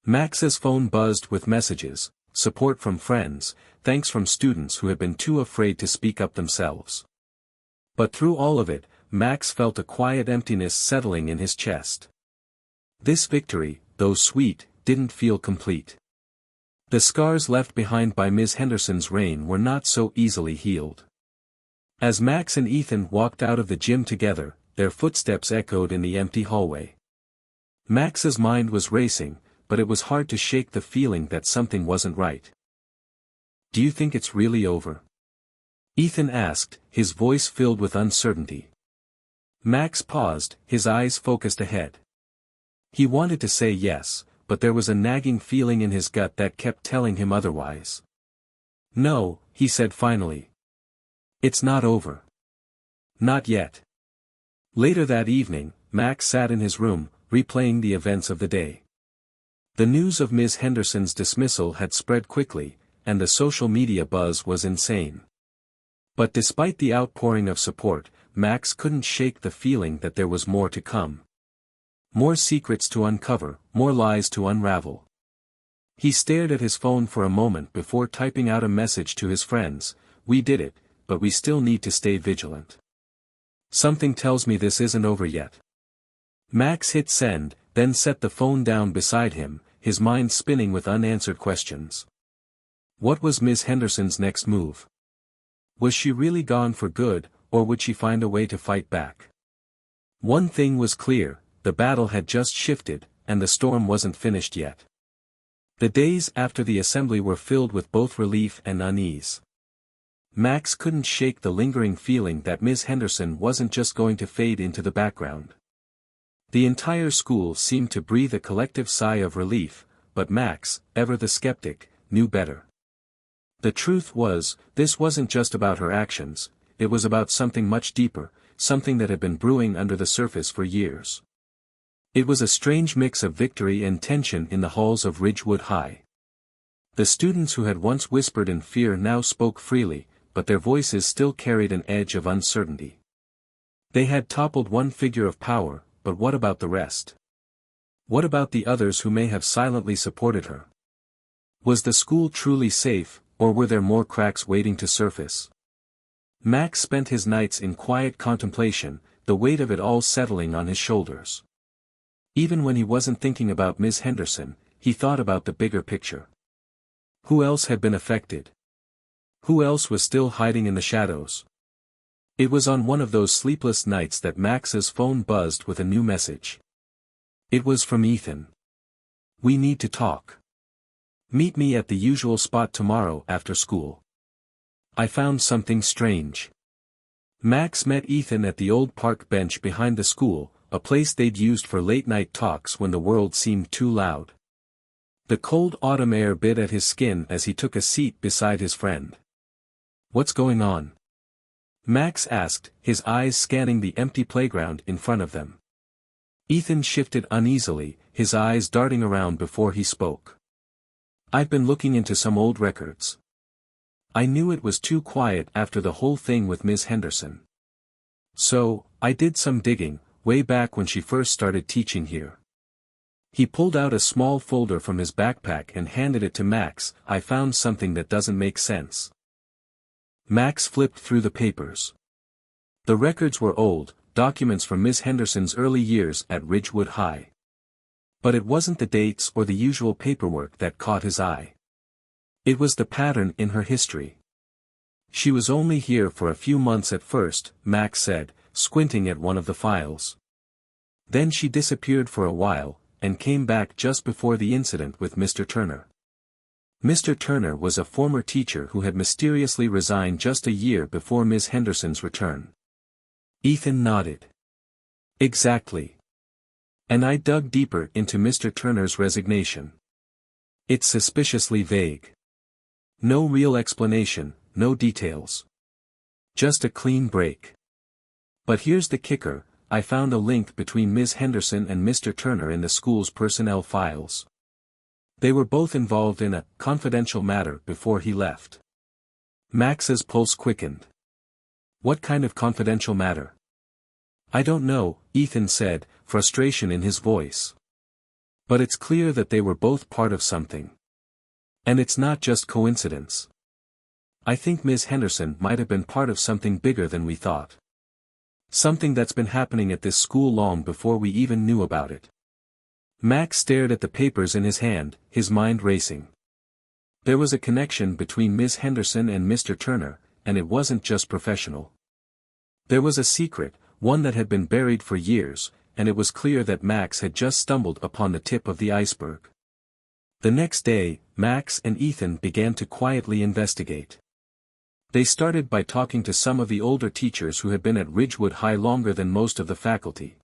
S1: Max's phone buzzed with messages, support from friends, thanks from students who had been too afraid to speak up themselves. But through all of it, Max felt a quiet emptiness settling in his chest. This victory, though sweet, didn't feel complete. The scars left behind by Ms. Henderson's reign were not so easily healed. As Max and Ethan walked out of the gym together, their footsteps echoed in the empty hallway. Max's mind was racing, but it was hard to shake the feeling that something wasn't right. Do you think it's really over? Ethan asked, his voice filled with uncertainty. Max paused, his eyes focused ahead. He wanted to say yes, but there was a nagging feeling in his gut that kept telling him otherwise. No, he said finally. It's not over. Not yet. Later that evening, Max sat in his room, replaying the events of the day. The news of Ms. Henderson's dismissal had spread quickly, and the social media buzz was insane. But despite the outpouring of support, Max couldn't shake the feeling that there was more to come. More secrets to uncover, more lies to unravel. He stared at his phone for a moment before typing out a message to his friends. We did it, but we still need to stay vigilant. Something tells me this isn't over yet. Max hit send, then set the phone down beside him, his mind spinning with unanswered questions. What was Miss Henderson's next move? Was she really gone for good, or would she find a way to fight back? One thing was clear, the battle had just shifted, and the storm wasn't finished yet. The days after the assembly were filled with both relief and unease. Max couldn't shake the lingering feeling that Miss Henderson wasn't just going to fade into the background. The entire school seemed to breathe a collective sigh of relief, but Max, ever the skeptic, knew better. The truth was, this wasn't just about her actions, it was about something much deeper, something that had been brewing under the surface for years. It was a strange mix of victory and tension in the halls of Ridgewood High. The students who had once whispered in fear now spoke freely, but their voices still carried an edge of uncertainty. They had toppled one figure of power, but what about the rest? What about the others who may have silently supported her? Was the school truly safe, or were there more cracks waiting to surface? Max spent his nights in quiet contemplation, the weight of it all settling on his shoulders. Even when he wasn't thinking about Miss Henderson, he thought about the bigger picture. Who else had been affected? Who else was still hiding in the shadows? It was on one of those sleepless nights that Max's phone buzzed with a new message. It was from Ethan. We need to talk. Meet me at the usual spot tomorrow after school. I found something strange. Max met Ethan at the old park bench behind the school, a place they'd used for late-night talks when the world seemed too loud. The cold autumn air bit at his skin as he took a seat beside his friend. What's going on? Max asked, his eyes scanning the empty playground in front of them. Ethan shifted uneasily, his eyes darting around before he spoke. I've been looking into some old records. I knew it was too quiet after the whole thing with Miss Henderson. So, I did some digging, way back when she first started teaching here. He pulled out a small folder from his backpack and handed it to Max. I found something that doesn't make sense. Max flipped through the papers. The records were old, documents from Miss Henderson's early years at Ridgewood High. But it wasn't the dates or the usual paperwork that caught his eye. It was the pattern in her history. She was only here for a few months at first, Max said, squinting at one of the files. Then she disappeared for a while, and came back just before the incident with Mr. Turner. Mr. Turner was a former teacher who had mysteriously resigned just a year before Miss Henderson's return. Ethan nodded. Exactly. And I dug deeper into Mr. Turner's resignation. It's suspiciously vague. No real explanation, no details. Just a clean break. But here's the kicker, I found a link between Miss Henderson and Mr. Turner in the school's personnel files. They were both involved in a confidential matter before he left. Max's pulse quickened. What kind of confidential matter? I don't know, Ethan said, frustration in his voice. But it's clear that they were both part of something. And it's not just coincidence. I think Miss Henderson might have been part of something bigger than we thought. Something that's been happening at this school long before we even knew about it. Max stared at the papers in his hand, his mind racing. There was a connection between Miss Henderson and Mr. Turner, and it wasn't just professional. There was a secret, one that had been buried for years, and it was clear that Max had just stumbled upon the tip of the iceberg. The next day, Max and Ethan began to quietly investigate. They started by talking to some of the older teachers who had been at Ridgewood High longer than most of the faculty.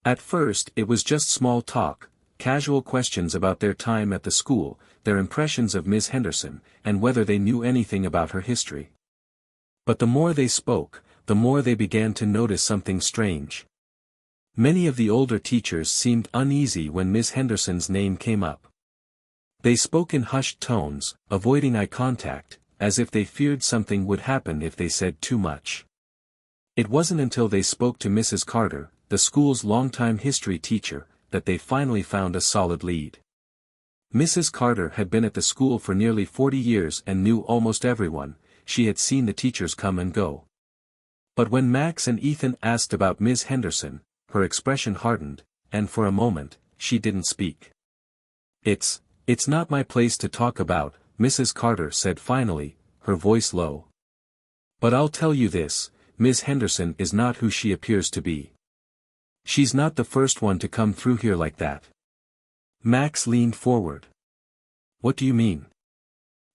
S1: At first it was just small talk, casual questions about their time at the school, their impressions of Miss Henderson, and whether they knew anything about her history. But the more they spoke, the more they began to notice something strange. Many of the older teachers seemed uneasy when Miss Henderson's name came up. They spoke in hushed tones, avoiding eye contact, as if they feared something would happen if they said too much. It wasn't until they spoke to Mrs. Carter, the school's longtime history teacher, that they finally found a solid lead. Mrs. Carter had been at the school for nearly 40 years and knew almost everyone. She had seen the teachers come and go. But when Max and Ethan asked about Miss Henderson, her expression hardened, and for a moment, she didn't speak. It's not my place to talk about," Mrs. Carter said finally, her voice low. "But I'll tell you this, Miss Henderson is not who she appears to be. She's not the first one to come through here like that." Max leaned forward. "What do you mean?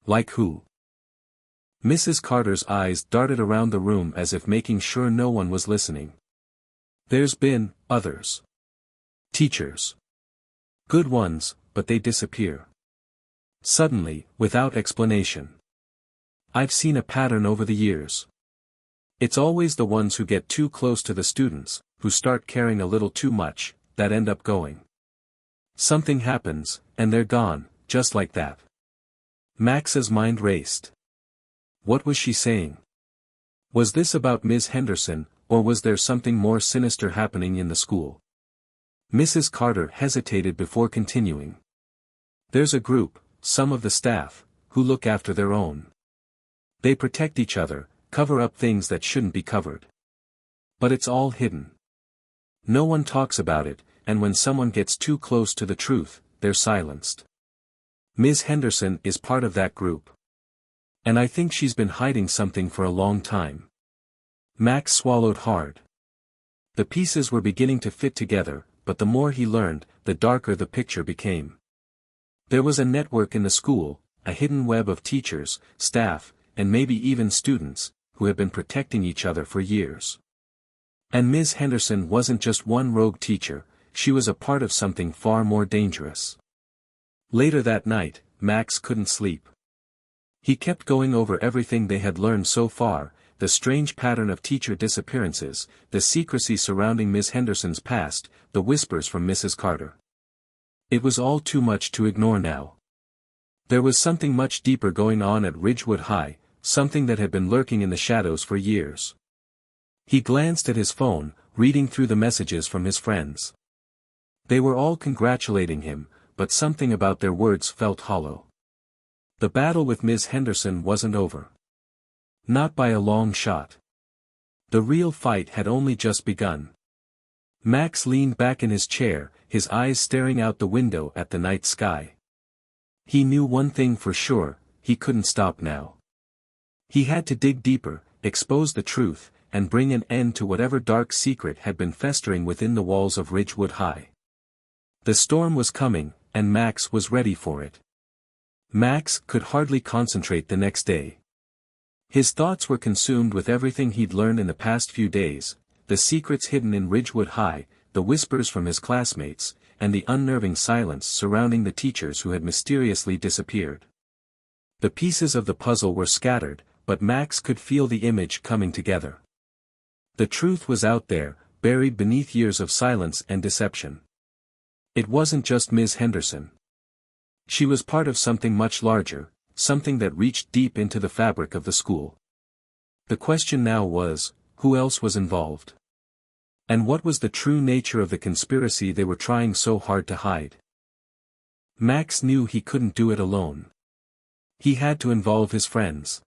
S1: Like who?" Mrs. Carter's eyes darted around the room as if making sure no one was listening. "There's been others. Teachers. Good ones, but they disappear. Suddenly, without explanation. I've seen a pattern over the years. It's always the ones who get too close to the students, who start caring a little too much, that end up going. Something happens, and they're gone, just like that." Max's mind raced. What was she saying? Was this about Miss Henderson, or was there something more sinister happening in the school? Mrs. Carter hesitated before continuing. "There's a group, some of the staff, who look after their own. They protect each other, cover up things that shouldn't be covered. But it's all hidden. No one talks about it, and when someone gets too close to the truth, they're silenced. Miss Henderson is part of that group. And I think she's been hiding something for a long time." Max swallowed hard. The pieces were beginning to fit together, but the more he learned, the darker the picture became. There was a network in the school, a hidden web of teachers, staff, and maybe even students, who had been protecting each other for years. And Miss Henderson wasn't just one rogue teacher, she was a part of something far more dangerous. Later that night, Max couldn't sleep. He kept going over everything they had learned so far, the strange pattern of teacher disappearances, the secrecy surrounding Miss Henderson's past, the whispers from Mrs. Carter. It was all too much to ignore now. There was something much deeper going on at Ridgewood High, something that had been lurking in the shadows for years. He glanced at his phone, reading through the messages from his friends. They were all congratulating him, but something about their words felt hollow. The battle with Miss Henderson wasn't over. Not by a long shot. The real fight had only just begun. Max leaned back in his chair, his eyes staring out the window at the night sky. He knew one thing for sure, he couldn't stop now. He had to dig deeper, expose the truth, and bring an end to whatever dark secret had been festering within the walls of Ridgewood High. The storm was coming, and Max was ready for it. Max could hardly concentrate the next day. His thoughts were consumed with everything he'd learned in the past few days, the secrets hidden in Ridgewood High, the whispers from his classmates, and the unnerving silence surrounding the teachers who had mysteriously disappeared. The pieces of the puzzle were scattered, but Max could feel the image coming together. The truth was out there, buried beneath years of silence and deception. It wasn't just Miss Henderson. She was part of something much larger, something that reached deep into the fabric of the school. The question now was, who else was involved? And what was the true nature of the conspiracy they were trying so hard to hide? Max knew he couldn't do it alone. He had to involve his friends.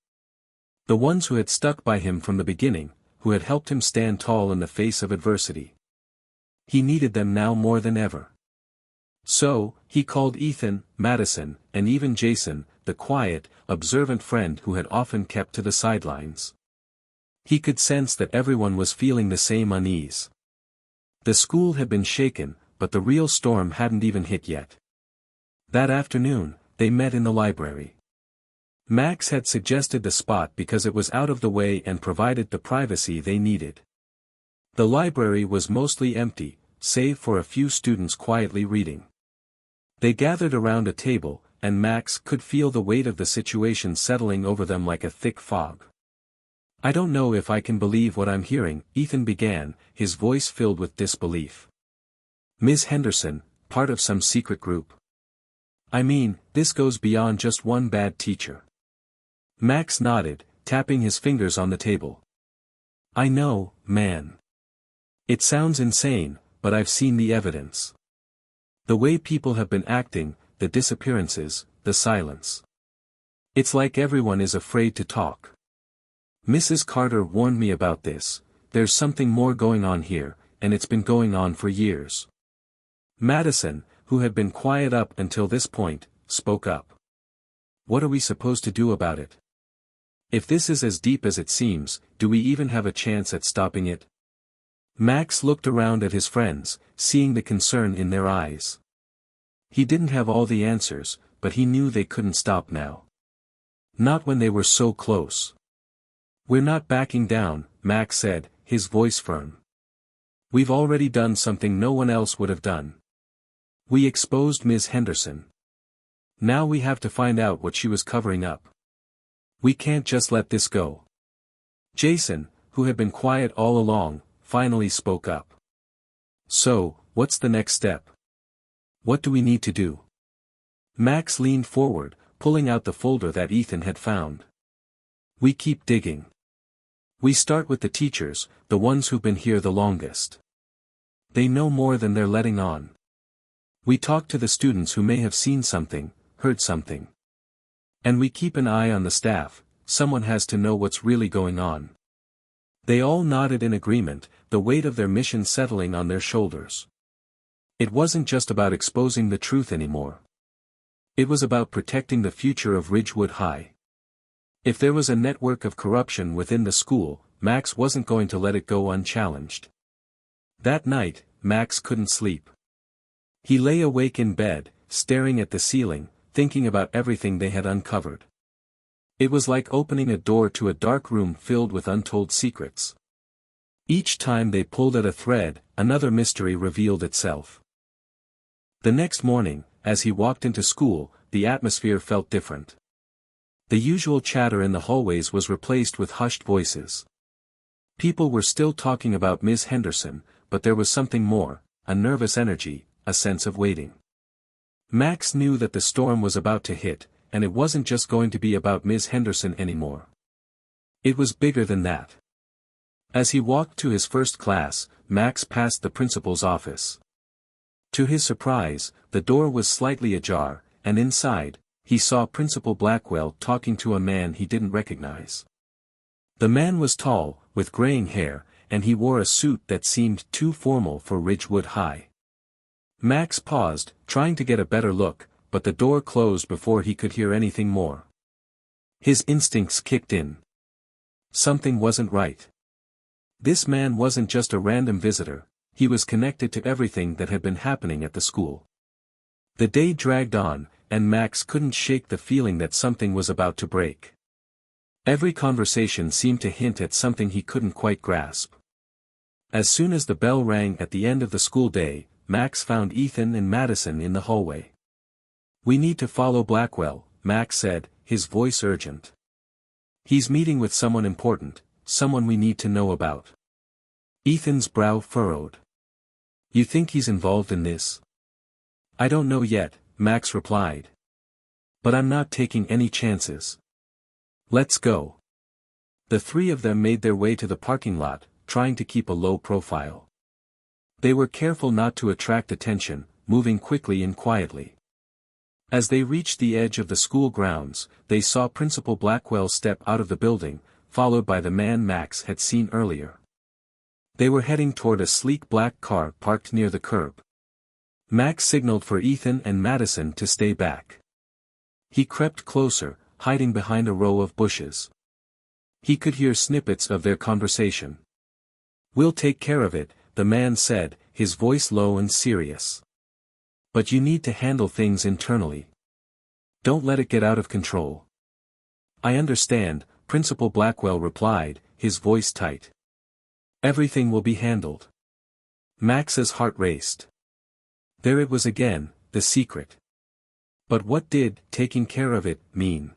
S1: The ones who had stuck by him from the beginning, who had helped him stand tall in the face of adversity. He needed them now more than ever. So, he called Ethan, Madison, and even Jason, the quiet, observant friend who had often kept to the sidelines. He could sense that everyone was feeling the same unease. The school had been shaken, but the real storm hadn't even hit yet. That afternoon, they met in the library. Max had suggested the spot because it was out of the way and provided the privacy they needed. The library was mostly empty, save for a few students quietly reading. They gathered around a table, and Max could feel the weight of the situation settling over them like a thick fog. "I don't know if I can believe what I'm hearing," Ethan began, his voice filled with disbelief. "Ms. Henderson, part of some secret group? I mean, this goes beyond just one bad teacher." Max nodded, tapping his fingers on the table. "I know, man. It sounds insane, but I've seen the evidence. The way people have been acting, the disappearances, the silence. It's like everyone is afraid to talk. Mrs. Carter warned me about this. There's something more going on here, and it's been going on for years." Madison, who had been quiet up until this point, spoke up. "What are we supposed to do about it? If this is as deep as it seems, do we even have a chance at stopping it?" Max looked around at his friends, seeing the concern in their eyes. He didn't have all the answers, but he knew they couldn't stop now. Not when they were so close. "We're not backing down," Max said, his voice firm. "We've already done something no one else would have done. We exposed Ms. Henderson. Now we have to find out what she was covering up. We can't just let this go." Jason, who had been quiet all along, finally spoke up. "So, what's the next step? What do we need to do?" Max leaned forward, pulling out the folder that Ethan had found. "We keep digging. We start with the teachers, the ones who've been here the longest. They know more than they're letting on. We talk to the students who may have seen something, heard something. And we keep an eye on the staff. Someone has to know what's really going on." They all nodded in agreement, the weight of their mission settling on their shoulders. It wasn't just about exposing the truth anymore. It was about protecting the future of Ridgewood High. If there was a network of corruption within the school, Max wasn't going to let it go unchallenged. That night, Max couldn't sleep. He lay awake in bed, staring at the ceiling, thinking about everything they had uncovered. It was like opening a door to a dark room filled with untold secrets. Each time they pulled at a thread, another mystery revealed itself. The next morning, as he walked into school, the atmosphere felt different. The usual chatter in the hallways was replaced with hushed voices. People were still talking about Ms. Henderson, but there was something more, a nervous energy, a sense of waiting. Max knew that the storm was about to hit, and it wasn't just going to be about Ms. Henderson anymore. It was bigger than that. As he walked to his first class, Max passed the principal's office. To his surprise, the door was slightly ajar, and inside, he saw Principal Blackwell talking to a man he didn't recognize. The man was tall, with graying hair, and he wore a suit that seemed too formal for Ridgewood High. Max paused, trying to get a better look, but the door closed before he could hear anything more. His instincts kicked in. Something wasn't right. This man wasn't just a random visitor, he was connected to everything that had been happening at the school. The day dragged on, and Max couldn't shake the feeling that something was about to break. Every conversation seemed to hint at something he couldn't quite grasp. As soon as the bell rang at the end of the school day, Max found Ethan and Madison in the hallway. "We need to follow Blackwell," Max said, his voice urgent. "He's meeting with someone important, someone we need to know about." Ethan's brow furrowed. "You think he's involved in this?" "I don't know yet," Max replied. "But I'm not taking any chances. Let's go." The three of them made their way to the parking lot, trying to keep a low profile. They were careful not to attract attention, moving quickly and quietly. As they reached the edge of the school grounds, they saw Principal Blackwell step out of the building, followed by the man Max had seen earlier. They were heading toward a sleek black car parked near the curb. Max signaled for Ethan and Madison to stay back. He crept closer, hiding behind a row of bushes. He could hear snippets of their conversation. "We'll take care of it," the man said, his voice low and serious. "But you need to handle things internally. Don't let it get out of control." "I understand," Principal Blackwell replied, his voice tight. "Everything will be handled." Max's heart raced. There it was again, the secret. But what did taking care of it mean?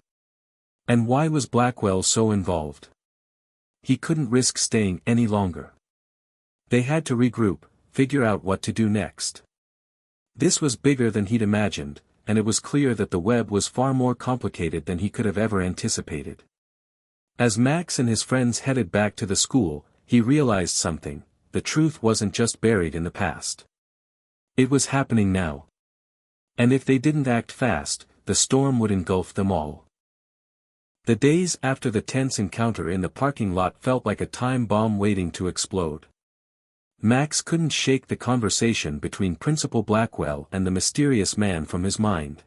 S1: And why was Blackwell so involved? He couldn't risk staying any longer. They had to regroup, figure out what to do next. This was bigger than he'd imagined, and it was clear that the web was far more complicated than he could have ever anticipated. As Max and his friends headed back to the school, he realized something: the truth wasn't just buried in the past. It was happening now. And if they didn't act fast, the storm would engulf them all. The days after the tense encounter in the parking lot felt like a time bomb waiting to explode. Max couldn't shake the conversation between Principal Blackwell and the mysterious man from his mind.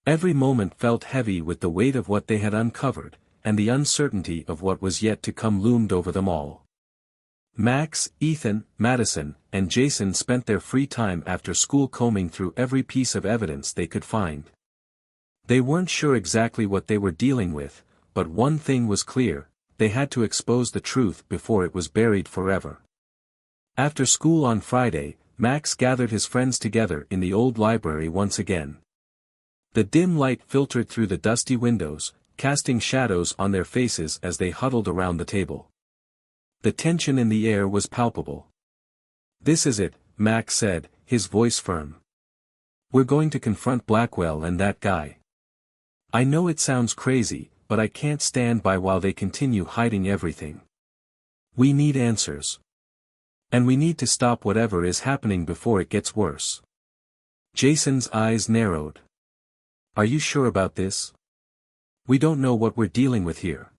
S1: Every moment felt heavy with the weight of what they had uncovered, and the uncertainty of what was yet to come loomed over them all. Max, Ethan, Madison, and Jason spent their free time after school combing through every piece of evidence they could find. They weren't sure exactly what they were dealing with, but one thing was clear: they had to expose the truth before it was buried forever. After school on Friday, Max gathered his friends together in the old library once again. The dim light filtered through the dusty windows, casting shadows on their faces as they huddled around the table. The tension in the air was palpable. "This is it," Max said, his voice firm. "We're going to confront Blackwell and that guy. I know it sounds crazy, but I can't stand by while they continue hiding everything. We need answers. And we need to stop whatever is happening before it gets worse." Jason's eyes narrowed. "Are you sure about this? We don't know what we're dealing with here.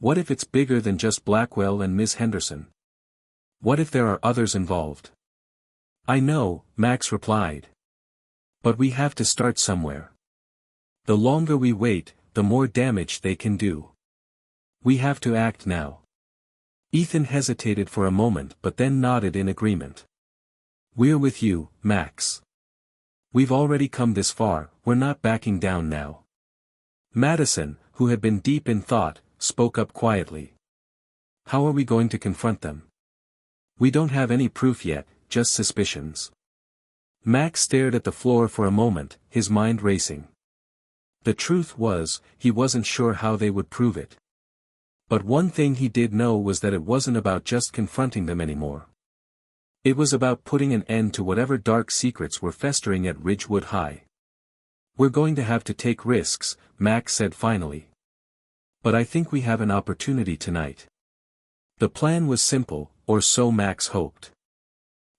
S1: What if it's bigger than just Blackwell and Ms. Henderson? What if there are others involved?" "I know," Max replied. "But we have to start somewhere. The longer we wait, the more damage they can do. We have to act now." Ethan hesitated for a moment but then nodded in agreement. "We're with you, Max. We've already come this far, we're not backing down now." Madison, who had been deep in thought, spoke up quietly. "How are we going to confront them? We don't have any proof yet, just suspicions." Max stared at the floor for a moment, his mind racing. The truth was, he wasn't sure how they would prove it. But one thing he did know was that it wasn't about just confronting them anymore. It was about putting an end to whatever dark secrets were festering at Ridgewood High. "We're going to have to take risks," Max said finally. "But I think we have an opportunity tonight." The plan was simple, or so Max hoped.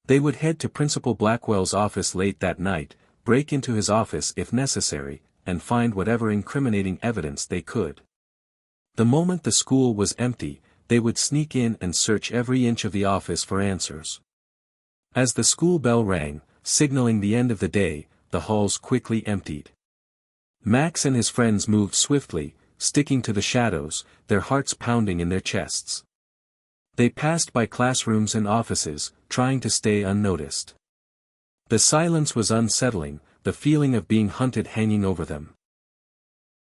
S1: They would head to Principal Blackwell's office late that night, break into his office if necessary, and find whatever incriminating evidence they could. The moment the school was empty, they would sneak in and search every inch of the office for answers. As the school bell rang, signaling the end of the day, the halls quickly emptied. Max and his friends moved swiftly, sticking to the shadows, their hearts pounding in their chests. They passed by classrooms and offices, trying to stay unnoticed. The silence was unsettling, the feeling of being hunted hanging over them.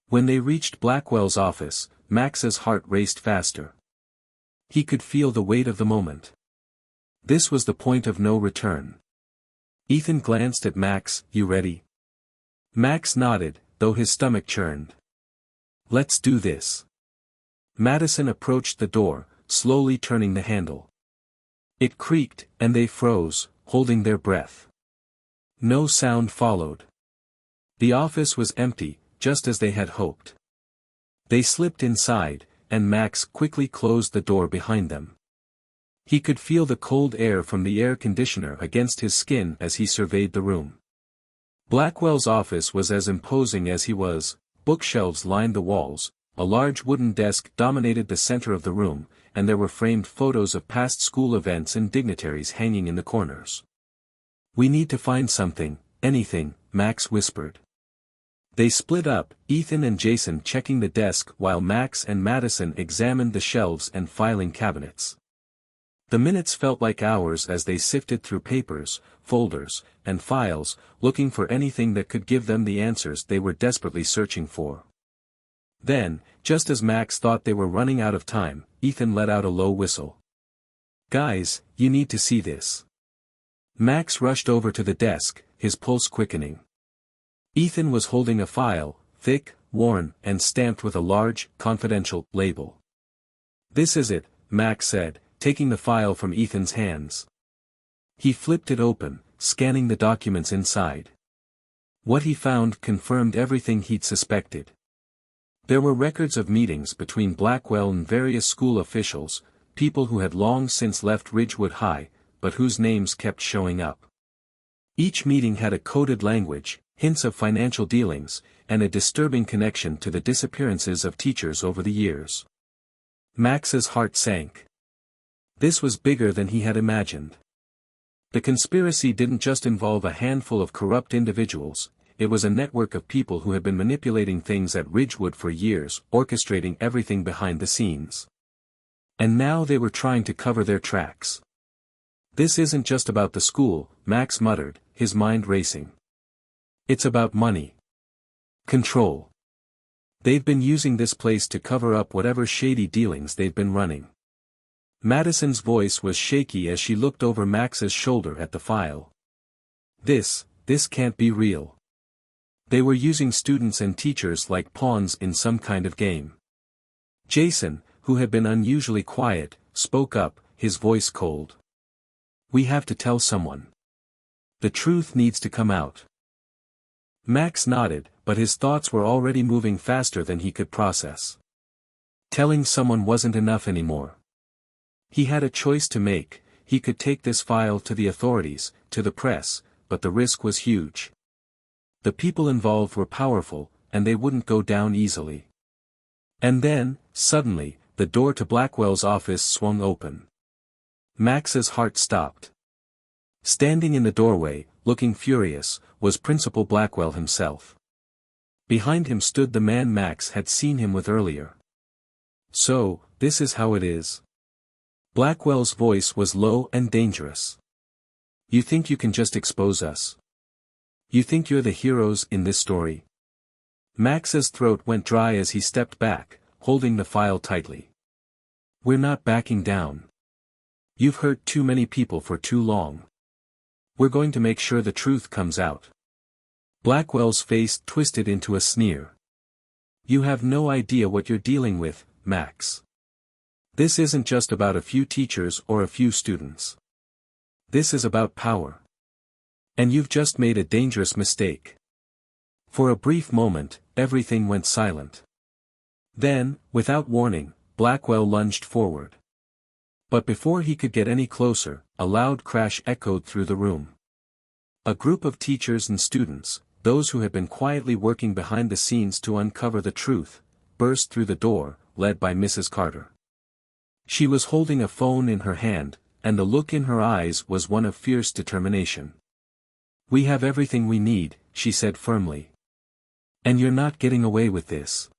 S1: When they reached Blackwell's office, Max's heart raced faster. He could feel the weight of the moment. This was the point of no return. Ethan glanced at Max. "You ready?" Max nodded, though his stomach churned. "Let's do this." Madison approached the door, slowly turning the handle. It creaked, and they froze, holding their breath. No sound followed. The office was empty, just as they had hoped. They slipped inside, and Max quickly closed the door behind them. He could feel the cold air from the air conditioner against his skin as he surveyed the room. Blackwell's office was as imposing as he was. Bookshelves lined the walls, a large wooden desk dominated the center of the room, and there were framed photos of past school events and dignitaries hanging in the corners. "We need to find something, anything," Max whispered. They split up, Ethan and Jason checking the desk while Max and Madison examined the shelves and filing cabinets. The minutes felt like hours as they sifted through papers, folders, and files, looking for anything that could give them the answers they were desperately searching for. Then, just as Max thought they were running out of time, Ethan let out a low whistle. "Guys, you need to see this." Max rushed over to the desk, his pulse quickening. Ethan was holding a file, thick, worn, and stamped with a large, confidential label. "This is it," Max said, taking the file from Ethan's hands. He flipped it open, scanning the documents inside. What he found confirmed everything he'd suspected. There were records of meetings between Blackwell and various school officials, people who had long since left Ridgewood High, but whose names kept showing up. Each meeting had a coded language, hints of financial dealings, and a disturbing connection to the disappearances of teachers over the years. Max's heart sank. This was bigger than he had imagined. The conspiracy didn't just involve a handful of corrupt individuals, it was a network of people who had been manipulating things at Ridgewood for years, orchestrating everything behind the scenes. And now they were trying to cover their tracks. "This isn't just about the school," Max muttered, his mind racing. "It's about money. Control. They've been using this place to cover up whatever shady dealings they've been running." Madison's voice was shaky as she looked over Max's shoulder at the file. This can't be real. They were using students and teachers like pawns in some kind of game." Jason, who had been unusually quiet, spoke up, his voice cold. "We have to tell someone. The truth needs to come out." Max nodded, but his thoughts were already moving faster than he could process. Telling someone wasn't enough anymore. He had a choice to make. He could take this file to the authorities, to the press, but the risk was huge. The people involved were powerful, and they wouldn't go down easily. And then, suddenly, the door to Blackwell's office swung open. Max's heart stopped. Standing in the doorway, looking furious, was Principal Blackwell himself. Behind him stood the man Max had seen him with earlier. "So, this is how it is." Blackwell's voice was low and dangerous. "You think you can just expose us? You think you're the heroes in this story?" Max's throat went dry as he stepped back, holding the file tightly. "We're not backing down. You've hurt too many people for too long. We're going to make sure the truth comes out." Blackwell's face twisted into a sneer. "You have no idea what you're dealing with, Max. This isn't just about a few teachers or a few students. This is about power. And you've just made a dangerous mistake." For a brief moment, everything went silent. Then, without warning, Blackwell lunged forward. But before he could get any closer, a loud crash echoed through the room. A group of teachers and students, those who had been quietly working behind the scenes to uncover the truth, burst through the door, led by Mrs. Carter. She was holding a phone in her hand, and the look in her eyes was one of fierce determination. "We have everything we need," she said firmly. "And you're not getting away with this."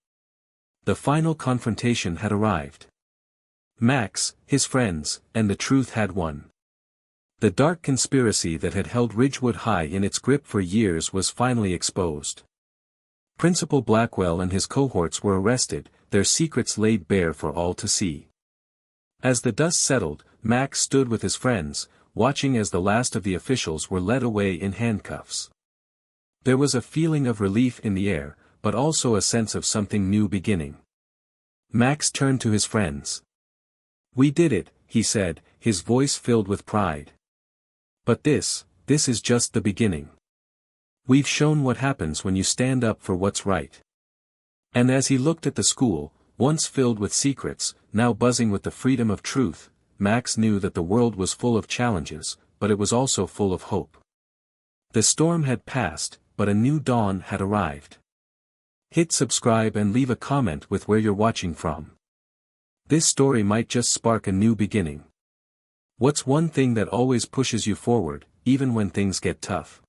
S1: The final confrontation had arrived. Max, his friends, and the truth had won. The dark conspiracy that had held Ridgewood High in its grip for years was finally exposed. Principal Blackwell and his cohorts were arrested, their secrets laid bare for all to see. As the dust settled, Max stood with his friends, watching as the last of the officials were led away in handcuffs. There was a feeling of relief in the air, but also a sense of something new beginning. Max turned to his friends. "We did it," he said, his voice filled with pride. "But this is just the beginning. We've shown what happens when you stand up for what's right." And as he looked at the school, once filled with secrets, now buzzing with the freedom of truth, Max knew that the world was full of challenges, but it was also full of hope. The storm had passed, but a new dawn had arrived. Hit subscribe and leave a comment with where you're watching from. This story might just spark a new beginning. What's one thing that always pushes you forward, even when things get tough?